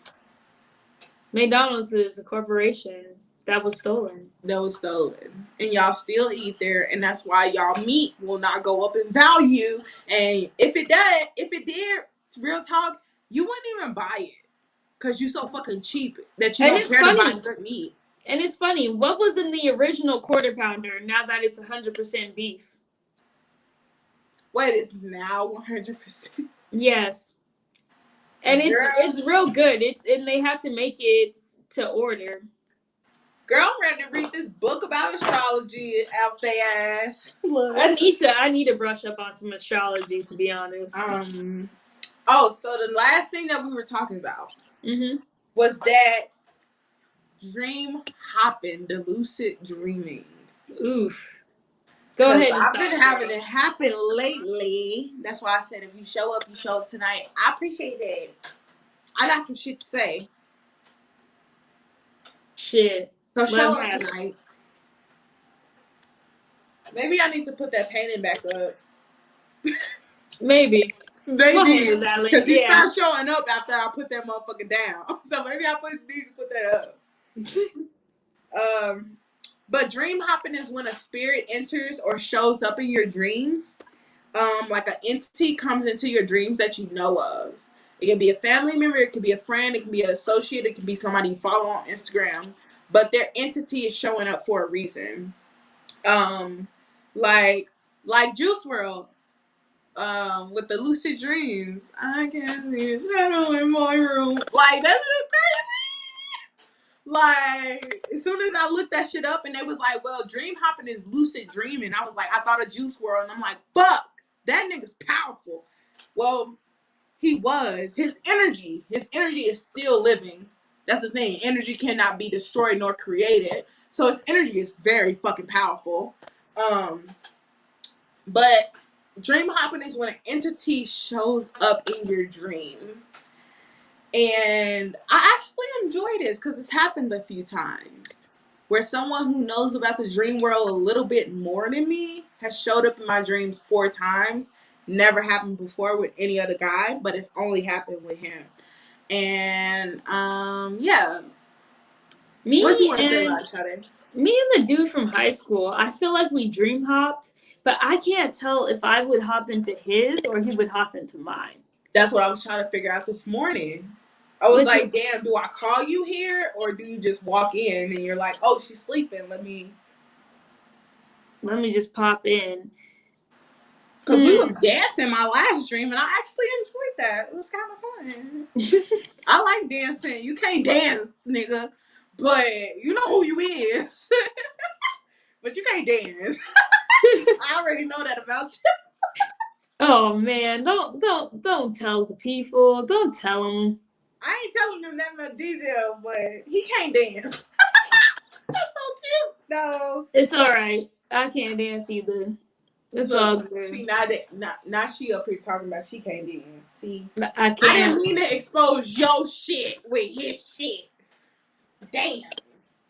McDonald's is a corporation that was stolen. And y'all still eat there, and that's why y'all meat will not go up in value. And if it did, real talk, you wouldn't even buy it. Because you're so fucking cheap that you don't care to buy good meat. And it's funny, what was in the original Quarter Pounder now that it's 100% beef? Wait, it's now 100%. Yes. And it's real good. And they have to make it to order. Girl, I'm ready to read this book about astrology out their ass. Look. I need to brush up on some astrology, to be honest. Oh, so the last thing that we were talking about was that dream hopping, the lucid dreaming. Oof. Go ahead. I've been having it happen lately. That's why I said if you show up, you show up tonight. I appreciate that. I got some shit to say. Shit. So show up tonight. Maybe I need to put that painting back up. Maybe. Because he stopped showing up after I put that motherfucker down. So maybe I need to put that up. But dream hopping is when a spirit enters or shows up in your dreams. Like an entity comes into your dreams that you know of. It can be a family member, it can be a friend, it can be an associate, it can be somebody you follow on Instagram. But their entity is showing up for a reason. Like Juice WRLD. With the lucid dreams, I can't see a shadow in my room. Like, that's just crazy. Like, as soon as I looked that shit up and they was like, well, dream hopping is lucid dreaming, I was like, I thought of Juice WRLD, and I'm like, fuck, that nigga's powerful. Well, he was. His energy is still living. That's the thing. Energy cannot be destroyed nor created. So his energy is very fucking powerful. But dream hopping is when an entity shows up in your dream. And I actually enjoy this because it's happened a few times. Where someone who knows about the dream world a little bit more than me has showed up in my dreams 4 times. Never happened before with any other guy, but it's only happened with him. And yeah. What you want to say about it, Shade? Me and the dude from high school, I feel like we dream hopped, but I can't tell if I would hop into his or he would hop into mine. That's what I was trying to figure out this morning. I was like, damn, do I call you here or do you just walk in and you're like, oh, she's sleeping. Let me just pop in. Because we was dancing my last dream and I actually enjoyed that. It was kind of fun. I like dancing. You can't dance, nigga. But you know who you is. But you can't dance. I already know that about you. Oh man, don't tell the people. Don't tell them. I ain't telling them that much detail, but he can't dance. That's so cute. No. It's alright. I can't dance either. It's all good. See, now she up here talking about she can't dance. See, I can't. I didn't mean to expose your shit with his shit. Damn.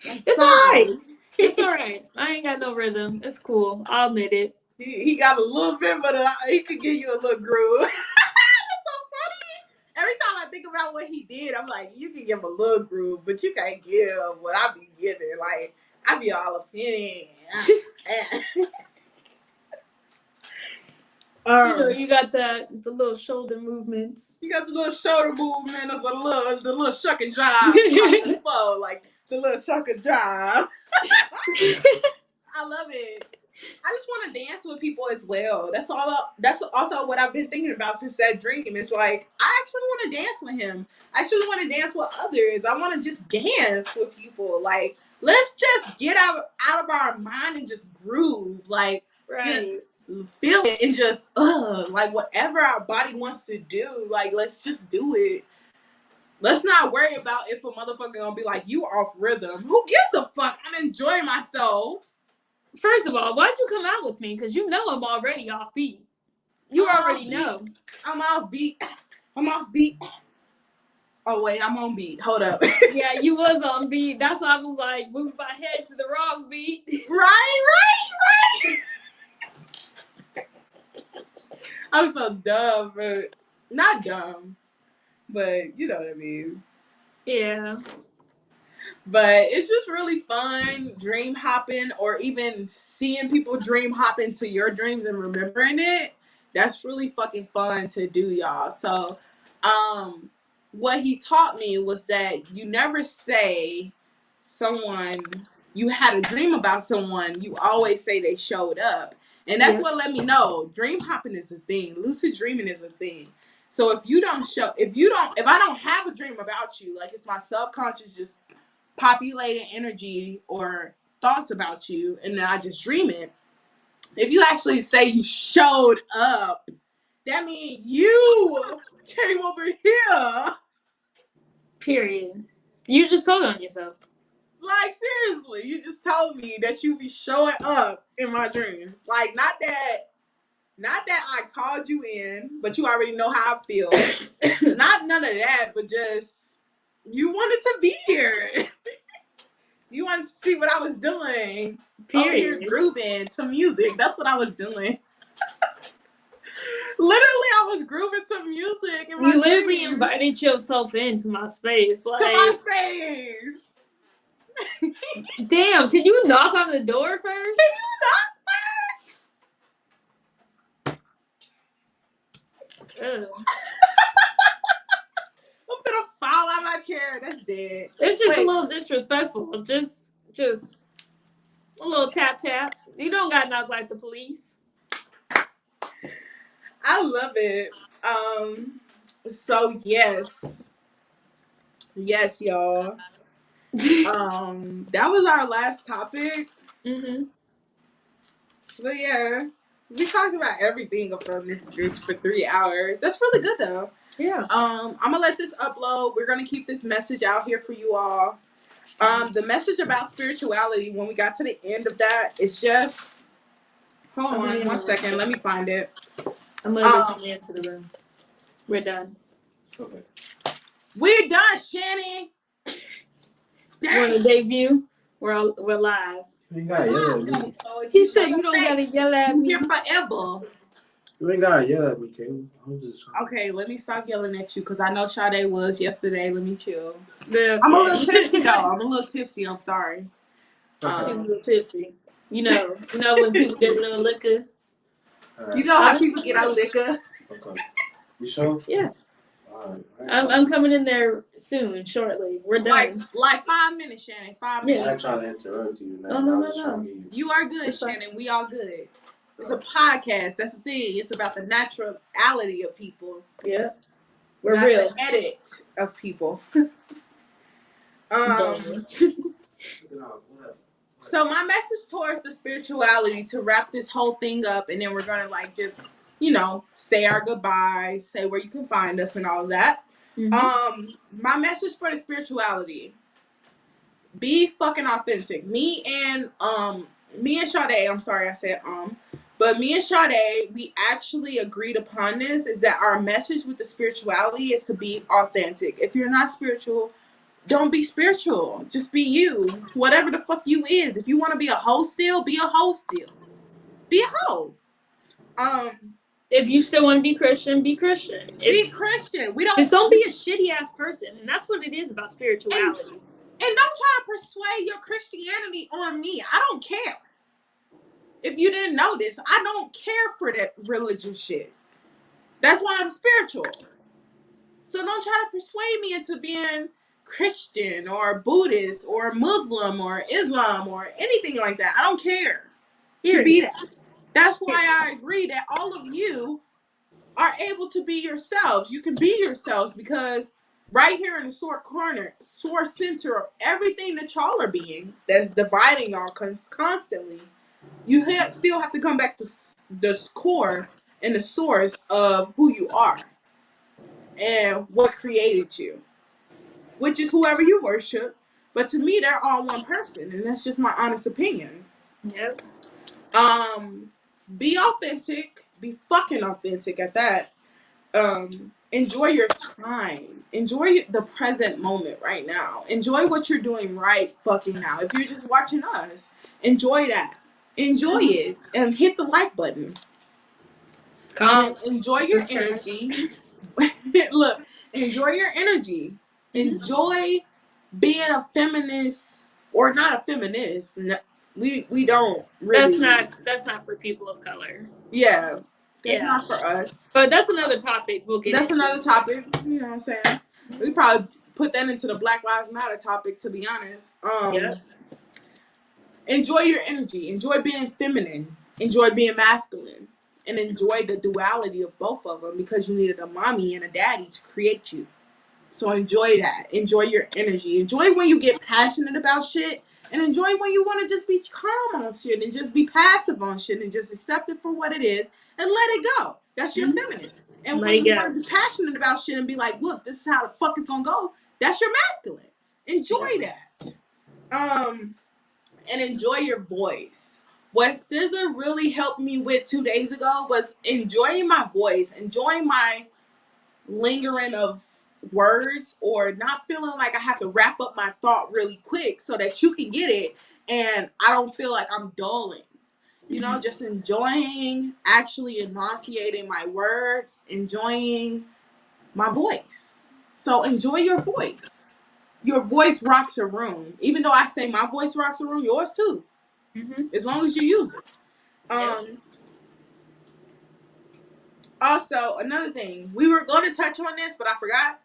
It's alright. It's alright. I ain't got no rhythm. It's cool. I'll admit it. He got a little bit, but he could give you a little groove. That's so funny. Every time I think about what he did, I'm like, you can give a little groove, but you can't give what I be giving. Like, I be all up in it. You got the little shoulder movements. You got the little shoulder movement, the little shuck and jive, like the little shuck and jive. I love it. I just want to dance with people as well. That's also what I've been thinking about since that dream. It's like I actually want to dance with him. I actually want to dance with others. I want to just dance with people. Like, let's just get out of our mind and just groove. Like, just feel it and just like whatever our body wants to do. Like, let's just do it. Let's not worry about if a motherfucker gonna be like, you off rhythm. Who gives a fuck? I'm enjoying myself. First of all, why'd you come out with me? Because you know I'm already off beat. You already know. I'm off beat. Oh, wait, I'm on beat. Hold up. Yeah, you was on beat. That's why I was like, moving my head to the wrong beat. Right. I'm so dumb, but not dumb. But you know what I mean. Yeah. But it's just really fun dream hopping or even seeing people dream hop into your dreams and remembering it. That's really fucking fun to do, y'all. So, what he taught me was that you never say you had a dream about someone. You always say they showed up. And that's what let me know dream hopping is a thing. Lucid dreaming is a thing. So if I don't have a dream about you, like it's my subconscious just populating energy or thoughts about you, and then I just dream it. If you actually say you showed up, that means you came over here. Period. You just told on yourself. Like, seriously, you just told me that you be showing up in my dreams. Like, not that I called you in, but you already know how I feel. Not none of that, but just you wanted to be here. You wanted to see what I was doing. Over here grooving to music. That's what I was doing. Literally, I was grooving to music. In my you literally dreams. invited yourself into my space. Like, to my space. Damn, can you knock on the door first? Can you knock first? Ugh. I'm gonna fall out my chair. That's dead. It's just a little disrespectful. Just a little tap tap. You don't got knock like the police. I love it. So yes, y'all. That was our last topic. But yeah, we talked about everything from this bitch for 3 hours. That's really good though. Yeah. I'm gonna let this upload. We're gonna keep this message out here for you all. The message about spirituality, when we got to the end of that, it's just hold on 1 second, let me find it. I'm gonna come into the room. We're done. Okay. We're done, Shannon. Want to debut? We're live. You ain't gotta yell at me. He said you don't gotta yell at me. You're here forever. You ain't gotta yell at me, Caleb. I'm just trying. Okay, let me stop yelling at you because I know Sade was yesterday. Let me chill. Okay. I'm a little tipsy though. I'm sorry. She's a little tipsy. You know when people get a little liquor. Right. You know how people get our liquor. Okay. You sure? Yeah. All right. I'm coming in there soon, shortly. We're done. Like 5 minutes, Shannon. 5 minutes. I'm trying to interrupt you. Now. No. You are good, Shannon. We all good. It's a podcast. That's the thing. It's about the naturality of people. Yeah. We're not real. The edit of people. So my message towards the spirituality, to wrap this whole thing up, and then we're gonna just say our goodbyes, say where you can find us and all of that. My message for the spirituality: be fucking authentic. Me and Sade, I'm sorry I said but me and Sade, we actually agreed upon this, is that our message with the spirituality is to be authentic. If you're not spiritual, don't be spiritual. Just be you. Whatever the fuck you is. If you want to be a hoe still, be a hoe still. Be a hoe. If you still want to be Christian, be Christian. Be Christian. We don't just don't be a shitty ass person. And that's what it is about spirituality. And don't try to persuade your Christianity on me. I don't care. If you didn't know this, I don't care for that religious shit. That's why I'm spiritual. So don't try to persuade me into being Christian or Buddhist or Muslim or Islam or anything like that. I don't care to be that. That's why I agree that all of you are able to be yourselves. You can be yourselves because right here in the source center of everything that y'all are being, that's dividing y'all constantly, you still have to come back to the core and the source of who you are and what created you, which is whoever you worship. But to me, they're all one person, and that's just my honest opinion. Yep. Be authentic. Be fucking authentic at that. Enjoy your time. Enjoy the present moment right now. Enjoy what you're doing right fucking now. If you're just watching us, enjoy that. Enjoy it and hit the like button. Enjoy your energy. Look, enjoy your energy. Enjoy being a feminist or not a feminist. No, we don't really. That's not for people of color. Yeah. That's not for us. But that's another topic we'll get into. Another topic. You know what I'm saying? We probably put that into the Black Lives Matter topic, to be honest. Enjoy your energy. Enjoy being feminine. enjoy being masculine, and enjoy the duality of both of them because you needed a mommy and a daddy to create you. So enjoy that. Enjoy your energy. Enjoy when you get passionate about shit, and enjoy when you want to just be calm on shit and just be passive on shit and just accept it for what it is and let it go. That's your feminine. And Let when it you go. want to be passionate about shit and be like, look, this is how the fuck it's gonna go, that's your masculine. Enjoy that. And enjoy your voice. What SZA really helped me with 2 days ago was enjoying my voice, enjoying my lingering of words, or not feeling like I have to wrap up my thought really quick so that you can get it and I don't feel like I'm dulling. You know, just enjoying actually enunciating my words, enjoying my voice. So enjoy your voice. Your voice rocks a room. Even though I say my voice rocks a room, yours too. As long as you use it. Also, another thing, we were going to touch on this, but I forgot.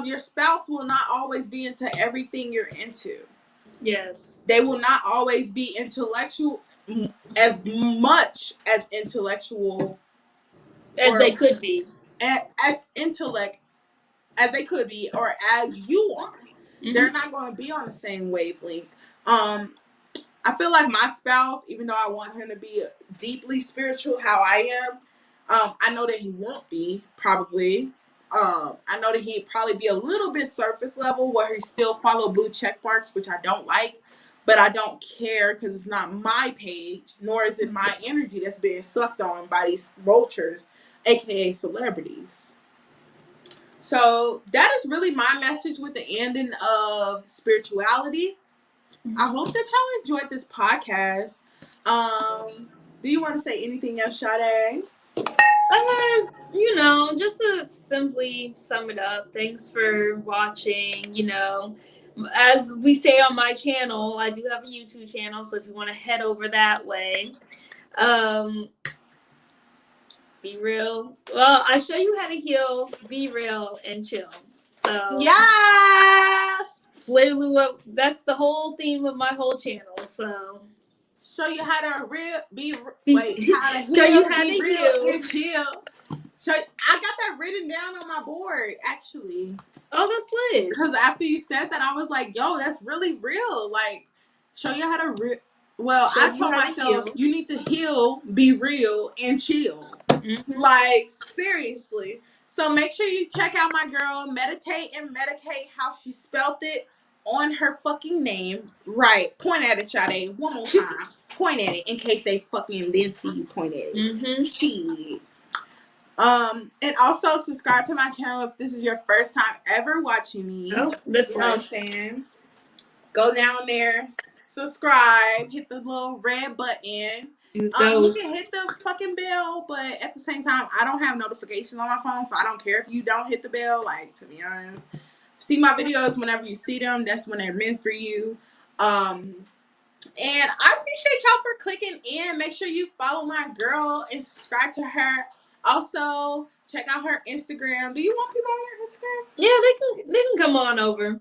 Your spouse will not always be into everything you're into. Yes. They will not always be intellectual, as much as intellectual As they could be. As intellect as they could be, or as you are. They're not going to be on the same wavelength. I feel like my spouse, even though I want him to be deeply spiritual how I am, I know that he won't be, probably. I know that he'd probably be a little bit surface level where he still follow blue check marks, which I don't like, but I don't care because it's not my page, nor is it my energy that's being sucked on by these vultures, aka celebrities. So that is really my message with the ending of spirituality. I hope that y'all enjoyed this podcast. Do you want to say anything else, Sade? You know, just to simply sum it up, thanks for watching. You know, as we say on my channel, I do have a YouTube channel, so if you want to head over that way, be real. Well, I show you how to heal, be real, and chill. So yes, it's literally that's the whole theme of my whole channel. So show you how to how to heal, show you how be to real, heal. and chill. So I got that written down on my board, actually. Oh, that's lit. Because after you said that, I was like, yo, that's really real. Like, show you how to I told myself, you need to heal, be real, and chill. Like, seriously. So make sure you check out my girl, Meditate and Medicate, how she spelt it on her fucking name. Right. Point at it, Sade. One more time. Point at it in case they fucking didn't see you point at it. Shit. And also subscribe to my channel if this is your first time ever watching me. Oh, this you know what I'm saying? Go down there, subscribe, hit the little red button. You can hit the fucking bell, but at the same time, I don't have notifications on my phone, so I don't care if you don't hit the bell. Like, to be honest, see my videos whenever you see them. That's when they're meant for you. And I appreciate y'all for clicking in. Make sure you follow my girl and subscribe to her. Also, check out her Instagram. Do you want people on your Instagram? Yeah, they can come on over.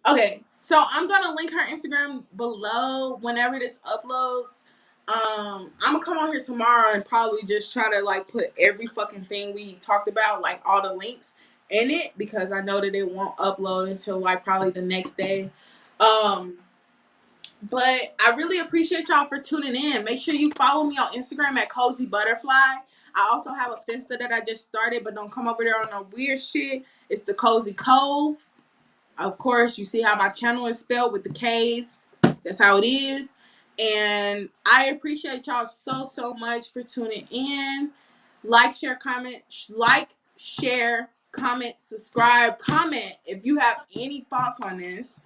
Okay, so I'm gonna link her Instagram below whenever this uploads. I'm gonna come on here tomorrow and probably just try to like put every fucking thing we talked about, like all the links in it, because I know that it won't upload until like probably the next day. But I really appreciate y'all for tuning in. Make sure you follow me on Instagram at Kozy Butterfly. I also have a Finsta that I just started, but don't come over there on no weird shit. It's the Kozy Cove. Of course, you see how my channel is spelled with the K's. That's how it is. And I appreciate y'all so much for tuning in. Like, share, comment. Subscribe, comment if you have any thoughts on this.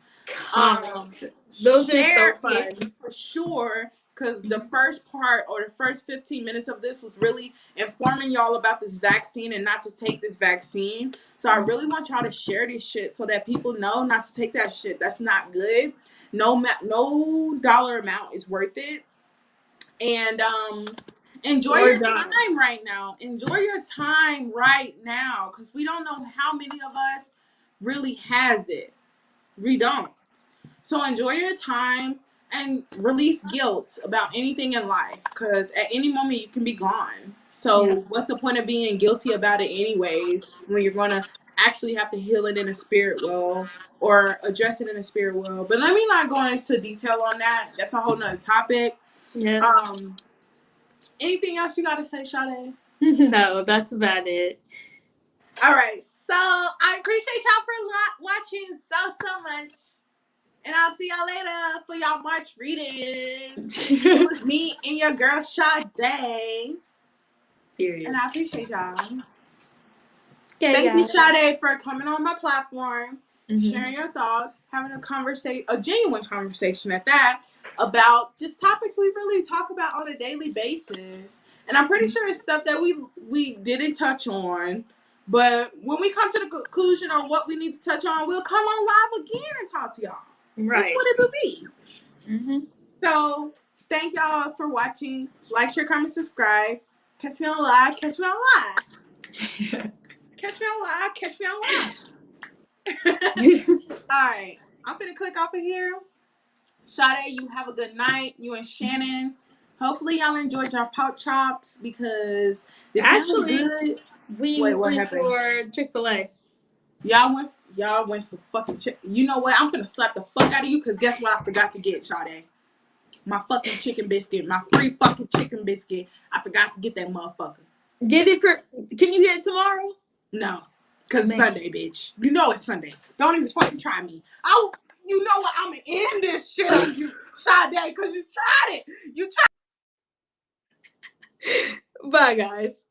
Those are so fun. For sure, because the first part or the first 15 minutes of this was really informing y'all about this vaccine and not to take this vaccine. So I really want y'all to share this shit so that people know not to take that shit. That's not good. No dollar amount is worth it. And enjoy your time right now. Enjoy your time right now, because we don't know how many of us really has it. We don't. So enjoy your time. and release guilt about anything in life, because at any moment you can be gone. So what's the point of being guilty about it anyways, when you're going to actually have to heal it in a spirit world or address it in a spirit world? But let me not go into detail on that. That's a whole nother topic. Yeah. Anything else you got to say, Sade? No, that's about it. All right. So I appreciate y'all for watching so much. And I'll see y'all later for y'all March readings. It was me and your girl Sade. Period. And I appreciate y'all. Okay, Thank you, guys. Sade, for coming on my platform, sharing your thoughts, having a genuine conversation at that, about just topics we really talk about on a daily basis. And I'm pretty sure it's stuff that we didn't touch on. But when we come to the conclusion on what we need to touch on, we'll come on live again and talk to y'all. Right. That's what it will be. So, thank y'all for watching. Like, share, comment, subscribe. Catch me on live. Catch me on live. Catch me on live. Catch me on live. Alright. I'm gonna click off of here. Sade, you have a good night. You and Shannon. Hopefully y'all enjoyed your pork chops, because this sounds good. We Wait, what went happened? for Chick-fil-A. Y'all went to fucking You know what? I'm gonna slap the fuck out of you, because guess what I forgot to get, Sade? My fucking chicken biscuit. My free fucking chicken biscuit. I forgot to get that motherfucker. Get it for... Can you get it tomorrow? No. Because it's Sunday, bitch. You know it's Sunday. Don't even fucking try me. You know what? I'm going to end this shit on you, Sade, because you tried it. You tried. Bye, guys.